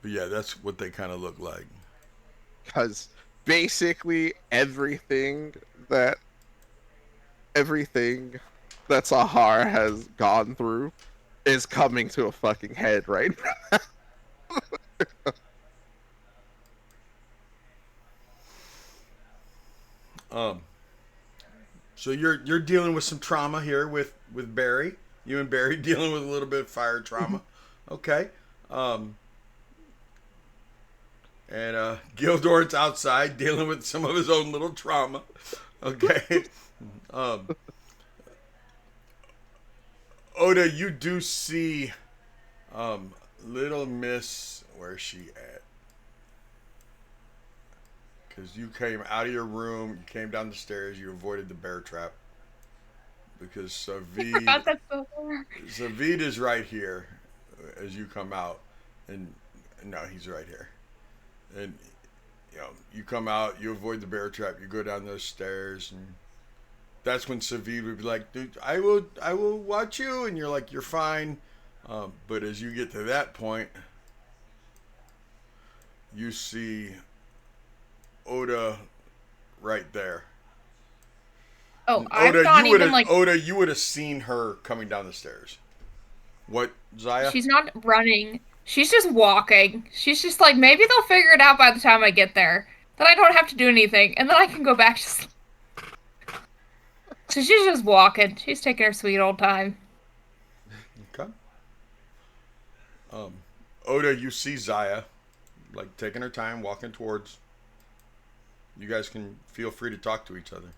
But yeah, that's what they kind of look like. because basically that everything that Sahar has gone through is coming to a fucking head right now. So you're dealing with some trauma here with Barry. You and Barry dealing with a little bit of fire trauma. Okay. And Gildor's outside dealing with some of his own little trauma. Okay. um, Oda, you do see little Miss. Where's she at? Because you came out of your room, you came down the stairs, you avoided the bear trap. Because I forgot Savid, that's so far. Savid is right here as you come out. And no, he's right here. And you come out, you avoid the bear trap, you go down those stairs, and that's when Savid would be like, "Dude, I will watch you," and you're like, "You're fine." But as you get to that point, you see Oda right there. Oh, I'm Oda, not even like. Oda, you would have seen her coming down the stairs. What, Zaya? She's not running. She's just walking. She's just like, maybe they'll figure it out by the time I get there. Then I don't have to do anything, and then I can go back to sleep. So she's just walking. She's taking her sweet old time. Okay. Oda, you see Zaya, like taking her time, walking towards. You guys can feel free to talk to each other.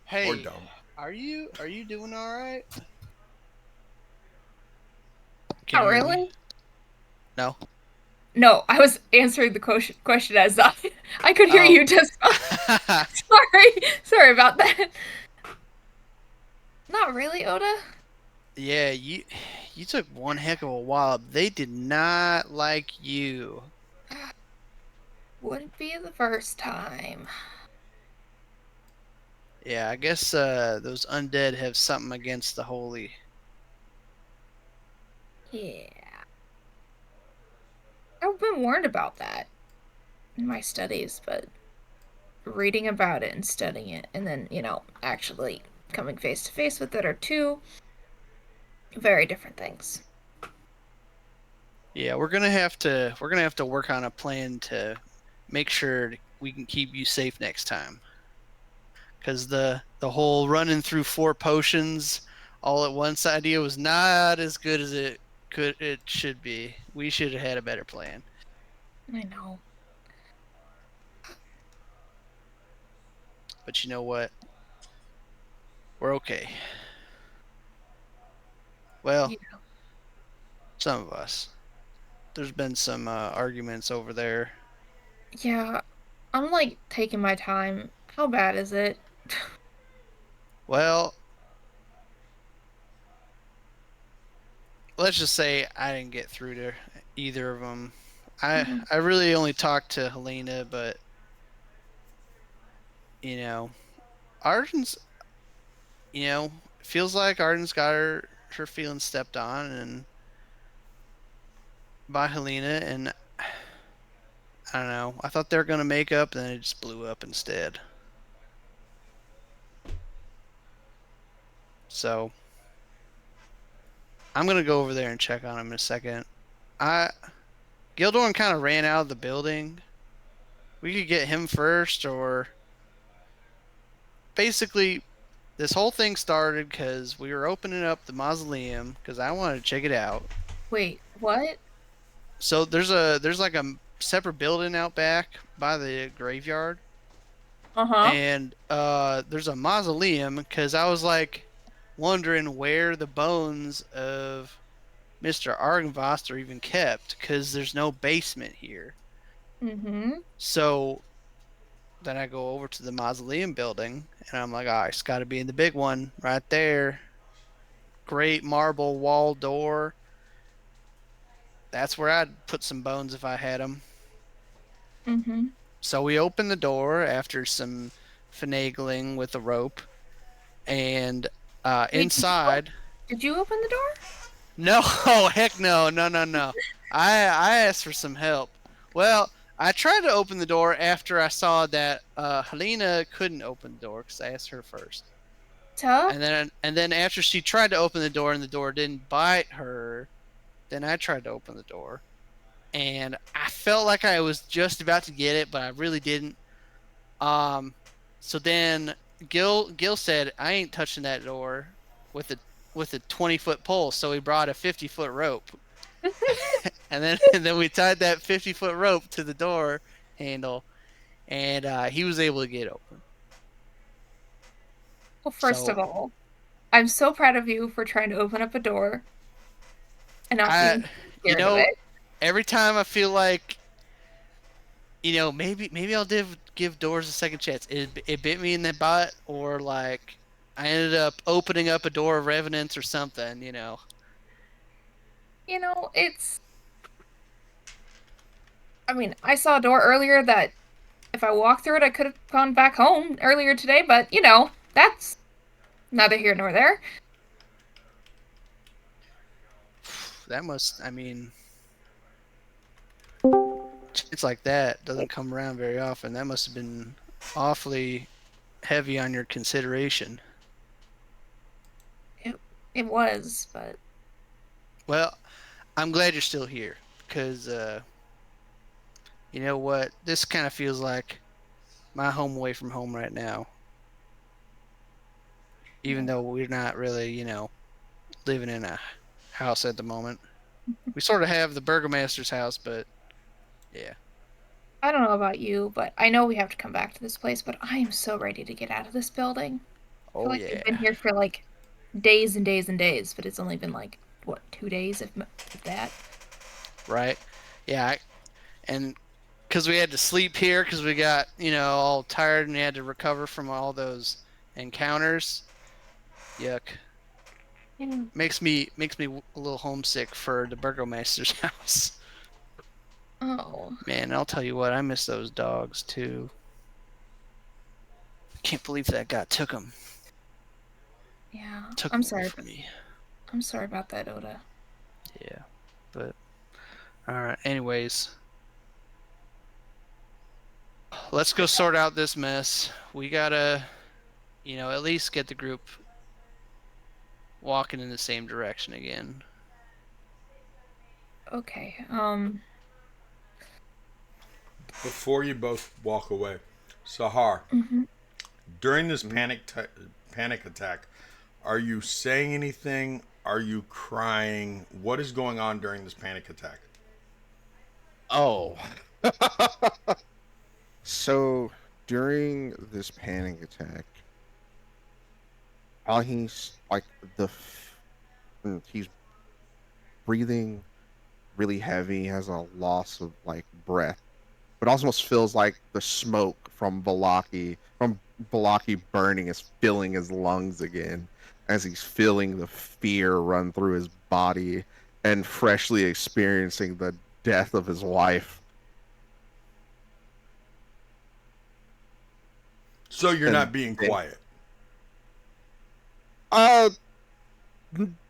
Hey, Or don't. are you doing all right? Oh, really? No. No, I was answering the question as I could hear Oh. you just. Sorry about that. Not really, Oda. Yeah, you took one heck of a while. They did not like you. Wouldn't be the first time. Yeah, I guess those undead have something against the holy. Yeah. I've been warned about that in my studies, but reading about it and studying it, and then, actually coming face to face with it are two very different things. Yeah, we're gonna have to work on a plan to make sure we can keep you safe next time. Because the whole running through 4 potions all at once idea was not as good as it should be. We should have had a better plan. I know. But you know what? We're okay. Well, Yeah. some of us. There's been some arguments over there. Yeah, I'm like taking my time. How bad is it? Well, let's just say I didn't get through to either of them. I really only talked to Helena, but Arden's, feels like Arden's got her feelings stepped on and by Helena, and I don't know. I thought they were gonna make up, and then it just blew up instead. So I'm gonna go over there and check on him in a second. Gildorn kind of ran out of the building. We could get him first, or basically, this whole thing started because we were opening up the mausoleum because I wanted to check it out. Wait, what? So there's like a separate building out back by the graveyard. Uh-huh. And there's a mausoleum because I was like wondering where the bones of Mr. Argenvost are even kept because there's no basement here. Mm-hmm. So then I go over to the mausoleum building and I'm like, it's got to be in the big one right there. Great marble wall door. That's where I'd put some bones if I had them. Mm-hmm. So we opened the door after some finagling with a rope, and Wait, inside. Did you open the door? No, heck no. I asked for some help. Well, I tried to open the door after I saw that Helena couldn't open the door because I asked her first. Tough. And then after she tried to open the door and the door didn't bite her, then I tried to open the door. And I felt like I was just about to get it, but I really didn't. So then Gil said, I ain't touching that door with a 20-foot pole. So he brought a 50-foot rope. and then we tied that 50-foot rope to the door handle, and he was able to get open. Well, first of all, I'm so proud of you for trying to open up a door and not being scared of it. Every time I feel like, maybe I'll give doors a second chance. It bit me in the butt, or like I ended up opening up a door of revenants or something. You know, it's. I mean, I saw a door earlier that if I walked through it, I could have gone back home earlier today, but, you know, that's neither here nor there. That must, I mean, chance like that doesn't come around very often. That must have been awfully heavy on your consideration. It was, but Well, I'm glad you're still here because you know what? This kind of feels like my home away from home right now. Even though we're not really, living in a house at the moment. We sort of have the burgomaster's house, but yeah. I don't know about you, but I know we have to come back to this place, but I am so ready to get out of this building. I feel Oh like we've yeah. been here for like days and days and days, but it's only been like, what, 2 days, if that? Right. Yeah. And because we had to sleep here because we got, all tired and we had to recover from all those encounters. Yuck. Yeah. Makes me a little homesick for the burgomaster's house. Oh, Man, I'll tell you what, I miss those dogs too. Can't believe that guy took them. yeah. Took I'm them away sorry. from me. I'm sorry about that, Oda. Yeah, but all right. Anyways, let's go sort out this mess. We gotta, at least get the group walking in the same direction again. Okay. Before you both walk away, Sahar, Mhm. during this panic attack, are you saying anything? Are you crying? What is going on during this panic attack? Oh. So during this panic attack, while he's like he's breathing really heavy, has a loss of like breath, but almost feels like the smoke from Balaki burning is filling his lungs again as he's feeling the fear run through his body and freshly experiencing the death of his wife. So you're And not being then, quiet. uh,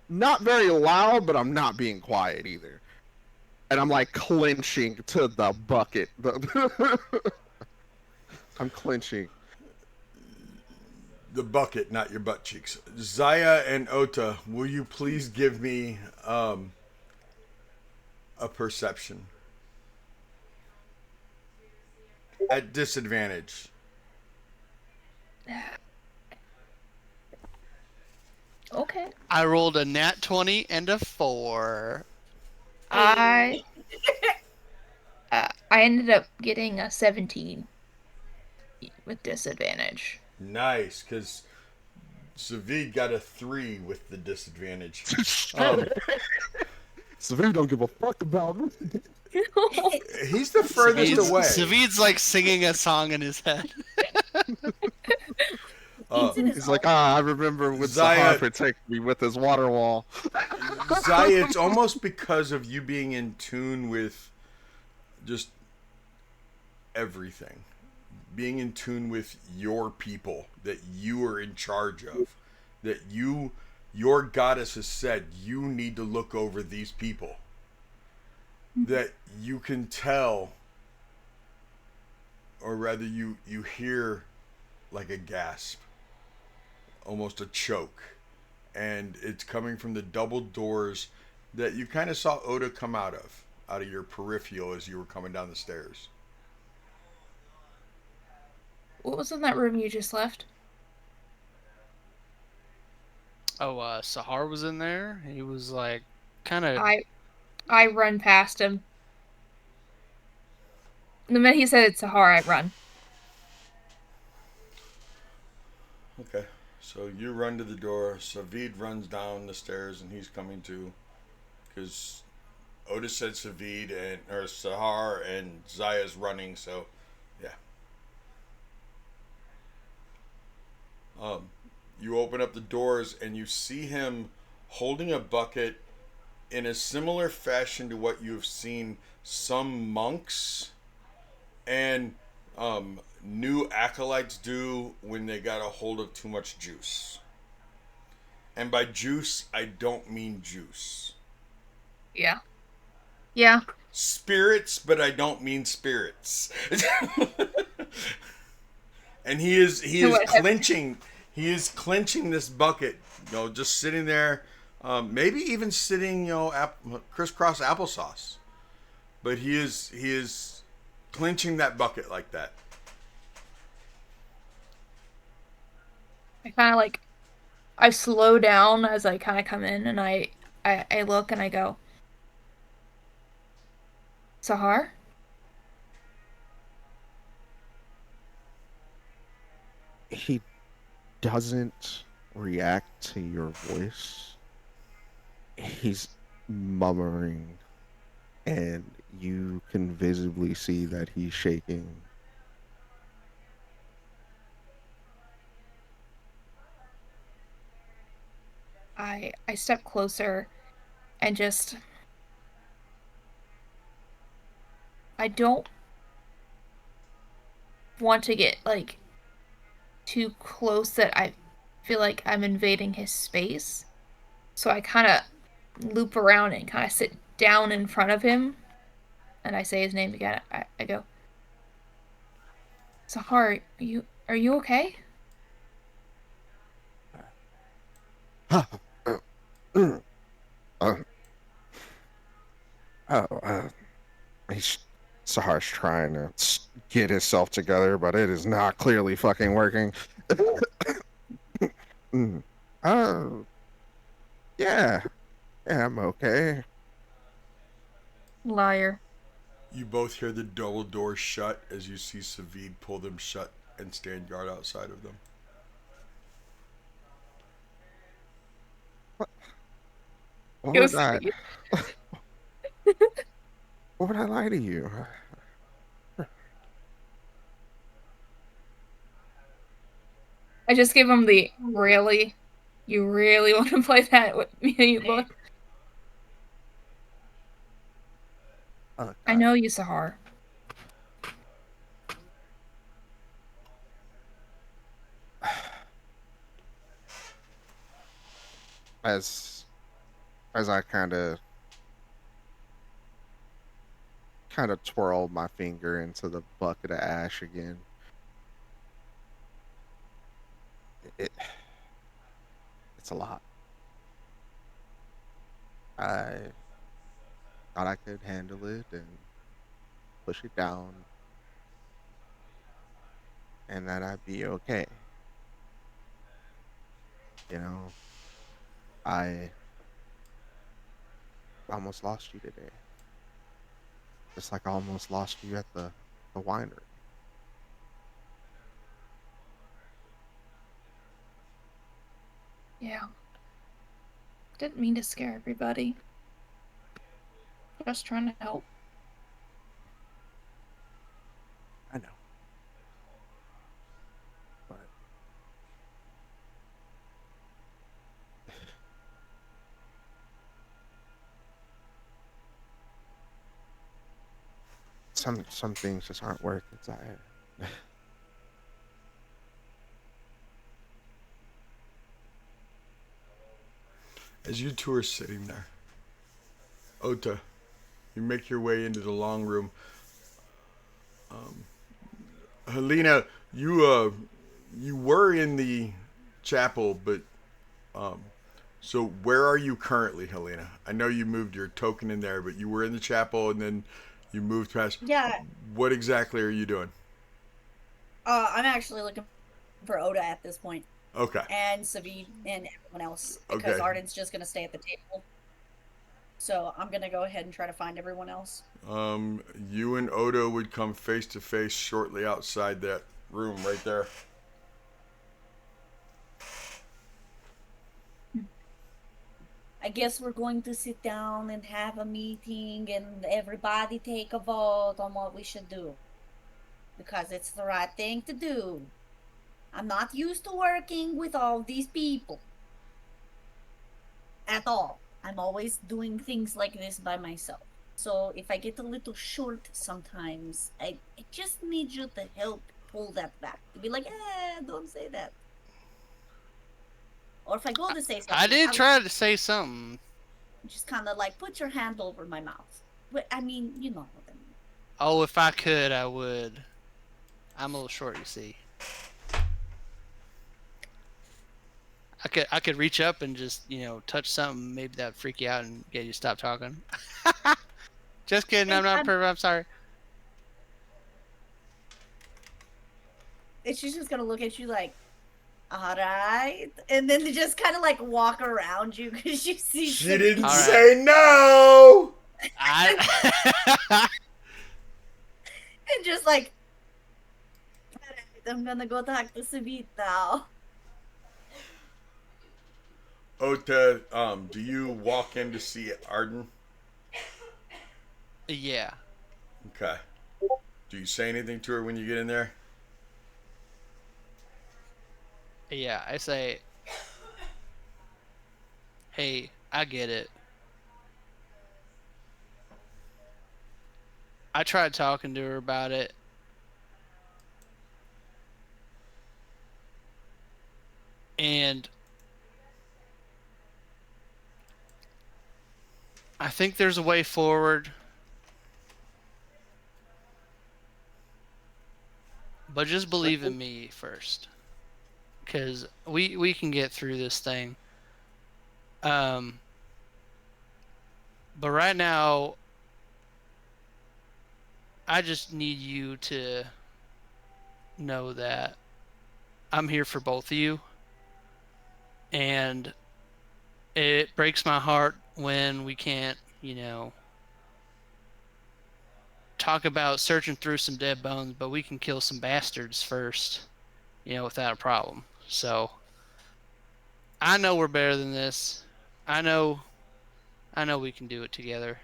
not very loud, but I'm not being quiet either. And I'm like clenching to the bucket. I'm clenching. The bucket, not your butt cheeks. Zaya and Ota, will you please give me a perception at disadvantage? Okay. I rolled a nat 20 and a 4. I I ended up getting a 17 with disadvantage. Nice, because Savid got a 3 with the disadvantage. Um, Savannah don't give a fuck about me. he's the furthest away. Savid's like singing a song in his head. He's like, I remember when Zaya- Sahar protected me with his water wall. Zaya, it's almost because of you being in tune with just everything. Being in tune with your people that you are in charge of. That your goddess has said you need to look over these people. That you can tell, or rather you hear like a gasp, almost a choke, and it's coming from the double doors that you kind of saw Oda come out of your peripheral as you were coming down the stairs. What was in that room you just left? Oh, Sahar was in there. He was like, kind of. I run past him. The minute he said it's Sahar, I run. Okay. So you run to the door. Savid runs down the stairs, and he's coming to, because Otis said Savid or Sahar, and Zaya's running. So, yeah. You open up the doors, and you see him holding a bucket in a similar fashion to what you've seen some monks and new acolytes do when they got a hold of too much juice. And by juice, I don't mean juice. Yeah. Yeah. Spirits, but I don't mean spirits. And he is clenching this bucket, just sitting there, maybe even sitting, crisscross applesauce. But he is clenching that bucket like that. I kind of like, I slow down as I kind of come in, and I look and I go, Sahar? He doesn't react to your voice. He's murmuring, and you can visibly see that he's shaking. I step closer and just, I don't want to get like too close that I feel like I'm invading his space. So I kind of loop around and kind of sit down in front of him, and I say his name again. I go, Sahar, are you okay? uh, uh, he's Sahar's trying to get himself together, but it is not clearly fucking working. Mm. Oh, yeah, I'm okay. Liar. You both hear the double doors shut as you see Savid pull them shut and stand guard outside of them. What It would was, I? What would I lie to you? I just give him the really, you really want to play that with me look. Oh, I God. know you, Sahar. As I kind of twirled my finger into the bucket of ash again. It, it's a lot. I thought I could handle it and push it down, and that I'd be okay. You know, I almost lost you today, just like I almost lost you at the winery. Yeah. Didn't mean to scare everybody. Just trying to help. I know, but some things just aren't worth it. As you two are sitting there, Ota, you make your way into the long room. Helena, you were in the chapel, but so where are you currently, Helena? I know you moved your token in there, but you were in the chapel and then you moved past. Yeah, What exactly are you doing? I'm actually looking for Oda at this point, Okay. and Savid and everyone else because Okay. Arden's just gonna stay at the table. So I'm gonna go ahead and try to find everyone else. You and Odo would come face to face shortly outside that room right there. I guess we're going to sit down and have a meeting and everybody take a vote on what we should do. Because it's the right thing to do. I'm not used to working with all these people. At all. I'm always doing things like this by myself. So if I get a little short sometimes, I just need you to help pull that back. To be like, don't say that. Or if I go to say I something, did I'll try to say something. just kind of like put your hand over my mouth. But I mean, you know what I mean. Oh, if I could, I would. I'm a little short, you see. I could reach up and just touch something. Maybe that'd freak you out and get you to stop talking. Just kidding. I'm not perfect. I'm sorry. And she's just gonna look at you like, all right, and then just kind of like walk around you because you see She didn't All right. say no. I and just like, all right, I'm gonna go talk to Sabit now. Ota, do you walk in to see Arden? yeah. Okay. Do you say anything to her when you get in there? Yeah. I say, hey, I get it. I tried talking to her about it. And I think there's a way forward. But just believe in me first. Because we can get through this thing. But right now, I just need you to know that I'm here for both of you. And it breaks my heart when we can't, talk about searching through some dead bones, but we can kill some bastards first, without a problem. So I know we're better than this. I know we can do it together.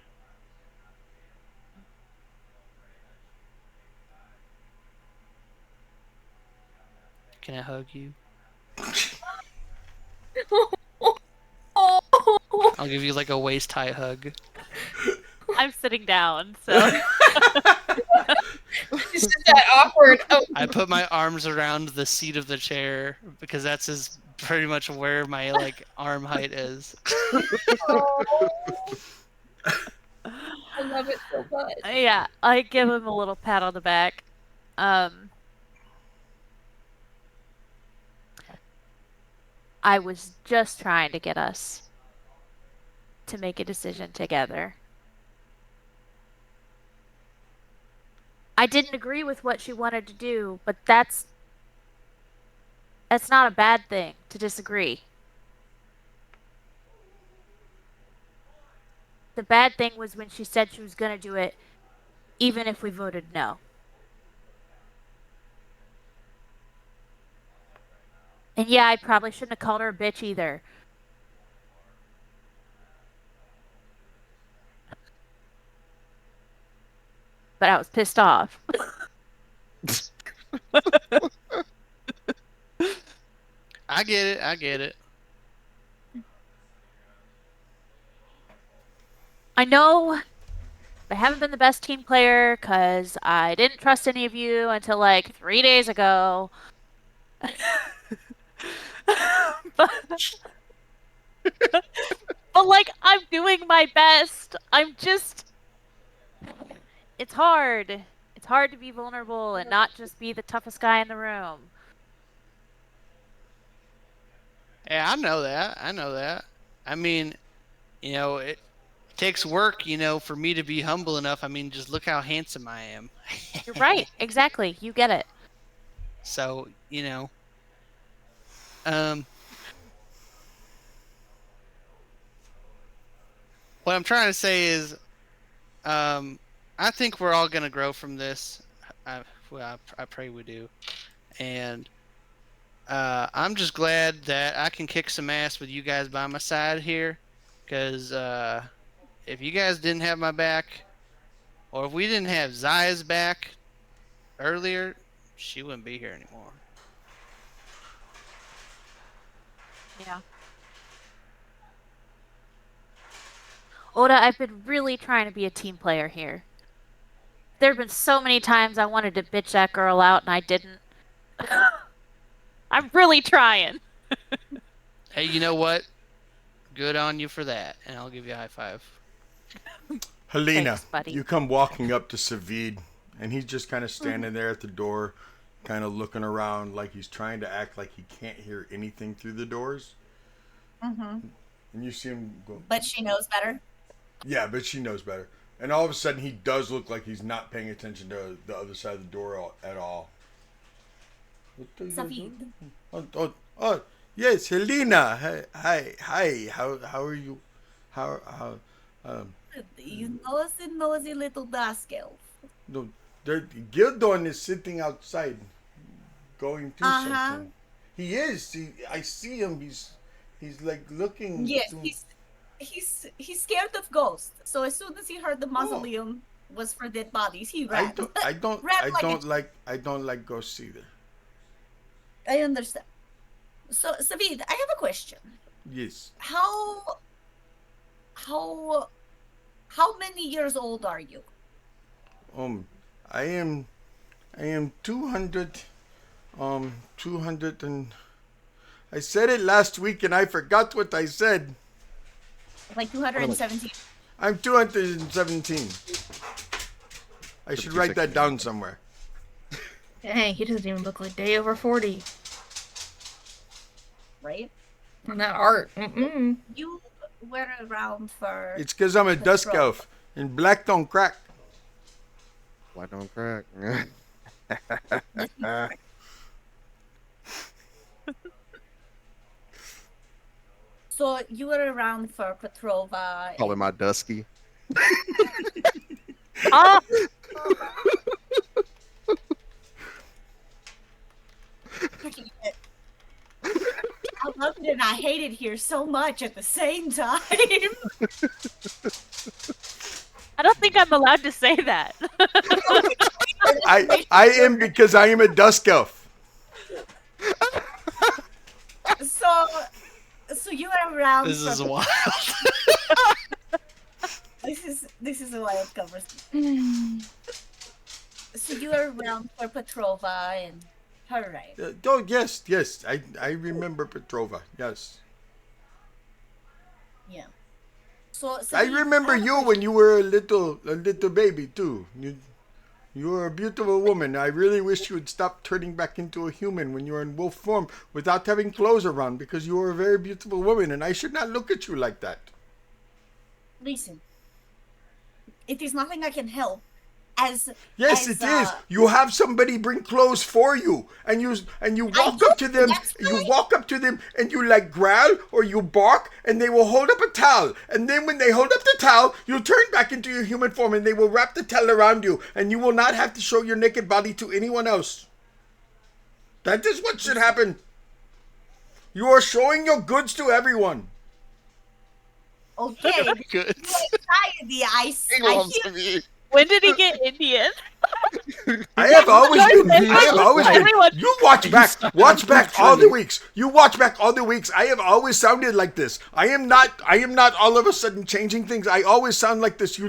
Can I hug you? I'll give you like a waist high hug. I'm sitting down, so Just that awkward. Oh, I put my arms around the seat of the chair because that's as pretty much where my arm height is. I love it so much. yeah, I give him a little pat on the back. I was just trying to get us to make a decision together. I didn't agree with what she wanted to do, but that's not a bad thing to disagree. The bad thing was when she said she was going to do it even if we voted no. And yeah, I probably shouldn't have called her a bitch either. But I was pissed off. I get it. I get it. I know I haven't been the best team player because I didn't trust any of you until like 3 days ago. but, but like, I'm doing my best. I'm just. It's hard. It's hard to be vulnerable and not just be the toughest guy in the room. Yeah, I know that. I know that. I mean, it takes work, for me to be humble enough. I mean, just look how handsome I am. You're right. Exactly. You get it. So, what I'm trying to say is, I think we're all gonna grow from this. I pray we do. And I'm just glad that I can kick some ass with you guys by my side here, because if you guys didn't have my back, or if we didn't have Zaya's back earlier, she wouldn't be here anymore. Yeah. Oda, I've been really trying to be a team player here. There have been so many times I wanted to bitch that girl out and I didn't. I'm really trying. Hey, you know what? Good on you for that, and I'll give you a high five. Helena, Thanks, buddy. you come walking up to Savid, and he's just kind of standing there at the door, kind of looking around like he's trying to act like he can't hear anything through the doors. Mm-hmm. And you see him go, But she knows better. yeah, but she knows better. And all of a sudden, he does look like he's not paying attention to the other side of the door at all. Savid. Oh, yes, Helena. Hi. How are you? How You nosy little dusk elf. no, Gildon is sitting outside, going through something. He is. I see him. He's like looking. Yes, through- he's scared of ghosts. So as soon as he heard the mausoleum was for dead bodies, he ran. I don't like ghosts either. I understand. So Savid, I have a question. Yes. How many years old are you? I am 200. 200 and. I said it last week and I forgot what I said. Like 217. I'm 217. I should write that down somewhere. Dang, he doesn't even look like day over 40. Right? And that art. Mm-mm. You were around for It's because I'm a dusk Patrol. elf and black don't crack. Why don't crack? So you were around for Petrova. Calling my Dusky. Oh, I love it and I hate it here so much at the same time. I don't think I'm allowed to say that. I am because I am a dusk elf. So you were around. This for is wild. This is a wild conversation. So you were around for Petrova and her, right? Oh yes. I remember Petrova. Yes. Yeah. So I remember you when you were a little baby too. You were a beautiful woman. I really wish you would stop turning back into a human when you're in wolf form without having clothes around because you were a very beautiful woman and I should not look at you like that. Listen, it is nothing I can help. As Yes, as, it is. You have somebody bring clothes for you, and you walk do, up to them. that's You right. walk up to them, and you like growl or you bark, and they will hold up a towel. And then when they hold up the towel, you turn back into your human form, and they will wrap the towel around you, and you will not have to show your naked body to anyone else. That is what should happen. You are showing your goods to everyone. Okay, Good. anxiety. I hear. When did he get Indian? I have always been. I have always been. Everyone- You watch back. Watch back all the weeks. You watch back all the weeks. I have always sounded like this. I am not all of a sudden changing things. I always sound like this. You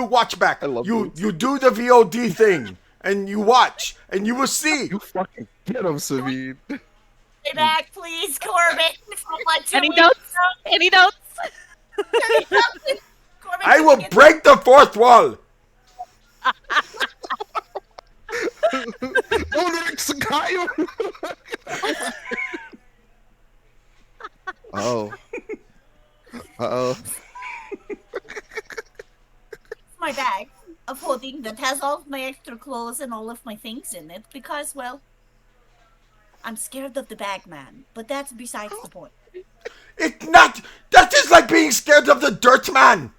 watch back. I love You this. you do the VOD thing and you watch and you will see. You fucking get him, Savid. Stay back, please, Corbin. For like 2 Any weeks. notes? Any notes? Corbin, I can will you get- break the fourth wall. Oh. Uh-oh. It's my bag of holding that has all of my extra clothes and all of my things in it because, well, I'm scared of the bag man. But that's besides the point. It's not. That is like being scared of the dirt man.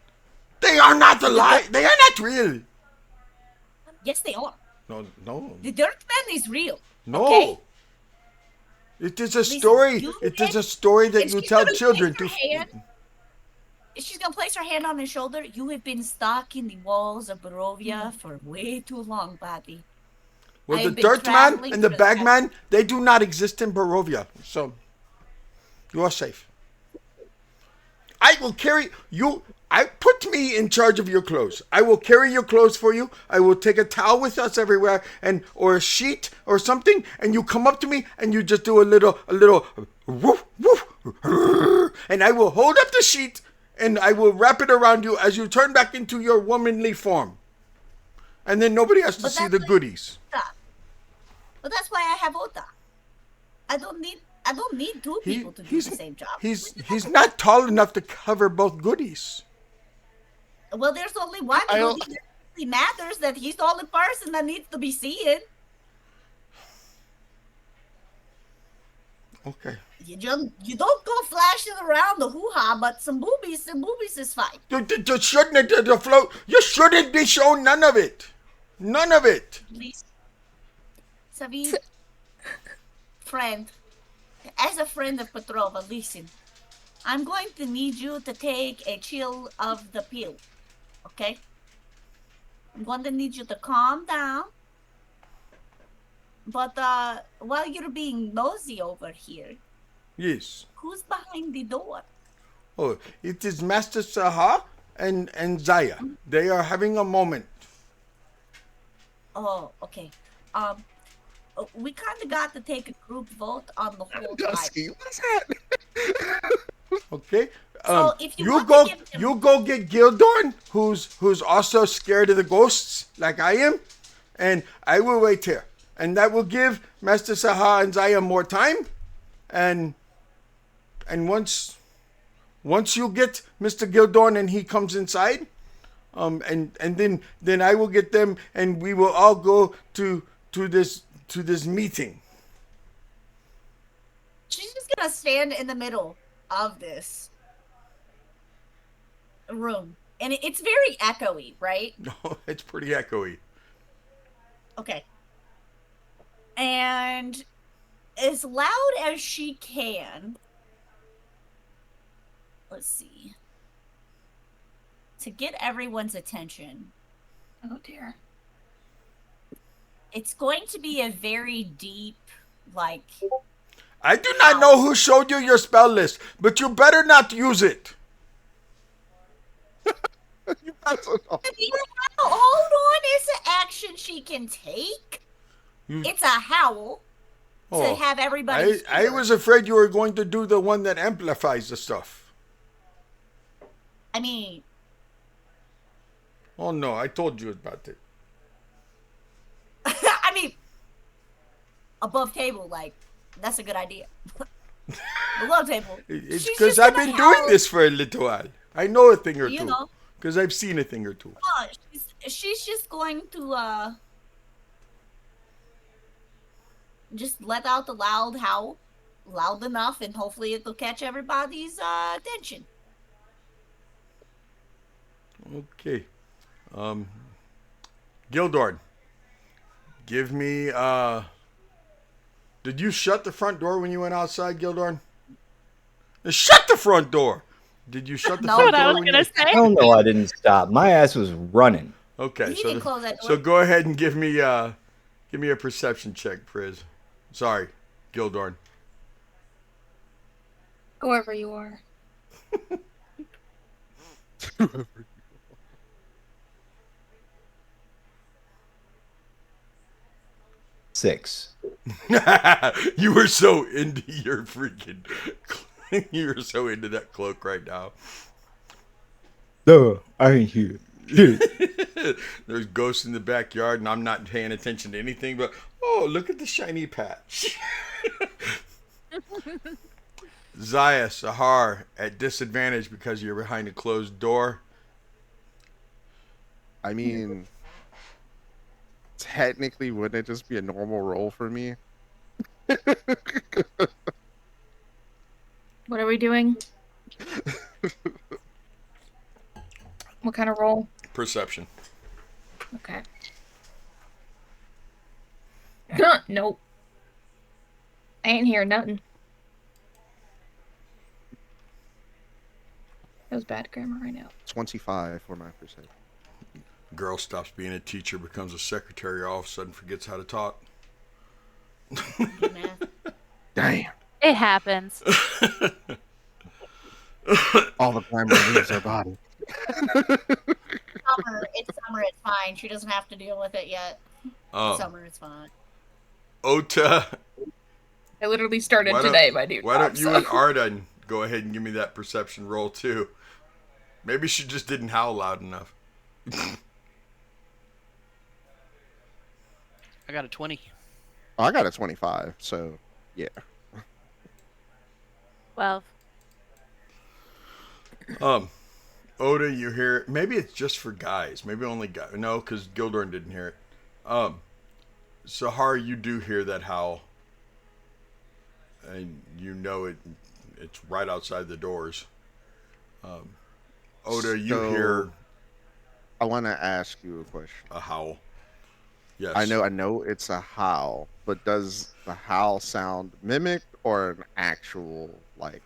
They are not alive. They are not real. Yes, they are. No. The dirt man is real. No. Okay? It is a Listen, story. you It is get- a story that and you she's tell gonna children place to. her hand- She's gonna place her hand on his shoulder. You have been stuck in the walls of Barovia for way too long, buddy. Well, I the have been dirt man traveling and the for bag that- man, they do not exist in Barovia. So, you are safe. I will carry you. I put me in charge of your clothes. I will carry your clothes for you. I will take a towel with us everywhere, and or a sheet or something, and you come up to me and you just do a little woof woof, and I will hold up the sheet and I will wrap it around you as you turn back into your womanly form, and then nobody has to But see that's the like- goodies. But that's why I have Ota. I don't need two people to do the same job. He's not tall enough to cover both goodies. Well, there's only one dude. It really matters that he's the only person that needs to be seen. Okay. You don't go flashing around the hoo-ha, but some boobies is fine. You shouldn't the float. You shouldn't be shown none of it. None of it. Please. Savi, friend, as a friend of Petrova, listen. I'm going to need you to take a chill of the pill, okay? I'm going to need you to calm down. But while you're being nosy over here, Yes. who's behind the door? Oh, it is Master Saha and Zaya. They are having a moment. Oh, okay. We kind of got to take a group vote on the whole tribe. Dusky, what's happening? Okay. So if you you want go, to give him- you go get Gildorn, who's also scared of the ghosts like I am, and I will wait here, and that will give Master Saha and Zaya more time, and once you get Mr. Gildorn and he comes inside, and then I will get them, and we will all go to this meeting. She's just gonna stand in the middle of this room, and it's very echoey, right? No, it's pretty echoey. Okay. And as loud as she can, let's see, to get everyone's attention, Oh dear. it's going to be a very deep, like, I do not know who showed you your spell list, but you better not use it. You guys are all- hold on, it's an action she can take. It's a howl to have everybody. I was afraid you were going to do the one that amplifies the stuff. I mean, Oh no, I told you about it. I mean, above table, like, that's a good idea. Below table. It's she's because just I've gonna been doing howl, this for a little while. I know a thing or You two. know. Because I've seen a thing or two. She's just going to just let out the loud howl, loud enough, and hopefully it'll catch everybody's attention. Okay. Gildorn, give me did you shut the front door when you went outside, Gildorn? Shut the front door. Did you shut the Know front what I door was when you gonna say? Hell no, I didn't stop. My ass was running. Okay, He didn't close that door. so go ahead and give me a perception check, Priz. Sorry, Gildorn. Whoever you are. Six. You were so into your freaking you were so into that cloak right now. Duh, I ain't here. Shit. There's ghosts in the backyard, and I'm not paying attention to anything. But oh, look at the shiny patch. Zaya, Sahar, at disadvantage because you're behind a closed door. I mean, technically, wouldn't it just be a normal roll for me? What are we doing? What kind of roll? Perception. Okay. Nope. I ain't hearing nothing. That was bad grammar right now. 25 for my percent. Girl stops being a teacher, becomes a secretary, all of a sudden forgets how to talk. Good math. Damn. It happens. All the glamour leaves her body. It's summer. It's fine. She doesn't have to deal with it yet. It's summer. It's fine. Ota, I literally started why today don't my new why job. don't you and Arden go ahead and give me that perception roll too? Maybe she just didn't howl loud enough. I got a 20. Oh, I got a 25, so yeah. 12. Oda, you hear it. Maybe it's just for guys. Maybe only guys. No, because Gildorn didn't hear it. Sahar, you do hear that howl. And you know it's right outside the doors. Oda, you So, hear I want to ask you a question. a howl. Yes. I know it's a howl, but does the howl sound mimicked or an actual like?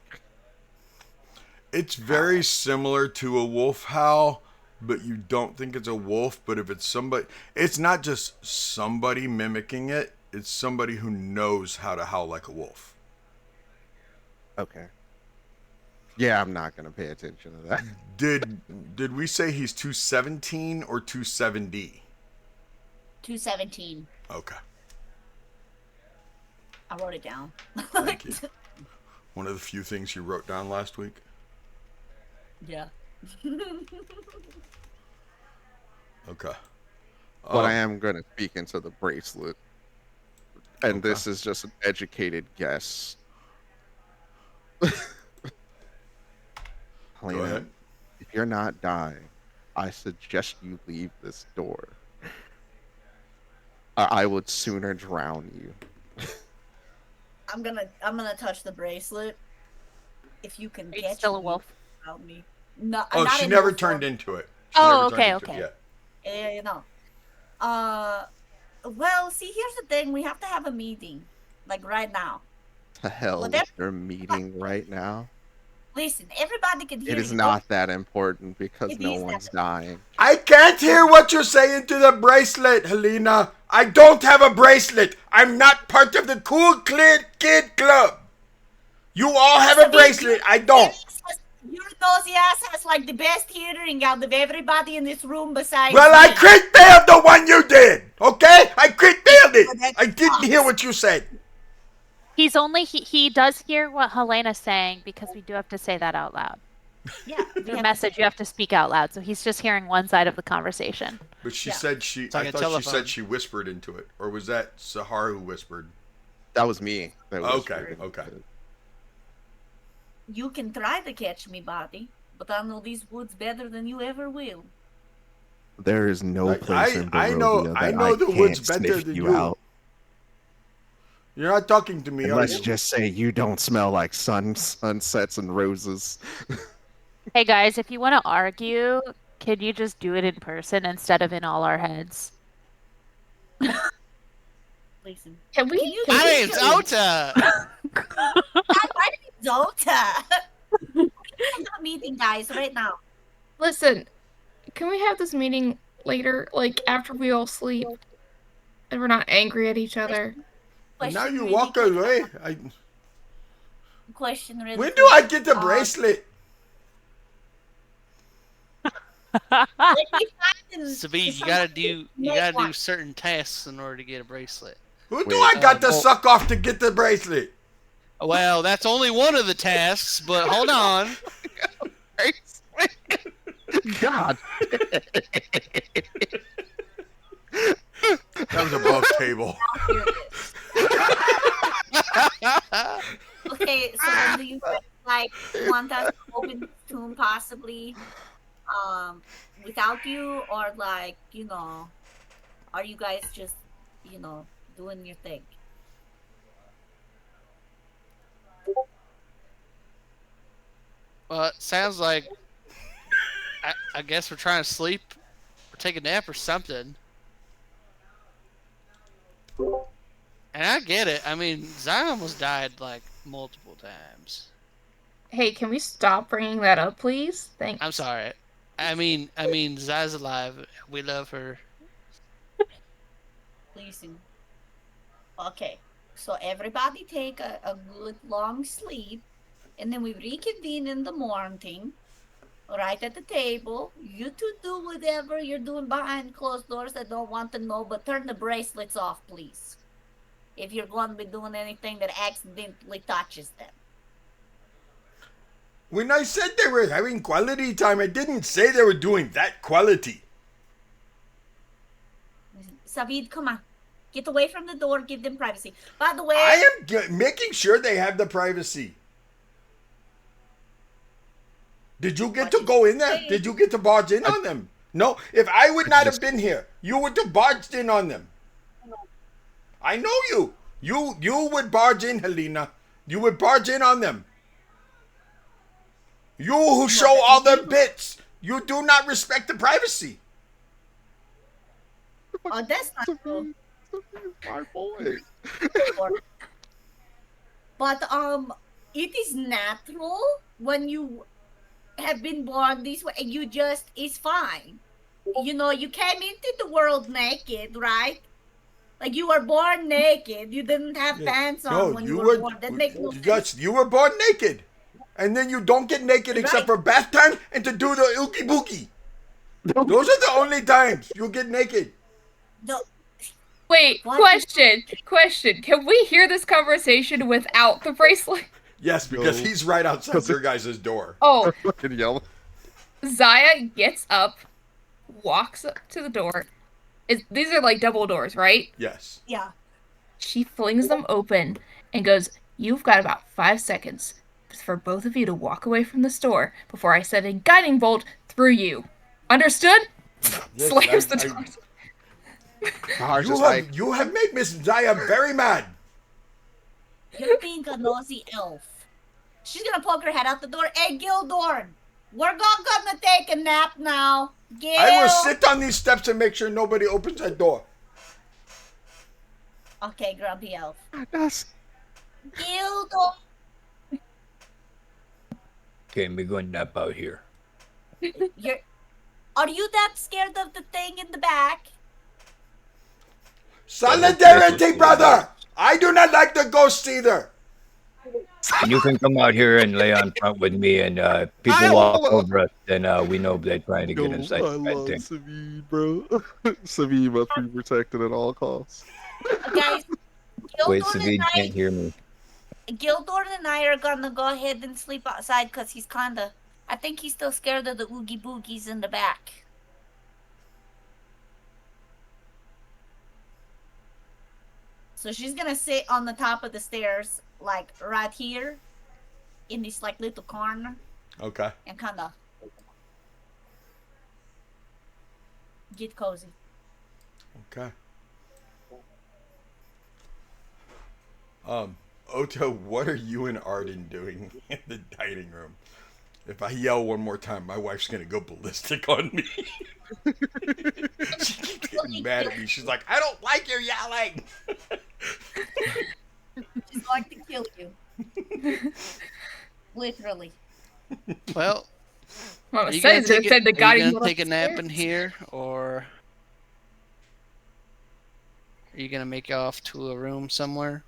It's very similar to a wolf howl, but you don't think it's a wolf. But if it's somebody, it's not just somebody mimicking it. It's somebody who knows how to howl like a wolf. Okay. Yeah, I'm not gonna pay attention to that. Did we say he's 217 or 270? 217. Okay. I wrote it down. Thank you. One of the few things you wrote down last week. Yeah. Okay. But I am gonna speak into the bracelet, and Okay. this is just an educated guess. Go Helena, ahead. if you're not dying, I suggest you leave this door. I would sooner drown you. I'm gonna touch the bracelet. If you can Are you get still a wolf? About me. No, Oh, not she in never wolf turned form. into it. She Oh, never okay, turned into it okay. yet. You know. Well, see, here's the thing. We have to have a meeting, like right now. The hell Well, is that- your meeting right now? Listen, everybody can hear It is you. not that important because It no is that one's dying. I can't hear what you're saying to the bracelet, Helena. I don't have a bracelet. I'm not part of the cool kid club. You all have a bracelet. I don't. Your nosy ass has like the best hearing out of everybody in this room besides Well, I me. crit failed the one you did. Okay? I crit failed Well, it. that I didn't sucks. hear what you said. He does hear what Helena's saying because we do have to say that out loud. Yeah, we Your have- message, you have to speak out loud. So he's just hearing one side of the conversation. But she Yeah. said she. like I a thought she telephone. said she whispered into it, or was that Sahar who whispered? That was me. That was Okay, okay. You can try to catch me, buddy, but I know these woods better than you ever will. There is no place in I know Barovia I that know the can't woods better sniff than you you. out. You're not talking to me, And are let's you? just say you don't smell like sunsets and roses. Hey guys, if you want to argue, can you just do it in person instead of in all our heads? Listen. Can we? Can you My Can we name's Ota! my name's Zota. We have a meeting, guys, right now. listen? Can we have this meeting later, like after we all sleep, and we're not angry at each other? And now Question you really walk quick. away. Question really When quick. do I get the bracelet? Let me find Sabine, some- you Make gotta do one. certain tasks in order to get a bracelet. Who do Wait, I got to well- suck off to get the bracelet? Well, that's only one of the tasks, but hold on. God. That was above table. Here it is. Okay, so then do you like want us to open the tomb possibly without you, or like, you know, are you guys just, you know, doing your thing? Well, it sounds like I guess we're trying to sleep or take a nap or something. And I get it. I mean, Zion almost died like multiple times. Hey, can we stop bringing that up, please? Thanks. I'm sorry. I mean, Zai's alive. We love her. Listen. Okay, so everybody take a good long sleep, and then we reconvene in the morning. right at the table. You two do whatever you're doing behind closed doors. I don't want to know, but turn the bracelets off, please. If you're going to be doing anything that accidentally touches them. When I said they were having quality time, I didn't say they were doing that quality. Savid, come on. Get away from the door. Give them privacy. By the way, I am making sure they have the privacy. Did you get What to did go you in there? say? Did you get to barge in on them? No. If I would not have been here, you would have barged in on them. I know you. You would barge in, Helena. You would barge in on them. You who show all the bits. You do not respect the privacy. oh, that's not true. My boy. But it is natural when you have been born this way. You just is fine. You know, you came into the world naked, right? Like you were born naked. You didn't have pants on No, when you you were. were born. That makes no sense. Yes, you were born naked, and then you don't get naked except Right. for bath time and to do the ookie bookie. Those are the only times you get naked. No, Wait, What? question. Can we hear this conversation without the bracelet? Yes, because No. he's right outside your guys' door. Oh, Fucking yelling. Zaya gets up, walks up to the door. These are like double doors, right? Yes. yeah. She flings them open and goes, "You've got about 5 seconds for both of you to walk away from the store before I send a guiding bolt through you. Understood?" Yes, Slams the door. Bahar's just like, You have made Miss Zaya very mad. You're being a nosy elf. She's gonna poke her head out the door. Hey, Gildorn, we're gonna take a nap now. Gil. I will sit on these steps and make sure nobody opens that door. Okay, grumpy elf. that's Gildorn. Okay, we're going to nap out here. Are you that scared of the thing in the back? Solidarity, brother. I do not like the ghosts either. And you can come out here and lay on front with me, and people walk over us, then we know they're trying to Yo, get inside I the love thing. Sabine, bro. Sabine must be protected at all costs. Guys, Wait, Gildorn Savid and can't hear me. Gildorn and I are gonna go ahead and sleep outside because he's kinda. I think he's still scared of the oogie boogies in the back. So she's gonna sit on the top of the stairs, like right here, in this like little corner, Okay. and kinda get cozy. Okay. Oto, what are you and Arden doing in the dining room? If I yell one more time, my wife's gonna go ballistic on me. She keeps getting mad at me. She's like, I don't like your yelling. She's going to kill you. Literally. Well, Mama are you says gonna it said the are you guiding gonna bolt take a nap in upstairs. here, or are you gonna make off to a room somewhere?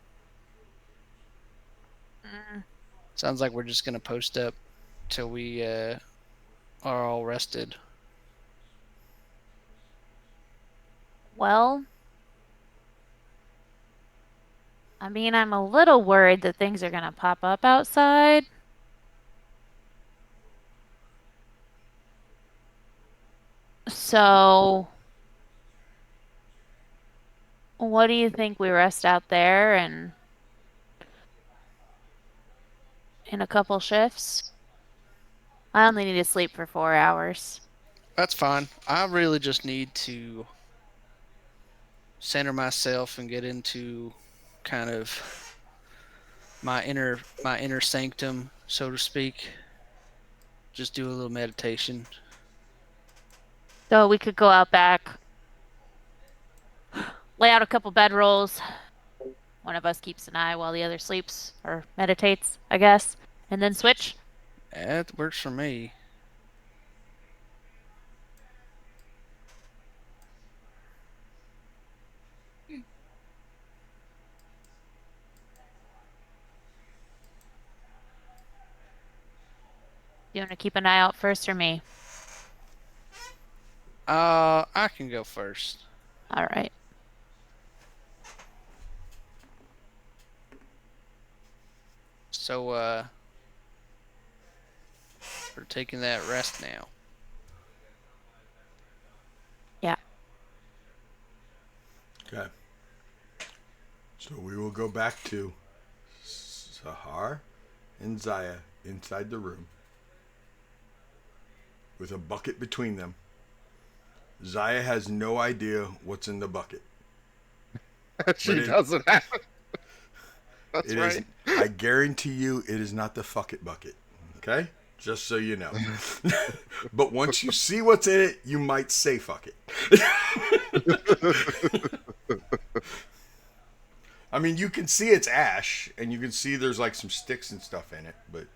Sounds like we're just gonna post up till we are all rested. Well, I mean, I'm a little worried that things are gonna pop up outside. So, what do you think we rest out there and in a couple shifts? I only need to sleep for 4 hours. That's fine. I really just need to center myself and get into kind of my inner sanctum, so to speak. Just do a little meditation. So we could go out back, lay out a couple bedrolls. One of us keeps an eye while the other sleeps or meditates, I guess, and then switch. That works for me. You want to keep an eye out first, or me? I can go first. All right. So, we're taking that rest now. Yeah. Okay. So we will go back to Sahar and Zaya inside the room with a bucket between them. Zaya has no idea what's in the bucket. She doesn't have. That's It right. is. I guarantee you, it is not the fuck it bucket. Okay, just so you know. But once you see what's in it, you might say fuck it. I mean, you can see it's ash, and you can see there's like some sticks and stuff in it, but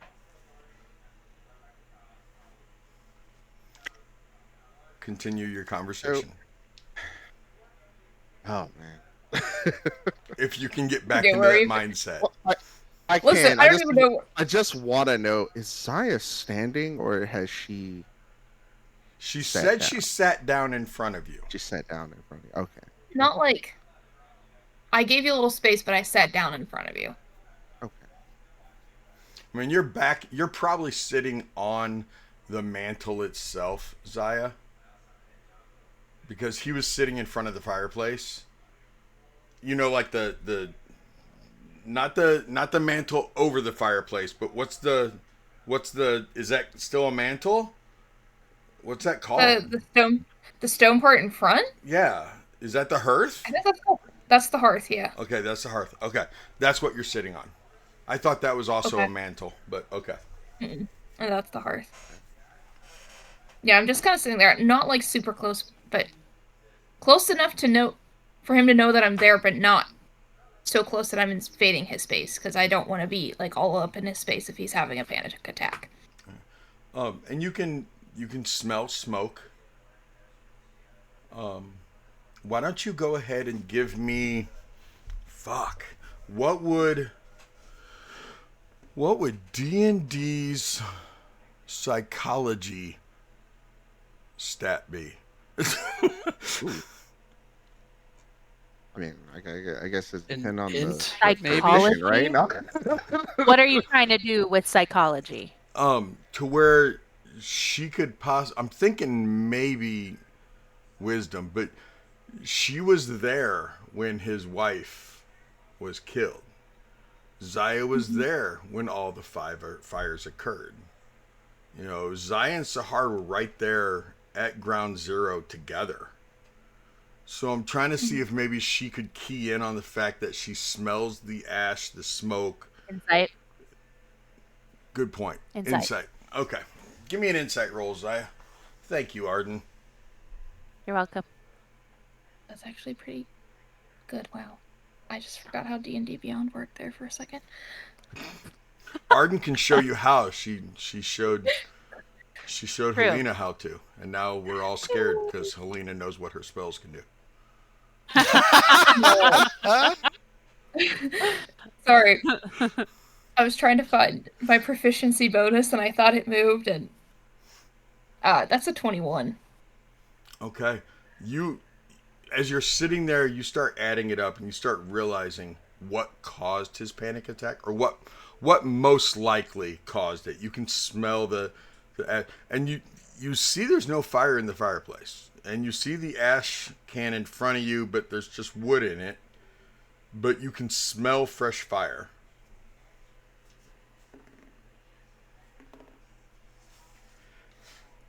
continue your conversation. Oh man. If you can get back Okay, into where are that you- mindset. Well, I Listen, can. I don't even know. I just want to know: is Zaya standing or has she? She Sat said down. she sat down in front of you. She sat down in front of you. Okay. Not like I gave you a little space, but I sat down in front of you. Okay. I mean, you're probably sitting on the mantle itself, Zaya, because he was sitting in front of the fireplace. You know, like the not the mantle over the fireplace, but what's the is that still a mantle? What's that called? The stone part in front. Yeah, is that the hearth? I think that's the hearth. Yeah. Okay, that's the hearth. Okay, that's what you're sitting on. I thought that was also Okay. a mantle, but okay. And that's the hearth. Yeah, I'm just kind of sitting there, not like super close, but close enough to know for him to know that I'm there, but not so close that I'm invading his space because I don't want to be like all up in his space if he's having a panic attack. And you can smell smoke. Why don't you go ahead and give me fuck. What would D&D's psychology stat be? I mean, I guess it An depends on int, the maybe? mission, right? No. What are you trying to do with psychology? To where she could I'm thinking maybe wisdom, but she was there when his wife was killed. Zaya was there when all the fires occurred. You know, Zaya and Sahar were right there at ground zero together. So I'm trying to see if maybe she could key in on the fact that she smells the ash, the smoke. Insight. Good point. Insight. Okay. Give me an insight roll, Zaya. Thank you, Arden. You're welcome. That's actually pretty good. Wow. I just forgot how D&D Beyond worked there for a second. Arden can show you how. She showed True. Helena how to, and now we're all scared because Helena knows what her spells can do. Sorry. I was trying to find my proficiency bonus and I thought it moved and that's a 21. Okay. As you're sitting there, you start adding it up and you start realizing what caused his panic attack or what most likely caused it. You can smell and you see there's no fire in the fireplace. And you see the ash can in front of you, but there's just wood in it. But you can smell fresh fire.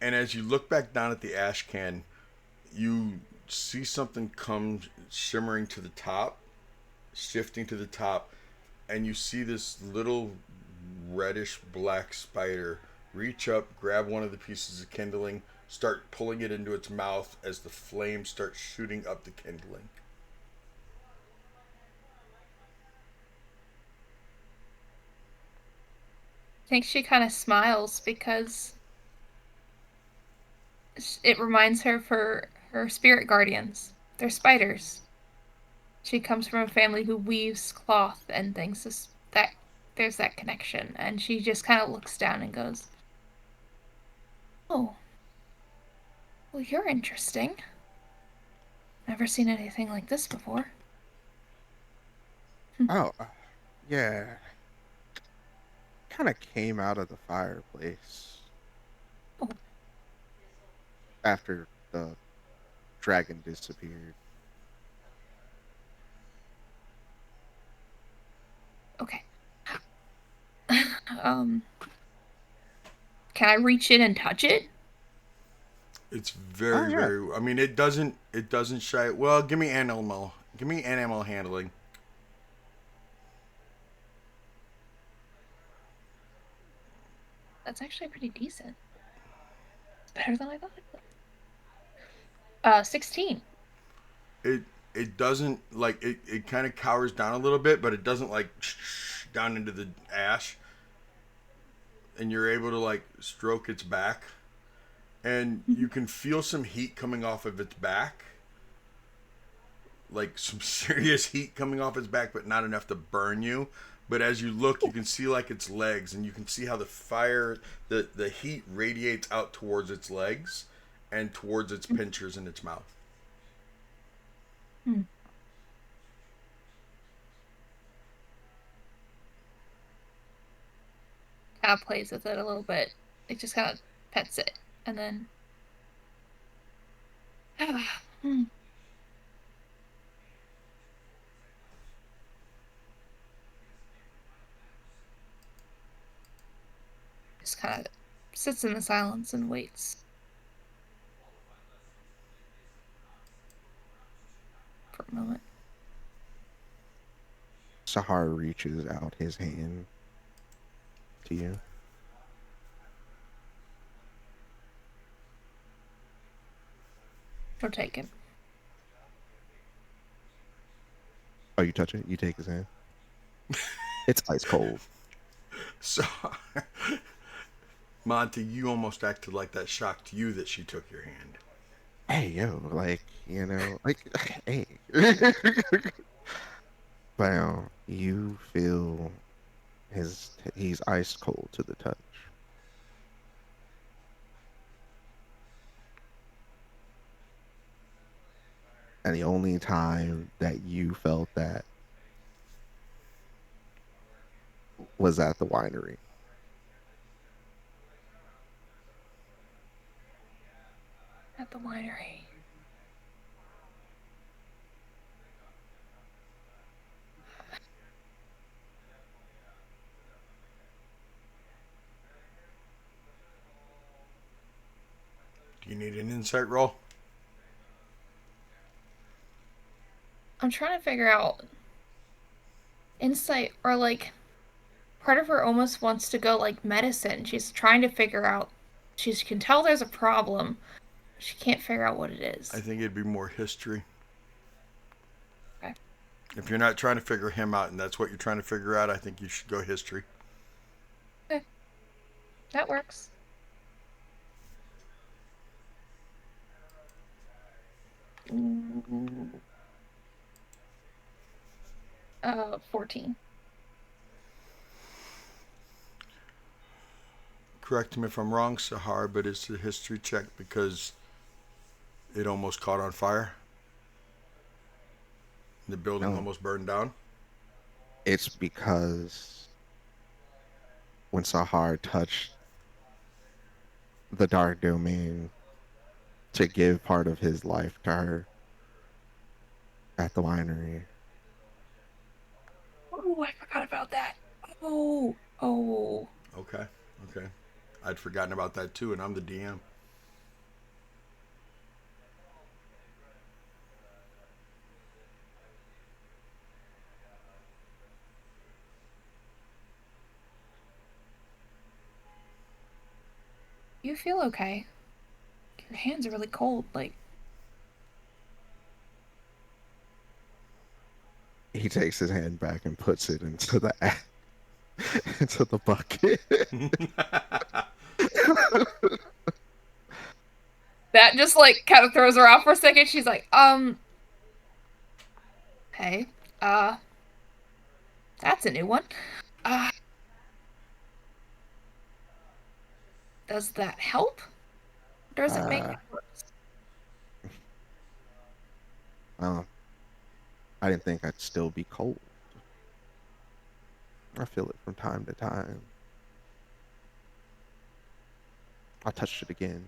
And as you look back down at the ash can, you see something come shimmering to the top, shifting to the top, and you see this little reddish black spider reach up, grab one of the pieces of kindling, start pulling it into its mouth as the flame starts shooting up the kindling. I think she kind of smiles because it reminds her for her spirit guardians. They're spiders. She comes from a family who weaves cloth and things that there's that connection, and she just kind of looks down and goes, Oh. Well, you're interesting. Never seen anything like this before. Oh, yeah. Kind of came out of the fireplace Oh. after the dragon disappeared. Okay. Can I reach in and touch it? It's Oh very, yeah. very. I mean, it doesn't shy. Well, give me animal. Give me animal handling. That's actually pretty decent. It's better than I thought. 16. It doesn't like it kind of cowers down a little bit, but it doesn't like down into the ash. And you're able to like stroke its back, and you can feel some heat coming off of its back, like some serious heat coming off its back, but not enough to burn you. But as you look, you can see like its legs, and you can see how the heat radiates out towards its legs and towards its pinchers in its mouth. Hmm. Kind of plays with it a little bit. It just kind of pets it, and then. Just kind of sits in the silence and waits. For a moment. Sahar reaches out his hand to you. She'll take it. Oh, you touch it? You take his hand? It's ice cold. So, Monty, you almost acted like that shocked you that she took your hand. Hey, yo, like, hey. Well, you feel he's ice cold to the touch. And the only time that you felt that was at the winery. At the winery. Do you need an insight roll? I'm trying to figure out insight, or like part of her almost wants to go like medicine. She's trying to figure out. She can tell there's a problem. She can't figure out what it is. I think it'd be more history. Okay. If you're not trying to figure him out and that's what you're trying to figure out, I think you should go history. Okay. That works. Ooh. 14. Correct me if I'm wrong, Sahar, but it's a history check because it almost caught on fire. The building No. almost burned down. It's because when Sahar touched the dark domain to give part of his life to her at the winery. Oh, I forgot about that. Oh. Okay. I'd forgotten about that too, and I'm the DM. You feel okay? Your hands are really cold. Like, He takes his hand back and puts it into the into the bucket. that just like kind of throws her off for a second. She's like, hey, that's a new one. Does that help? does it make Uh, it worse? Well, I didn't think I'd still be cold. I feel it from time to time. I touched it again.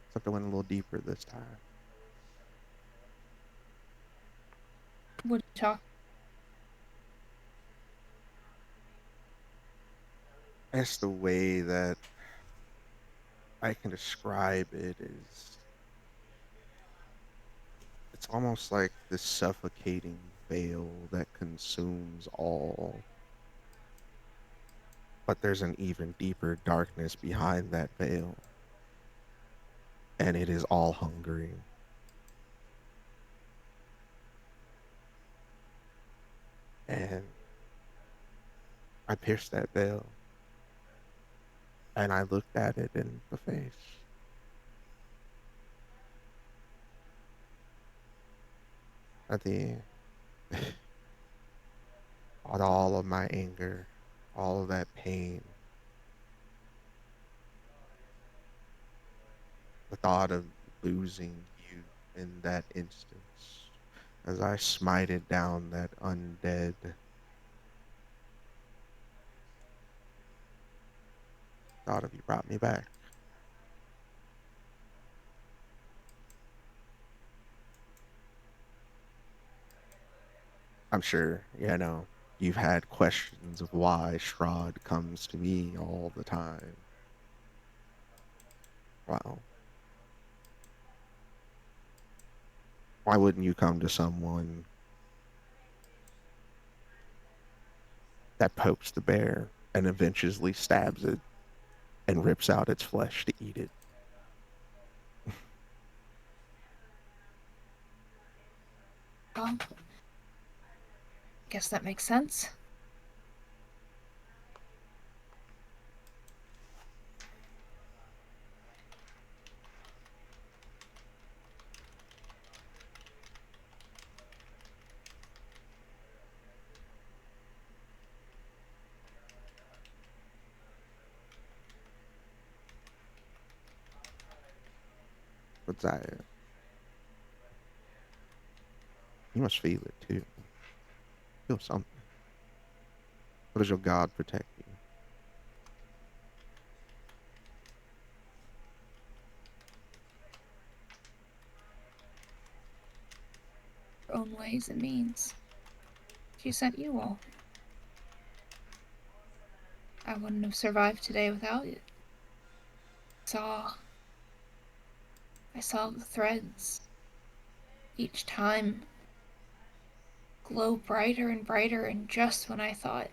Except I went a little deeper this time. What you talk? It's the way that I can describe it is it's almost like this suffocating veil that consumes all. But there's an even deeper darkness behind that veil. And it is all hungry. And I pierced that veil. And I looked at it in the face. At the all of my anger, all of that pain, the thought of losing you in that instance, as I smited down that undead, thought of you brought me back. I'm sure, you've had questions of why Strahd comes to me all the time. Well, why wouldn't you come to someone that pokes the bear and eventually stabs it and rips out its flesh to eat it? Well, guess that makes sense. But Zaya, you must feel it too. Feel something. What does your God protect you? Your own ways and means. She sent you all. I wouldn't have survived today without it. Saw. I saw the threads. Each time glow brighter and brighter, and just when I thought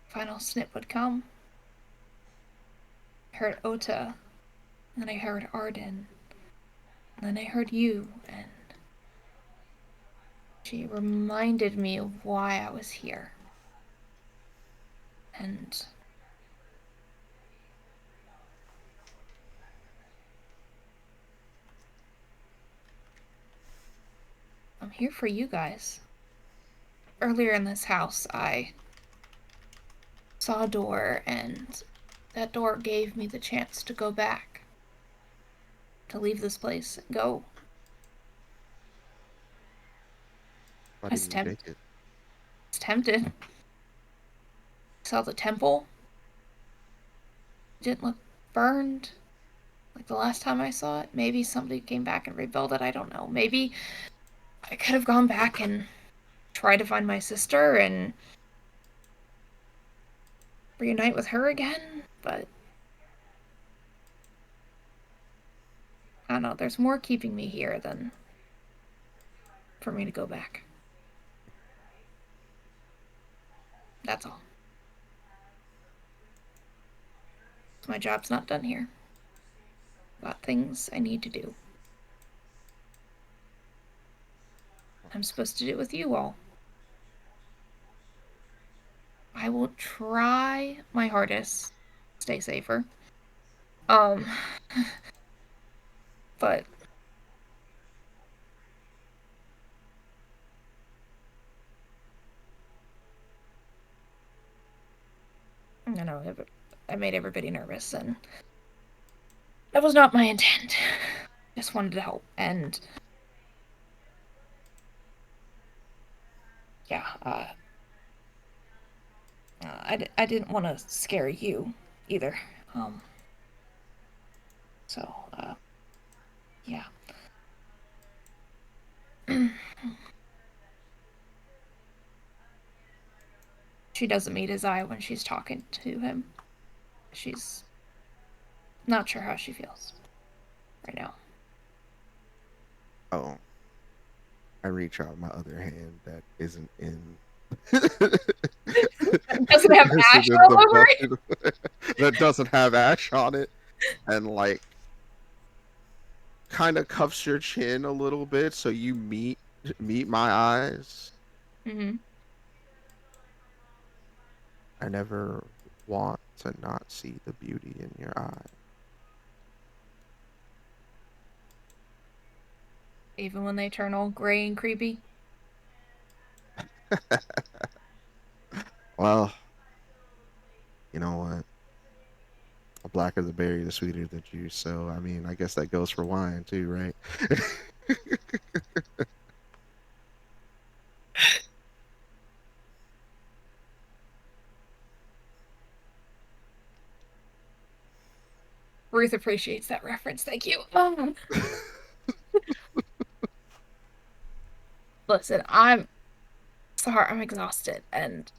final snip would come, I heard Ota, and then I heard Arden, and then I heard you, and she reminded me of why I was here. And I'm here for you guys. Earlier in this house, I saw a door, and that door gave me the chance to go back. To leave this place and go. Why I was didn't you take it? tempted. Saw the temple. It didn't look burned like the last time I saw it. Maybe somebody came back and rebuilt it. I don't know. Maybe I could have gone back and tried to find my sister and reunite with her again, but I don't know. There's more keeping me here than for me to go back. That's all. My job's not done here. Got things I need to do. I'm supposed to do it with you all. I will try my hardest. Stay safer. But know, I made everybody nervous, and that was not my intent. Just wanted to help, and yeah, I didn't want to scare you either. So, yeah. She doesn't meet his eye when she's talking to him. She's not sure how she feels right now. Oh, I reach out my other hand that isn't in. Doesn't have ash all over it. That doesn't have ash on it, and like kind of cuffs your chin a little bit so you meet my eyes. Mm-hmm. I never want to not see the beauty in your eye. Even when they turn all gray and creepy. Well, you know what? The blacker the berry, the sweeter the juice. So, I mean, I guess that goes for wine too, right? Ruth appreciates that reference. Thank you. Listen, I'm sorry. I'm exhausted, and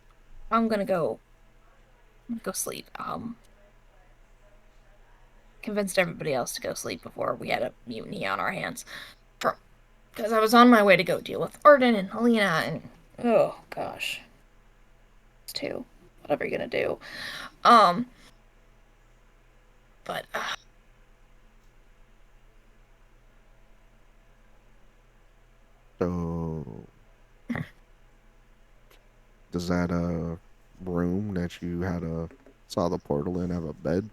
I'm gonna go sleep. Convinced everybody else to go sleep before we had a mutiny on our hands. Because I was on my way to go deal with Arden and Helena, and oh gosh, it's two. Whatever you're gonna do. But So, does that room that you had saw the portal in have a bed?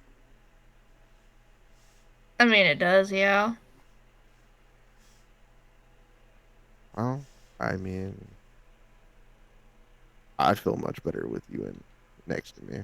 I mean, it does, yeah. Well, I mean, I'd feel much better with you in next to me.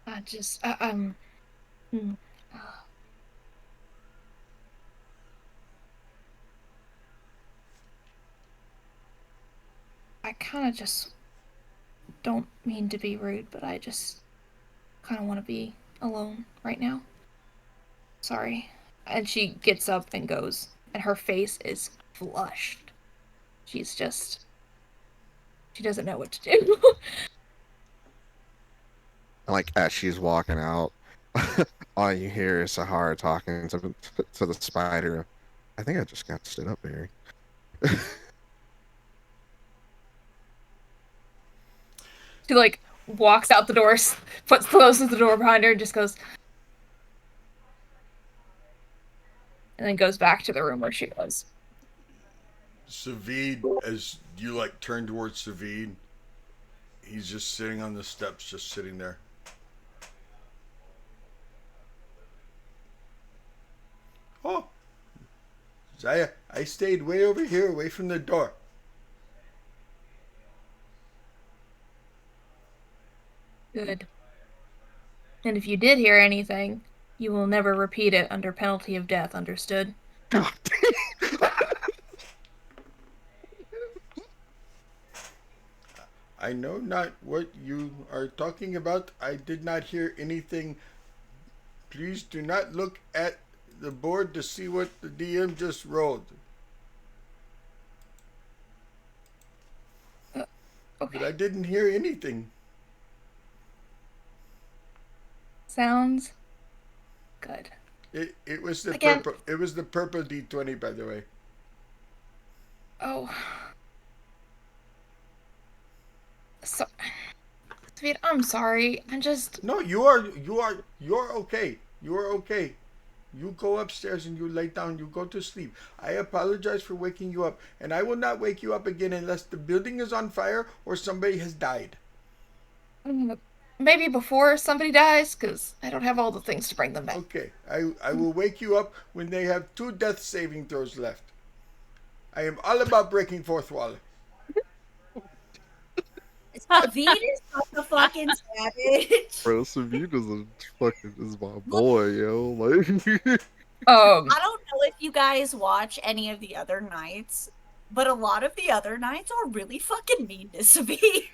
I just, hmm, uh, I kind of just don't mean to be rude, but I just kind of want to be alone right now. Sorry. And she gets up and goes, and her face is flushed. She doesn't know what to do. Like as she's walking out, all you hear is Sahara talking to the spider. I think I just got stood up, Barry. She like walks out the door, closes the door behind her, and just goes, and then goes back to the room where she was. Savid, as you like turn towards Savid, he's just sitting on the steps, just sitting there. Oh, Zaya, I stayed way over here, away from the door. Good. And if you did hear anything, you will never repeat it under penalty of death, understood? God. I know not what you are talking about. I did not hear anything. Please do not look at the board to see what the DM just rolled. Okay. But I didn't hear anything. Sounds good. It was the Again. purple. It was the purple D20, by the way. Oh. So, I'm sorry. I'm just. No, you're okay. You are okay. You go upstairs and you lay down. You go to sleep. I apologize for waking you up, and I will not wake you up again unless the building is on fire or somebody has died. Maybe before somebody dies, because I don't have all the things to bring them back. Okay. I will wake you up when they have 2 death saving throws left. I am all about breaking fourth wall. Savid is such a fucking savage. Bro, Savita's is my boy, yo. Like, I don't know if you guys watch any of the other nights, but a lot of the other nights are really fucking mean to Savid.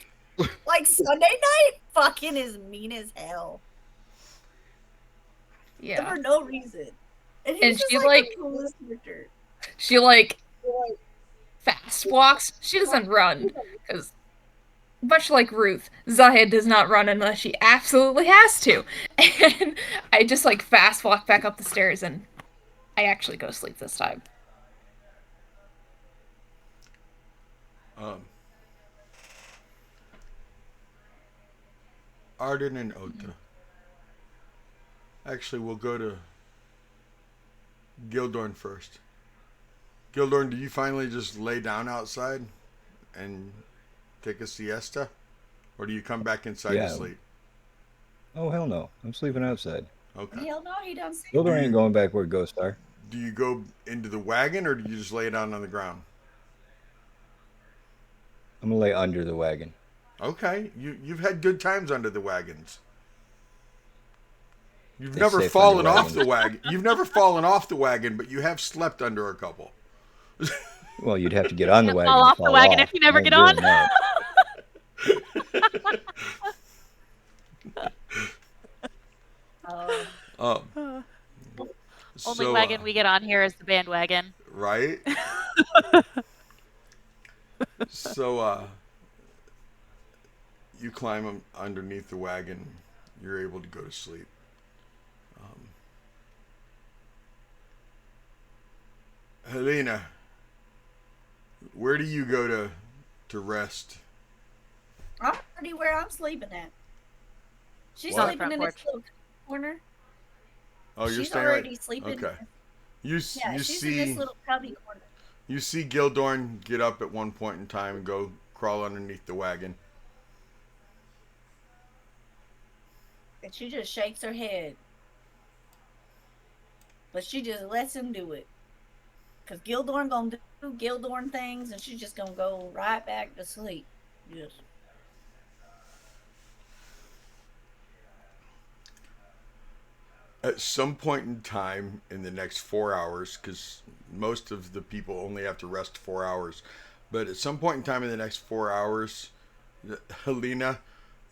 Like Sunday night fucking is mean as hell. Yeah. For no reason. And he's And just she, like like- the coolest character. She, like, fast walks. She doesn't run, because much like Ruth, Zaya does not run unless she absolutely has to. And I just, like, fast walk back up the stairs, and I actually go to sleep this time. Arden and Ota. Actually, we'll go to Gildorn first. Gildorn, do you finally just lay down outside and take a siesta? Or do you come back inside Yeah. to sleep? Oh, hell no. I'm sleeping outside. Okay. Hell no, he doesn't say Gildor ain't going back where Ghosts are. Do you go into the wagon or do you just lay down on the ground? I'm gonna lay under the wagon. Okay. You've had good times under the wagons. You've It's never safe fallen under off wagons. the wagon. You've never fallen off the wagon, but you have slept under a couple. Well, you'd have to get on the Can't wagon. fall to off the wagon off. if you never I ain't get on. doing that. Um, Only so, wagon we get on here is the bandwagon. right? So, you climb underneath the wagon. You're able to go to sleep. Helena, where do you go to rest? I'm already where I'm sleeping at. She's What? sleeping in Front this little corner. Oh, you're She's staying already right. sleeping. Okay. You Yeah, you she's in this see little cubby corner. you see Gildorn get up at one point in time and go crawl underneath the wagon. And she just shakes her head. But she just lets him do it. Because Gildorn gonna do Gildorn things and she's just gonna go right back to sleep. Yes. At some point in time in the next 4 hours, because most of the people only have to rest 4 hours, but at some point in time in the next 4 hours, Helena,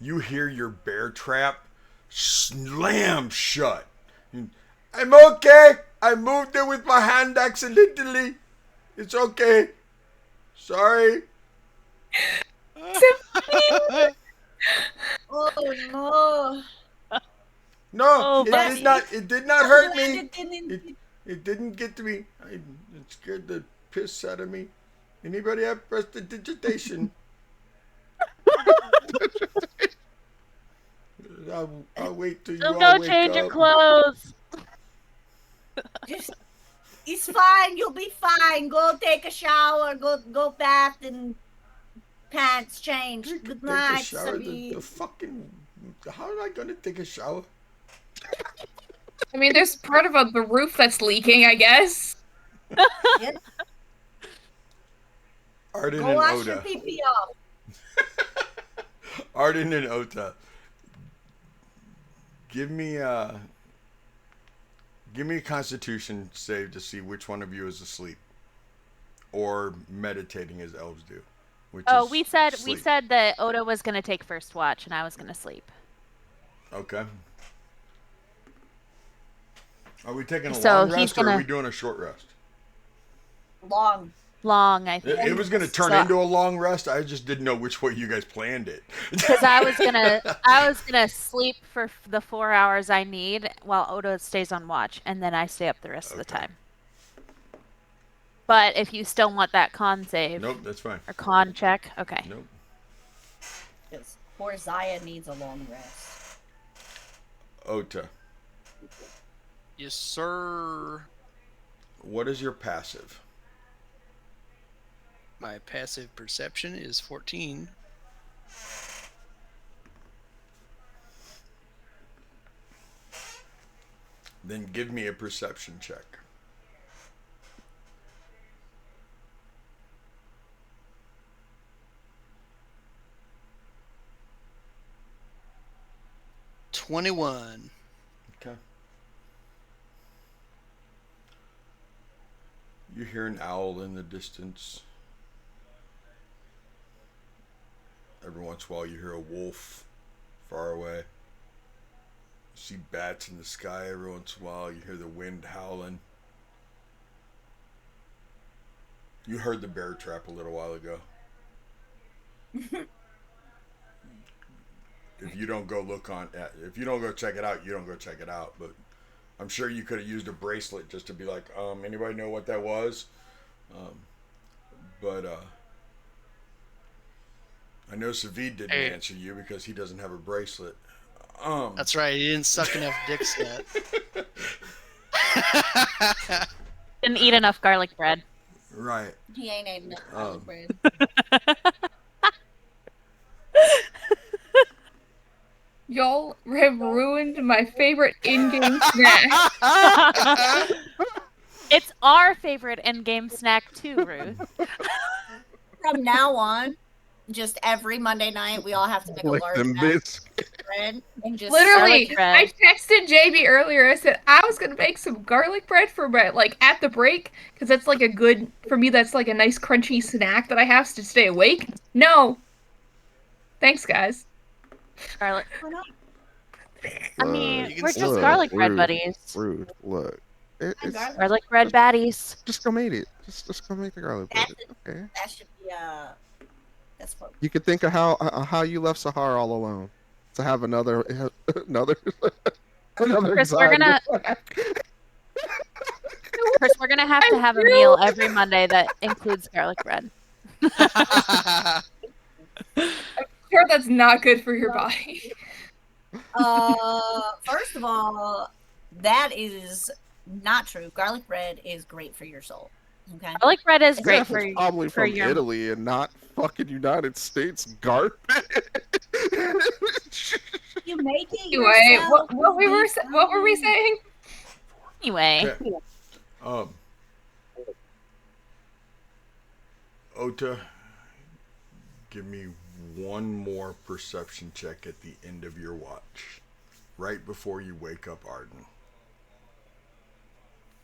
you hear your bear trap slam shut. I'm okay. I moved it with my hand accidentally. It's okay. Sorry. Oh no. No, Oh, it buddy. did not. It did not hurt I'm glad me. it didn't- It didn't get to me. It scared the piss out of me. Anybody have prestidigitation? I'll wait till you So all go wake change up. your clothes. Just, it's fine. You'll be fine. Go take a shower. Go bath and pants change. Take Good a night, shower. Sabi. The fucking. How am I gonna take a shower? I mean, there's part of the roof that's leaking, I guess. Yep. Arden Go and wash your Oda. pee-pee off. Arden and Ota. Give me a Constitution save to see which one of you is asleep, or meditating as elves do. Which Oh, is we said sleep. that Oda was gonna take first watch and I was gonna sleep. Okay. Are we taking a So long he's rest or are gonna- we doing a short rest? Long, I think. It was going to turn So- into a long rest. I just didn't know which way you guys planned it. Because I was gonna sleep for the 4 hours I need while Oda stays on watch, and then I stay up the rest of the Okay. time. But if you still want that con save Nope, that's fine. or con check, okay. Nope. Because poor Zaya needs a long rest. Ota. Yes, sir. What is your passive? My passive perception is 14. Then give me a perception check. $21. Okay. You hear an owl in the distance. Every once in a while you hear a wolf far away. You see bats in the sky every once in a while. You hear the wind howling. You heard the bear trap a little while ago. If you don't go if you don't go check it out, you don't go check it out. But I'm sure you could have used a bracelet just to be like, anybody know what that was? But I know Savid didn't answer you because he doesn't have a bracelet. That's right, he didn't suck enough dicks yet. Didn't eat enough garlic bread. Right. He ain't ate enough garlic bread. Y'all have ruined my favorite in-game snack. It's our favorite in-game snack too, Ruth. From now on, just every Monday night, we all have to make a Like large them batch bits. of bread and just Literally, Garlic bread. I texted JB earlier. I said I was gonna make some garlic bread for my at the break because that's like a good for me. That's like a nice crunchy snack that I have to stay awake. No, thanks guys. Garlic. Why not? I mean, You can we're still just do it. garlic bread Rude. buddies. Rude. Look. It's garlic- Garlic bread baddies. just go make it. Just go make the garlic bread. That's It's okay. That should be that's what. You could think of how you left Sahar all alone to have another another Chris, we're anxiety gonna- attack. Chris, we're gonna have to have a meal every Monday that includes garlic bread. Sure, that's not good for your body. First of all, that is not true. Garlic bread is great for your soul. Okay. Garlic bread is Yeah, great if for it's probably for from your. Italy and not fucking United States garbage. You make it Anyway, yourself. what were we saying? Anyway, Okay. Ota, give me one more perception check at the end of your watch, right before you wake up Arden.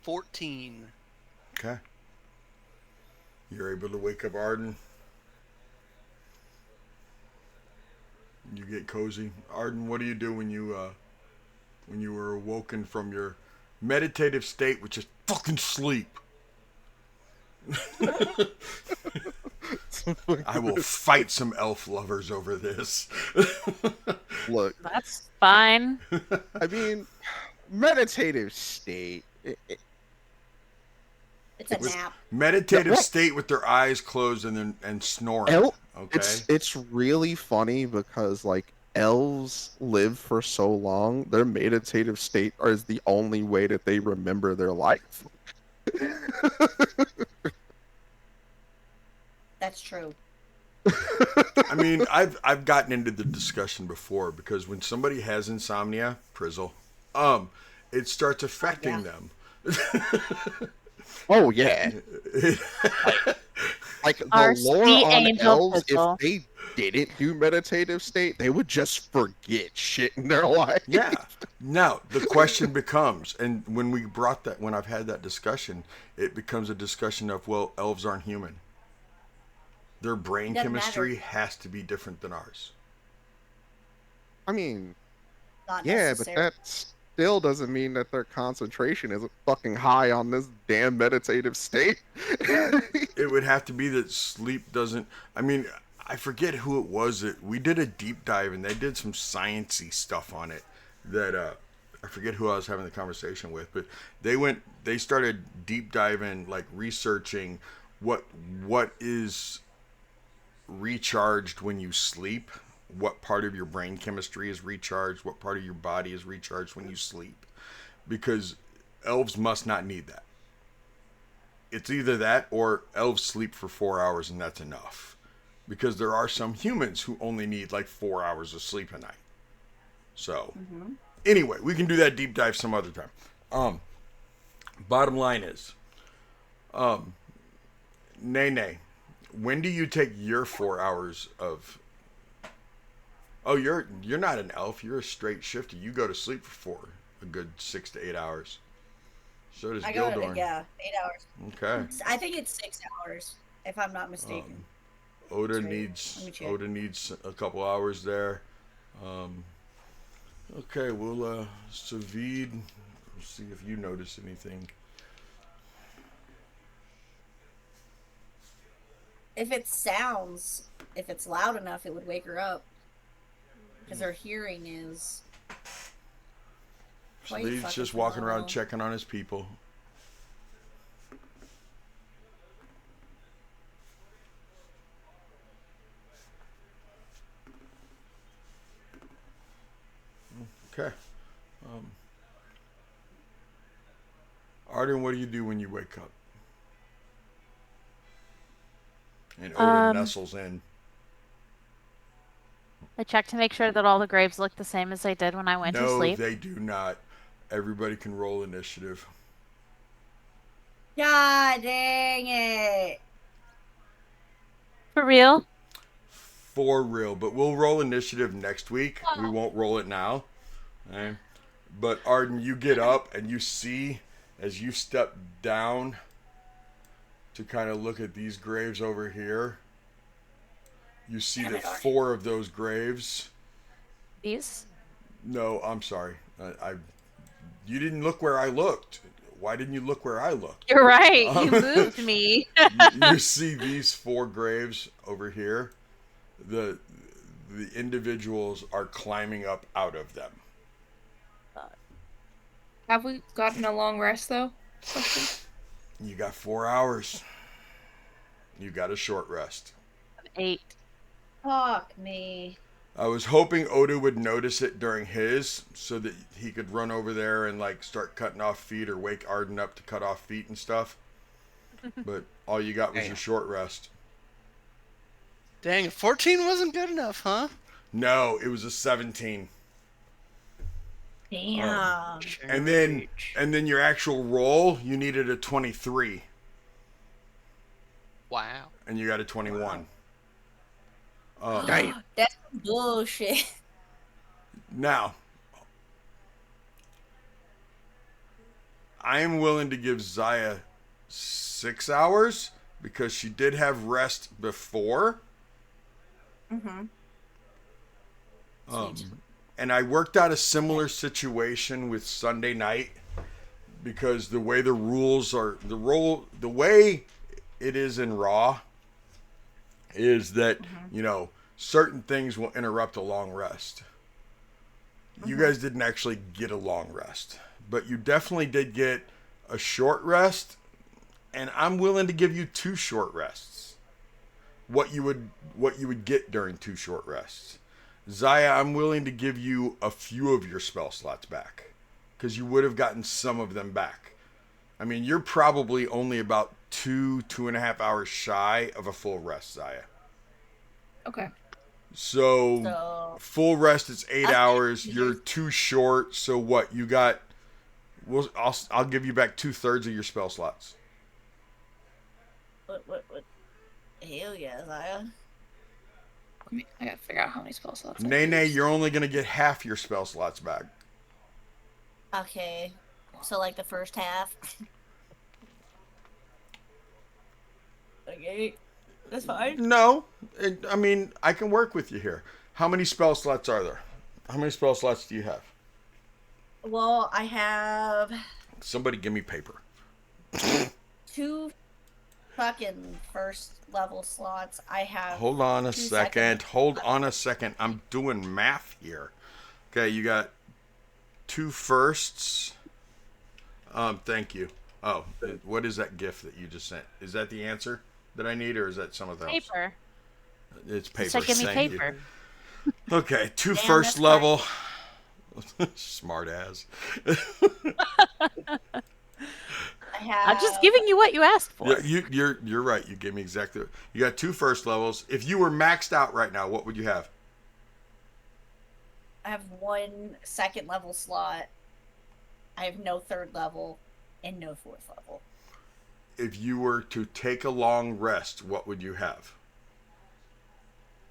14. Okay. You're able to wake up Arden. You get cozy. Arden, what do you do when you were awoken from your meditative state, which is fucking sleep? I will fight some elf lovers over this. Look, that's fine. I mean, meditative state. It's a nap. Meditative Yeah, what? state with their eyes closed and snoring. Okay. It's really funny because elves live for so long, their meditative state is the only way that they remember their life. That's true. I mean, I've gotten into the discussion before because when somebody has insomnia, Prizzle, it starts affecting them. Oh yeah. Like Our the lore sweet on angel elves, Prizzle. if they didn't do meditative state, they would just forget shit in their life. Yeah. Now the question becomes, and when I've had that discussion, it becomes a discussion of, well, elves aren't human. Their brain Doesn't chemistry matter. has to be different than ours. I mean, Not yeah, but necessary. that still doesn't mean that their concentration isn't fucking high on this damn meditative state. It would have to be that sleep doesn't. I mean, I forget who it was that we did a deep dive and they did some sciencey stuff on it. That I forget who I was having the conversation with, but they started deep diving, like researching what is recharged when you sleep, what part of your brain chemistry is recharged, what part of your body is recharged when you sleep, because elves must not need that. It's either that or elves sleep for 4 hours and that's enough. Because there are some humans who only need like 4 hours of sleep a night. So, anyway, we can do that deep dive some other time. Bottom line is, Nene, when do you take your 4 hours of? Oh, you're not an elf. You're a straight shifter. You go to sleep for a good 6 to 8 hours. So does I got Gildorn. it. Yeah, 8 hours. Okay. I think it's 6 hours, if I'm not mistaken. Oda That's right. needs Let me check. Oda needs a couple hours there. Okay, we'll Savid, see if you notice anything. If it sounds, if it's loud enough, it would wake her up. Because her hearing is quite Savid's fucking just walking around phenomenal. checking on his people. Okay. Arden, what do you do when you wake up? And Oda nestles in. I check to make sure that all the graves look the same as they did when I went to No, sleep. they do not. Everybody can roll initiative. God dang it! For real? For real, but we'll roll initiative next week. We won't roll it now. Okay? But Arden, you get up and you see as you step down to kind of look at these graves over here. You see that 4 of those graves. These? No, I'm sorry. You didn't look where I looked. Why didn't you look where I looked? You're right. You moved me. You see these 4 graves over here. The individuals are climbing up out of them. Have we gotten a long rest though? You got 4 hours. You got a short rest. 8. Fuck me. I was hoping Oda would notice it during his so that he could run over there and like start cutting off feet or wake Arden up to cut off feet and stuff. But all you got was your short rest. Dang, 14 wasn't good enough, huh? No, it was a 17. Damn. And then your actual roll, you needed a 23. Wow. And you got a 21. Damn. That's some bullshit. Now, I am willing to give Zaya 6 hours because she did have rest before. And I worked out a similar situation with Sunday night because the way the rules are, the way it is in Raw is that, you know, certain things will interrupt a long rest. You guys didn't actually get a long rest, but you definitely did get a short rest, and I'm willing to give you 2 short rests. What you would get during 2 short rests. Zaya, I'm willing to give you a few of your spell slots back because you would have gotten some of them back. I mean, you're probably only about 2.5 hours shy of a full rest, Zaya. Okay. So full rest is 8 hours. You're too short. So what you got? I'll give you back 2/3 of your spell slots. What? Hell yeah, Zaya. I gotta figure out how many spell slots. Nene, you're only gonna get half your spell slots back. Okay. So like the first half. Okay. That's fine. No, I mean I can work with you here. How many spell slots are there? How many spell slots do you have? Well, I have Somebody give me paper. 2 fucking first level slots. I have Hold on a 2 second. Hold on a second. I'm doing math here. Okay, you got 2 firsts. Thank you. Oh, what is that gift that you just sent? Is that the answer that I need, or is that something else? Paper. It's paper. Just give me Thank paper. you. Okay, 2 Damn, first that's level. Smart ass. I have. I'm just giving you what you asked for. Yeah, you're right. You gave me exactly. You got 2 first levels. If you were maxed out right now, what would you have? I have 1 second level slot. I have no 3rd level and no 4th level. If you were to take a long rest, what would you have?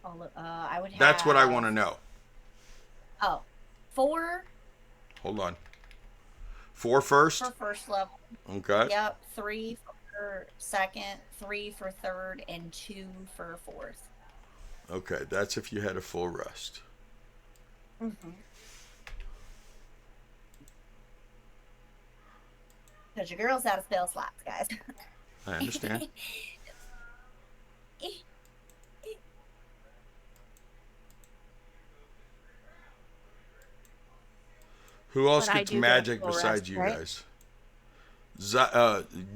I would have. That's what I want to know. Oh, 4 Hold on. 4 first? for first level. Okay. Yep, 3 for second, 3 for third, and 2 for fourth. Okay, that's if you had a full rest. Mm-hmm. Because your girl's out of spell slots, guys. I understand. Who else But I gets do get magic full besides rest, you right? guys?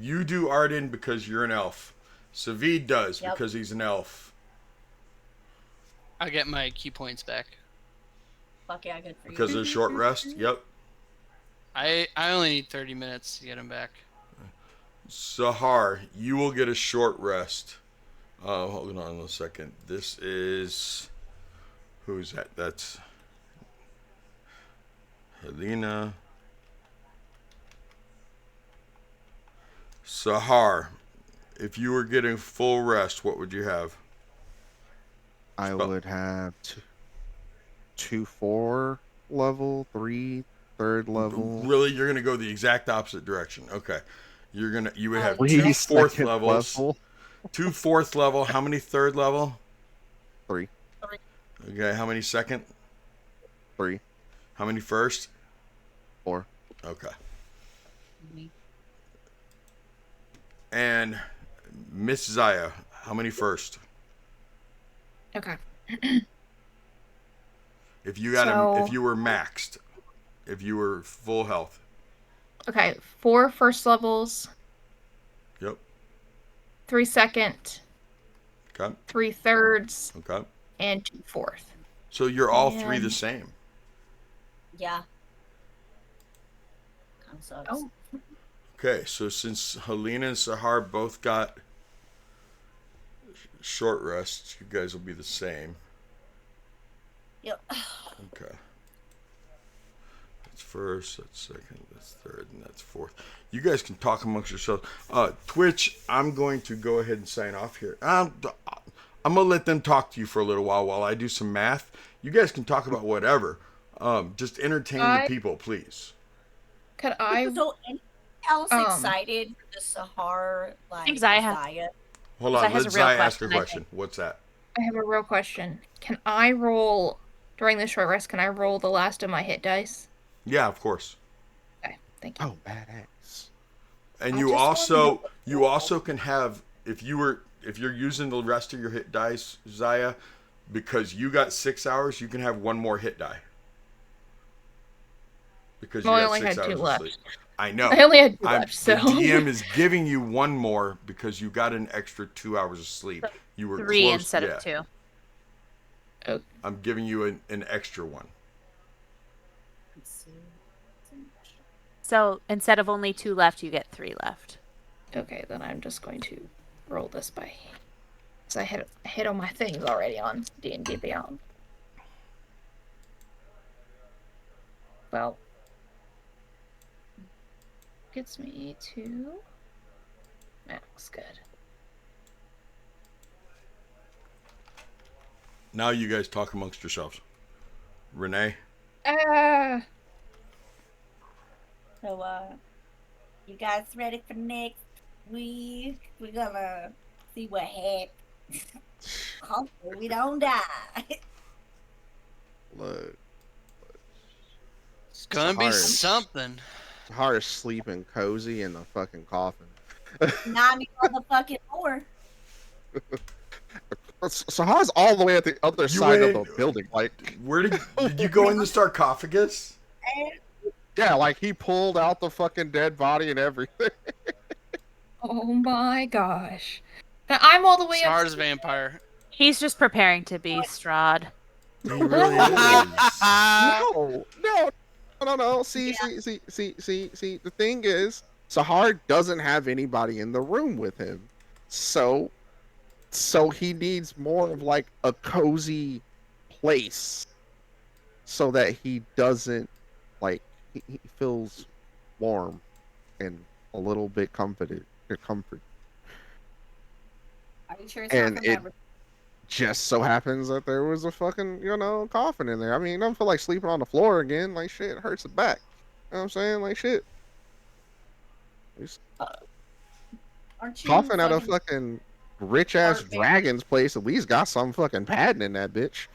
You do Arden because you're an elf. Savid does Yep. because he's an elf. I get my key points back. Fuck yeah, good for Because you. of a short rest? Yep. I only need 30 minutes to get them back. Sahar, you will get a short rest. Hold on a second. This is... Who's that? That's... Helena. Sahar, if you were getting full rest, what would you have? I Spell- would have 2 4 level, 3 3rd level. Really, you're gonna go the exact opposite direction. Okay, you would have 3 2 fourth second levels, level. 2 fourth level. How many third level? 3 Okay, how many second? 3 How many first? 4. Okay. And Miss Zaya, how many first? Okay. If you got So- if you were maxed, if you were full health. Okay. 4 first levels, Yep. 3 second, Okay. 3 thirds, Okay. and 2 fourth. So you're all 3 the And- same. Yeah. Kind of sucks. Oh. Okay, so since Helena and Sahar both got short rests, you guys will be the same. Yep. Okay. That's first, that's second, that's third, and that's fourth. You guys can talk amongst yourselves. Twitch, I'm going to go ahead and sign off here. I'm going to let them talk to you for a little while I do some math. You guys can talk about whatever. Just entertain the people, please. Could I? So, anyone else Um, excited for the Sahar, like, think Zaya has- Zaya? Hold Zaya on, has let a real Zaya ask a question, I question. What's that? I have a real question. Can I roll during the short rest? Can I roll the last of my hit dice? Yeah, of course. Okay, thank you. Oh, badass. And I you just also can have if you're using the rest of your hit dice, Zaya, because you got 6 hours, you can have one more hit die. Because Well, I you only got 6 had 2 hours of left. sleep. I know. I only had 2 left, so The DM is giving you one more because you got an extra 2 hours of sleep. You were 3 close, instead yeah. of 2. I'm giving you an extra one. So instead of only 2 left, you get 3 left. okay. Then I'm just going to roll this by. Because I hit all my things already on D&D Beyond. Well, gets me to max. Good. Now you guys talk amongst yourselves. Renee? So, you guys ready for next week? We're gonna see what happens. Hopefully we don't die. Look, It's gonna be hard. something. Sahar is sleeping cozy in the fucking coffin. Not me motherfucking more. Sahar's all the way at the other side of went the building. Like, Where did you go in the sarcophagus? yeah, like he pulled out the fucking dead body and everything. Oh my gosh. Now, I'm all the way up. Sahar's a vampire. He's just preparing to be Strahd. He really is. No. See. The thing is, Sahar doesn't have anybody in the room with him, so he needs more of like a cozy place so that he doesn't like he feels warm and a little bit comfort. Are you sure it's not And from it that? just so happens that there was a fucking coffin in there. I mean, I don't feel like sleeping on the floor again. Like shit, hurts the back. You know what I'm saying? Like shit. Just Aren't you coffin at a fucking fucking rich ass heart buried? dragon's place at least got some fucking padding in that bitch.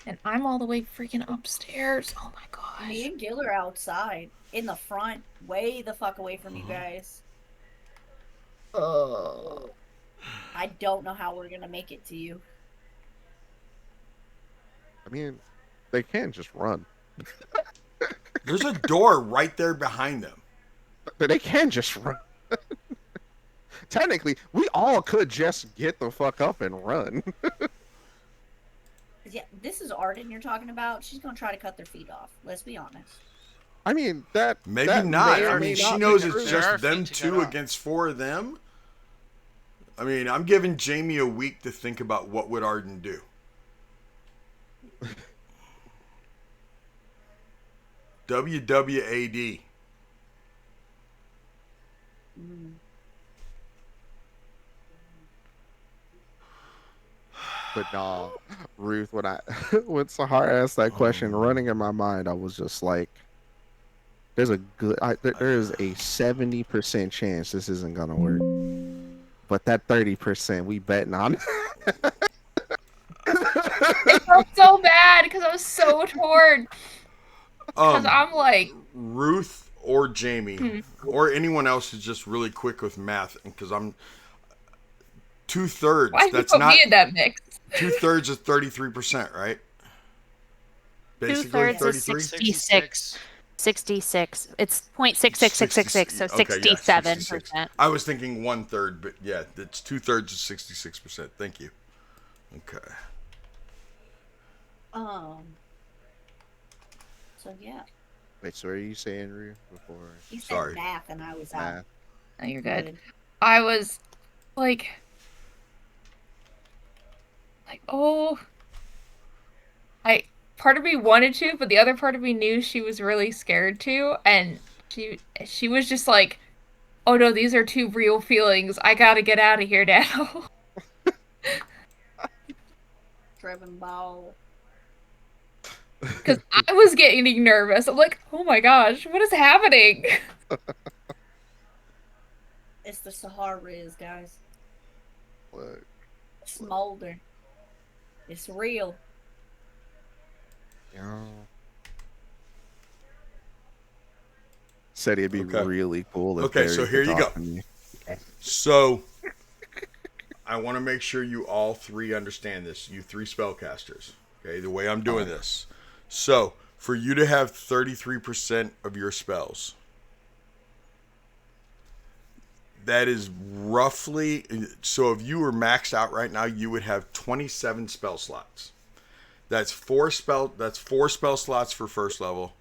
And I'm all the way freaking upstairs. Oh my gosh. Me and Gil are outside in the front, way the fuck away from you guys. I don't know how we're gonna make it to you. I mean, they can just run. There's a door right there behind them. But they can just run. Technically, we all could just get the fuck up and run. Yeah, this is Arden you're talking about. She's gonna try to cut their feet off. Let's be honest. I mean, that Maybe that not. may or I may mean, she not be knows true. it's There are just them feet to cut two off. against 4 of them. I mean, I'm giving Jamie a week to think about what would Arden do. WWAD. But nah, Ruth, when when Sahar asked that question, running in my mind, I was just like, "There's a there is a 70% chance this isn't gonna work, but that 30% we betting on." I felt so bad because I was so torn. Because I'm like, Ruth or Jamie or anyone else who's just really quick with math, because I'm 2/3. why did you That's put not me in that mix? 2/3 is 33%, right? Basically, 2/3 is 33. 66. 66. It's 0.66666, so Okay, yeah, 67%. 66. I was thinking 1/3, but yeah, it's 2/3 is 66%. Thank you. Okay. So yeah, Wait, so what are you saying, Ruth? Before he said Sorry. math, and I was out. math? No, you're good. I was like, oh, part of me wanted to, but the other part of me knew she was really scared to, and she was just like, oh no, these are two real feelings. I gotta get out of here now. Driven ball. Because I was getting nervous. I'm like, oh my gosh, what is happening? It's the Sahar Riz, guys. What? Smolder. It's real. Yeah. Said it'd be Okay. really cool if Okay, Barry so could here you talk go. to me. So, I want to make sure you all three understand this. You 3 spellcasters. Okay, the way I'm doing this. So, for you to have 33% of your spells, that is roughly. So, if you were maxed out right now, you would have 27 spell slots. That's 4 spell slots for first level,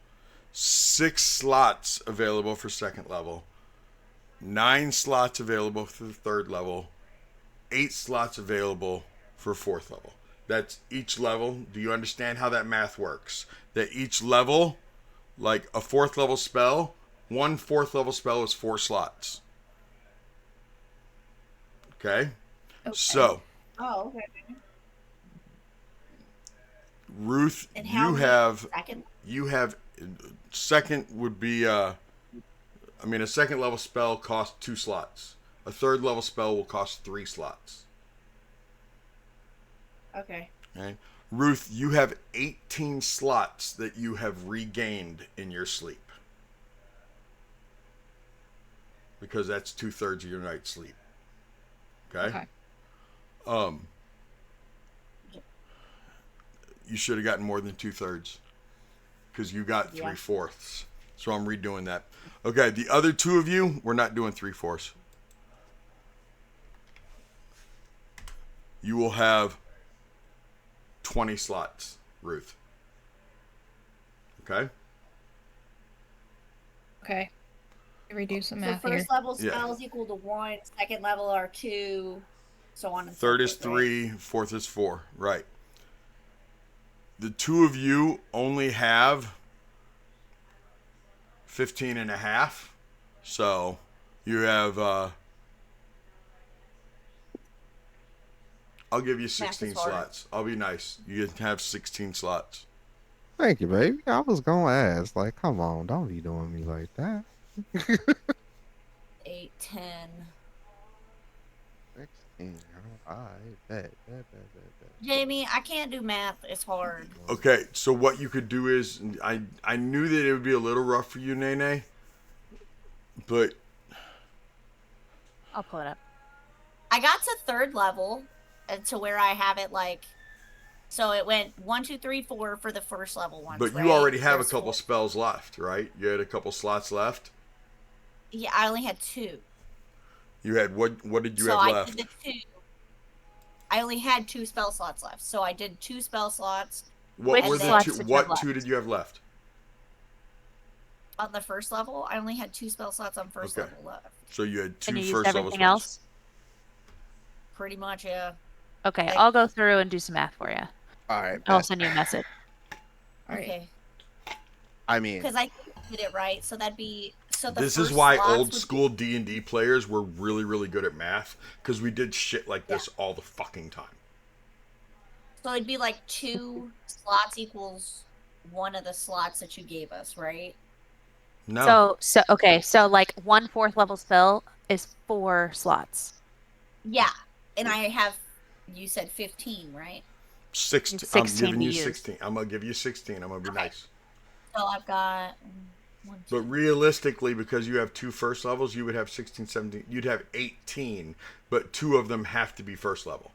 6 slots available for second level, 9 slots available for the third level, 8 slots available for fourth level. That's each level. Do you understand how that math works? That each level, like a fourth level spell, one fourth level spell is 4 slots. Okay? So, Oh, okay. Ruth, And how you many have second? second would be a second level spell costs 2 slots. A third level spell will cost 3 slots. Okay. Okay? Ruth, you have 18 slots that you have regained in your sleep. Because that's 2/3 of your night's sleep. Okay? Okay. You should have gotten more than 2/3. Because you got 3/4. So I'm redoing that. Okay, the other 2 of you, we're not doing 3/4. You will have 20 slots, Ruth. Okay? Okay. Redo some So math here. first level Yeah. spells equal to 1, second level are 2, so on and Third so is forth, right? 3, fourth is 4. Right. The two of you only have 15 and a half. So you have, I'll give you Math is 16 hard. slots. I'll be nice. You can have 16 slots. Thank you, baby. I was gonna ask, like, come on, don't be doing me like that. 8, 10. 16. I bet. Jamie, I can't do math. It's hard. Okay, so what you could do is, I knew that it would be a little rough for you, Nene, but I'll pull it up. I got to third level, and to where I have it like, so it went 1, 2, 3, 4 for the first level ones. but you right? already have There's a couple 4. spells left, right? You had a couple slots left. Yeah, I only had 2. You had what did you So have I left? did the 2. I only had 2 spell slots left, so I did 2 spell slots What Which were the slots two? did you have What two left? did you have left? on the first level. I only had 2 spell slots on first Okay. level left. So you had two And you used first level everything spells. else? Pretty much, yeah. Okay, Like- I'll go through and do some math for you. All right. I'll bet. send you a message. All right. Okay. I mean, Because I did it right, so that'd be the This is first why slots old would be- school D&D players were really, really good at math, because we did shit like this all the fucking time. So it'd be like 2 slots equals one of the slots that you gave us, right? No, So like 1 4th level spell is 4 slots. Yeah. And I have, you said 15, right? 16. It's I'm 16 giving to you use. 16. I'm gonna give you 16. I'm gonna be Okay. nice. So I've got 1, 2. But realistically, because you have 2 first levels, you would have 16, 17. You'd have 18, but 2 of them have to be first level.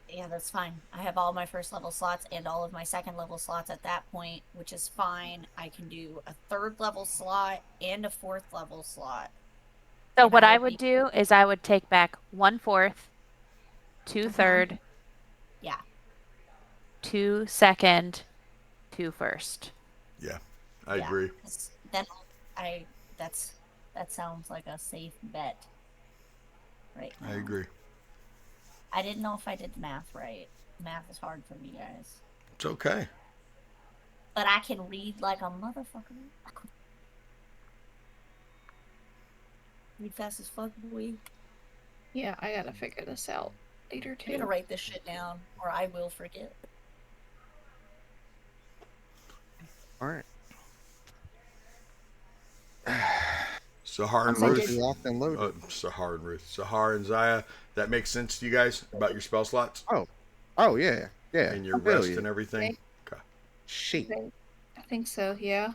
Yeah, that's fine. I have all my first level slots and all of my second level slots at that point, which is fine. I can do a 3rd level slot and a 4th level slot. So And what I I would would be- do is I would take back 1 4th, 2 3rd, Yeah. 2 2nd, 2 1st. Yeah, I Yeah. agree. 'Cause then that sounds like a safe bet. Right now. I agree. I didn't know if I did math right. Math is hard for me, guys. It's okay. But I can read like a motherfucker. Read fast as fuck, boy. Yeah, I gotta figure this out later I'm too. gonna write this shit down, or I will forget. all right. Sahar and So Ruth. did- Locked and loaded. Sahar and Ruth. Sahar and Zaya. That makes sense to you guys about your spell slots Oh yeah. and your Hell rest yeah. and everything. Okay, Shit. I think so. Yeah.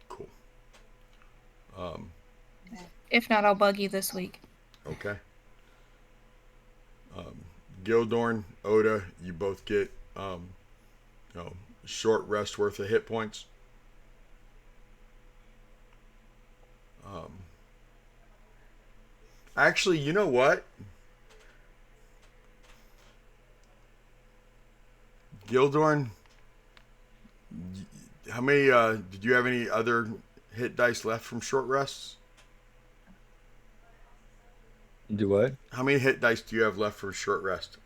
cool. If not, I'll bug you this week. Okay. Gildorn, Oda, you both get short rest worth of hit points. Actually, you know what? Gildorn, how many did you have any other hit dice left from short rests? Do what? How many hit dice do you have left for short rest?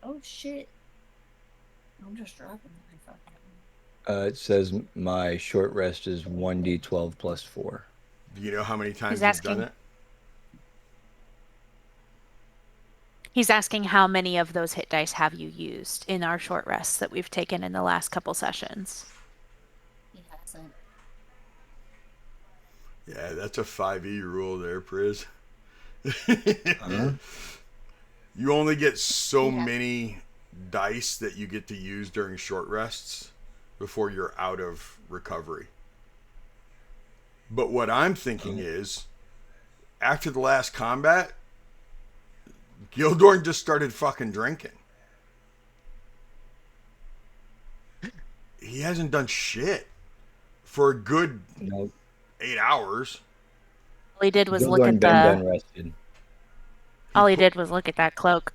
Oh shit! I'm just dropping my fucking. It says my short rest is 1d12 plus 4. Do you know how many times He's you've done asking. it? He's asking how many of those hit dice have you used in our short rests that we've taken in the last couple sessions? He hasn't. Yeah, that's a 5e rule there, Priz. Huh? You only get so Yeah. many dice that you get to use during short rests before you're out of recovery. But what I'm thinking is, after the last combat, Gildorn just started fucking drinking. He hasn't done shit for a good No. 8 hours. he did was Still look going at been done the. rested. All he did was look at that cloak.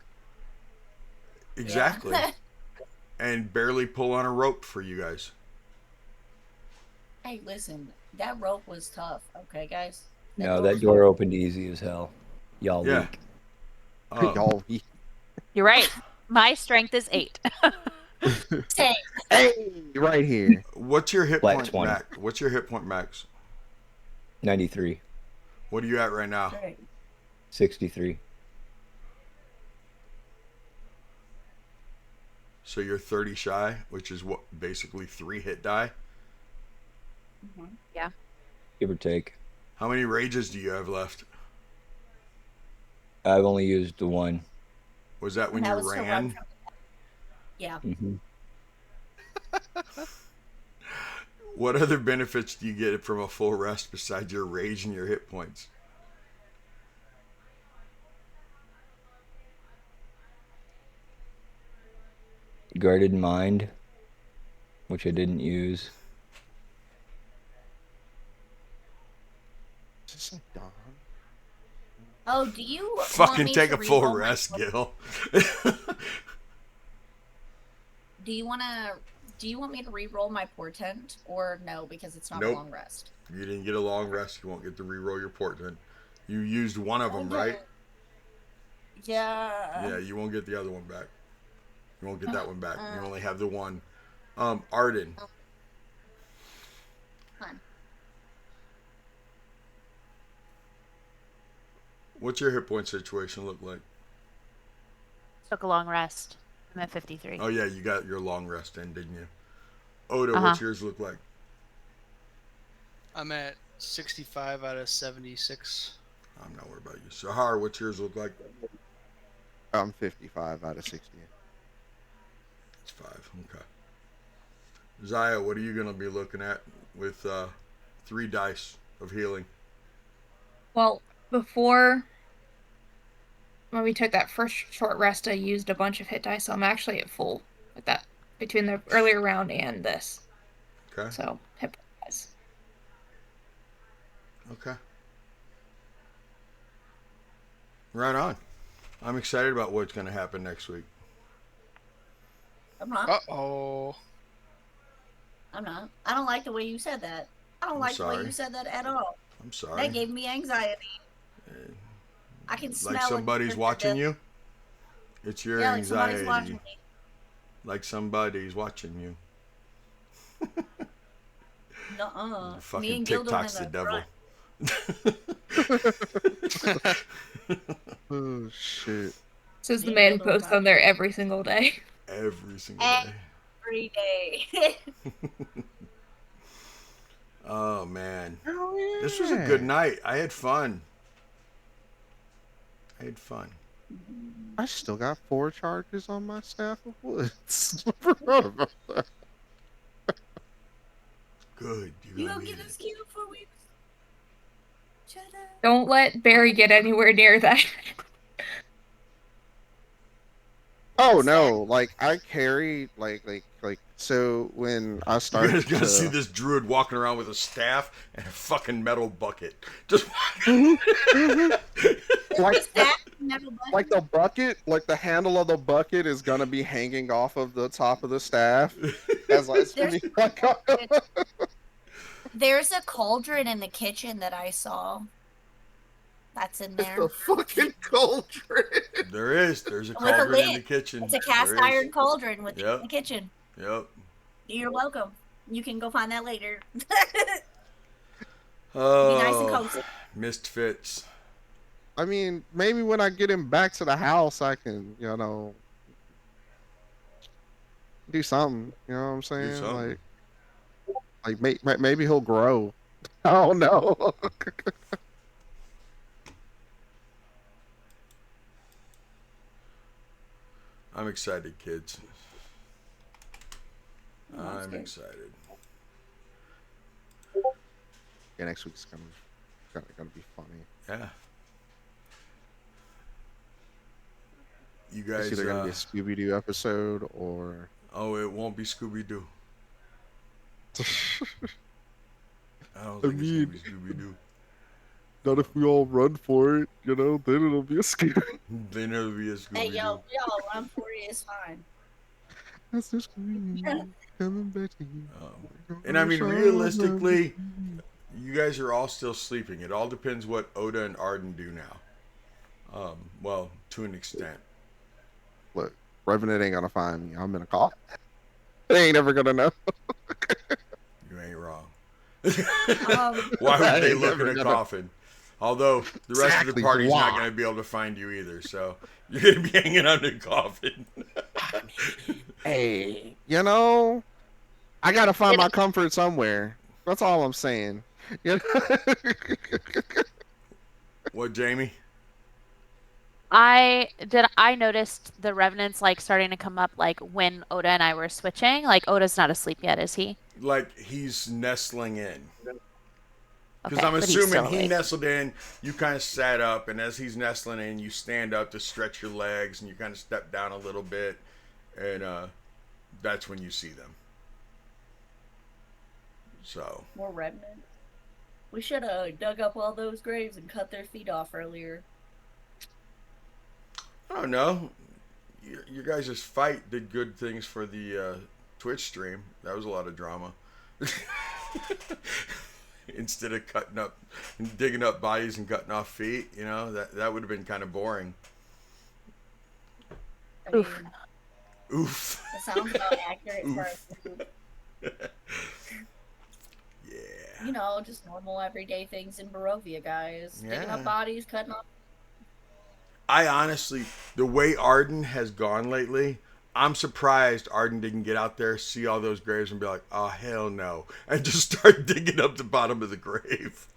Exactly. Yeah. And barely pull on a rope for you guys. Hey, listen, that rope was tough. Okay, guys. No, door that was door hard. opened easy as hell. Y'all Yeah. weak. Y'all, You're right. My strength is 8. Same. hey, right here. What's your hit Flat point 20. max? What's your hit point max? 93. What are you at right now? Great. 63. So you're 30 shy, which is what basically 3 hit die. Yeah. Give or take. How many rages do you have left? I've only used the one. Was that when And you that was to run ran? from. Yeah. Mm-hmm. What other benefits do you get from a full rest besides your rage and your hit points? Guarded mind, which I didn't use. Is this like Dawn? Oh, do you want Fucking me take to a full re-roll my rest, portent? Gil. Do you want me to re-roll my portent or no? Because it's not a Nope. long rest. You didn't get a long rest. You won't get to re-roll your portent. You used one of them, right? Yeah. Yeah, you won't get the other one back. You won't get that one back. You only have the one. Arden. Fine. What's your hit point situation look like? Took a long rest. I'm at 53. Oh yeah, you got your long rest in, didn't you? Oda, Uh-huh. what's yours look like? I'm at 65 out of 76. I'm not worried about you. Sahar, what's yours look like? I'm 55 out of 60. It's 5. Okay. Zaya, what are you gonna be looking at with 3 dice of healing? Well, before when we took that first short rest, I used a bunch of hit dice, so I'm actually at full with that between the earlier round and this. Okay. So hit dice. Okay. Right on. I'm excited about what's gonna happen next week. I'm not. Uh-oh. I'm not. I don't like the way you said that. I don't I'm like the way sorry. you said that at all. I'm sorry. That gave me anxiety. I can smell Like it. somebody's watching you. It's your Yeah, like somebody's anxiety. watching me. Like somebody's watching you. Nuh-uh. Me Fucking and Gil don't TikTok's the have devil. Oh shit. Says the Me man and who Gil don't posts on there every single day. Every single day. every day. Oh man. Oh, yeah. This was a good night. I had fun. I still got 4 charges on my staff of woods. Forgot about that. Good. You You're gonna gonna get need us it. killed for weeks? Shut up. Don't let Barry get anywhere near that. Oh What's no, like I carry like so when I You're started gonna see to this druid walking around with a staff and a fucking metal bucket. Just like Is that metal button? like the bucket, like the handle of the bucket is gonna be hanging off of the top of the staff. As it's gonna be like There's a cauldron in the kitchen that I saw. That's in it's there. a fucking cauldron. there's a With a cauldron in lid. the kitchen. It's a cast There is. iron cauldron in Yep. the kitchen. Yep. You're welcome. You can go find that later. Oh, Be nice and cozy. MistFits. I mean, maybe when I get him back to the house, I can, do something. You know what I'm saying? something. Maybe he'll grow. I don't know. I'm excited, kids. I'm I'm scared. excited. Yeah, next week's gonna be funny. Yeah. You It's guys. either gonna be a Scooby Doo episode or. Oh, it won't be Scooby Doo. I don't think it's gonna be Scooby Doo. Not if we all run for it, you know. Then it'll be a scary. Then it'll be a Hey, Scooby yo, Doo. we all run for it. It's fine. That's the scream coming back to you. And I mean, realistically, you guys are all still sleeping. It all depends what Oda and Arden do now. Well, to an extent. Look, Revenant ain't gonna find me. I'm in a coffin. They ain't ever gonna know. You ain't wrong. Um, Why would I they ain't look in never a gonna- coffin? Although the rest of the Exactly, party's not why? going to be able to find you either, so you're going to be hanging on the coffin. Hey, you know, I gotta find my comfort somewhere. That's all I'm saying. You know? What, Jamie? I noticed the revenants like starting to come up like when Oda and I were switching. Like Oda's not asleep yet, is he? Like he's nestling in. Because Okay, I'm but he's assuming still he awake. nestled in, you kind of sat up, and as he's nestling in, you stand up to stretch your legs, and you kind of step down a little bit, and that's when you see them. So, more remnants. We should have dug up all those graves and cut their feet off earlier. I don't know. You guys' fight did good things for the Twitch stream. That was a lot of drama. Instead of digging up bodies and cutting off feet, you know, that would have been kind of boring. I Oof. mean, Oof. it sounds about accurate for Yeah. you know, just normal everyday things in Barovia, guys. Digging Yeah. up bodies, cutting off. I honestly, the way Arden has gone lately, I'm surprised Arden didn't get out there, see all those graves, and be like, "Oh hell no," and just start digging up the bottom of the grave.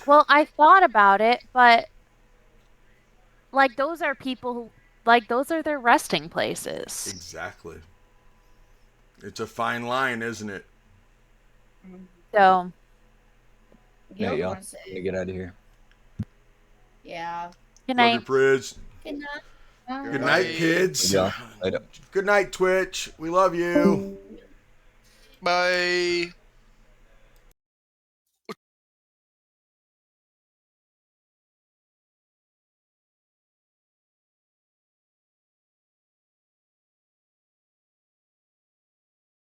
Well, I thought about it, but like those are people who like those are their resting places. Exactly. It's a fine line, isn't it? So Yeah, Guild y'all. wants I'm gonna it. get out of here. Yeah. good Love your night. Priz. Good night. Good night, Bye. kids. Yeah. Later. Good night, Twitch. We love you. Bye.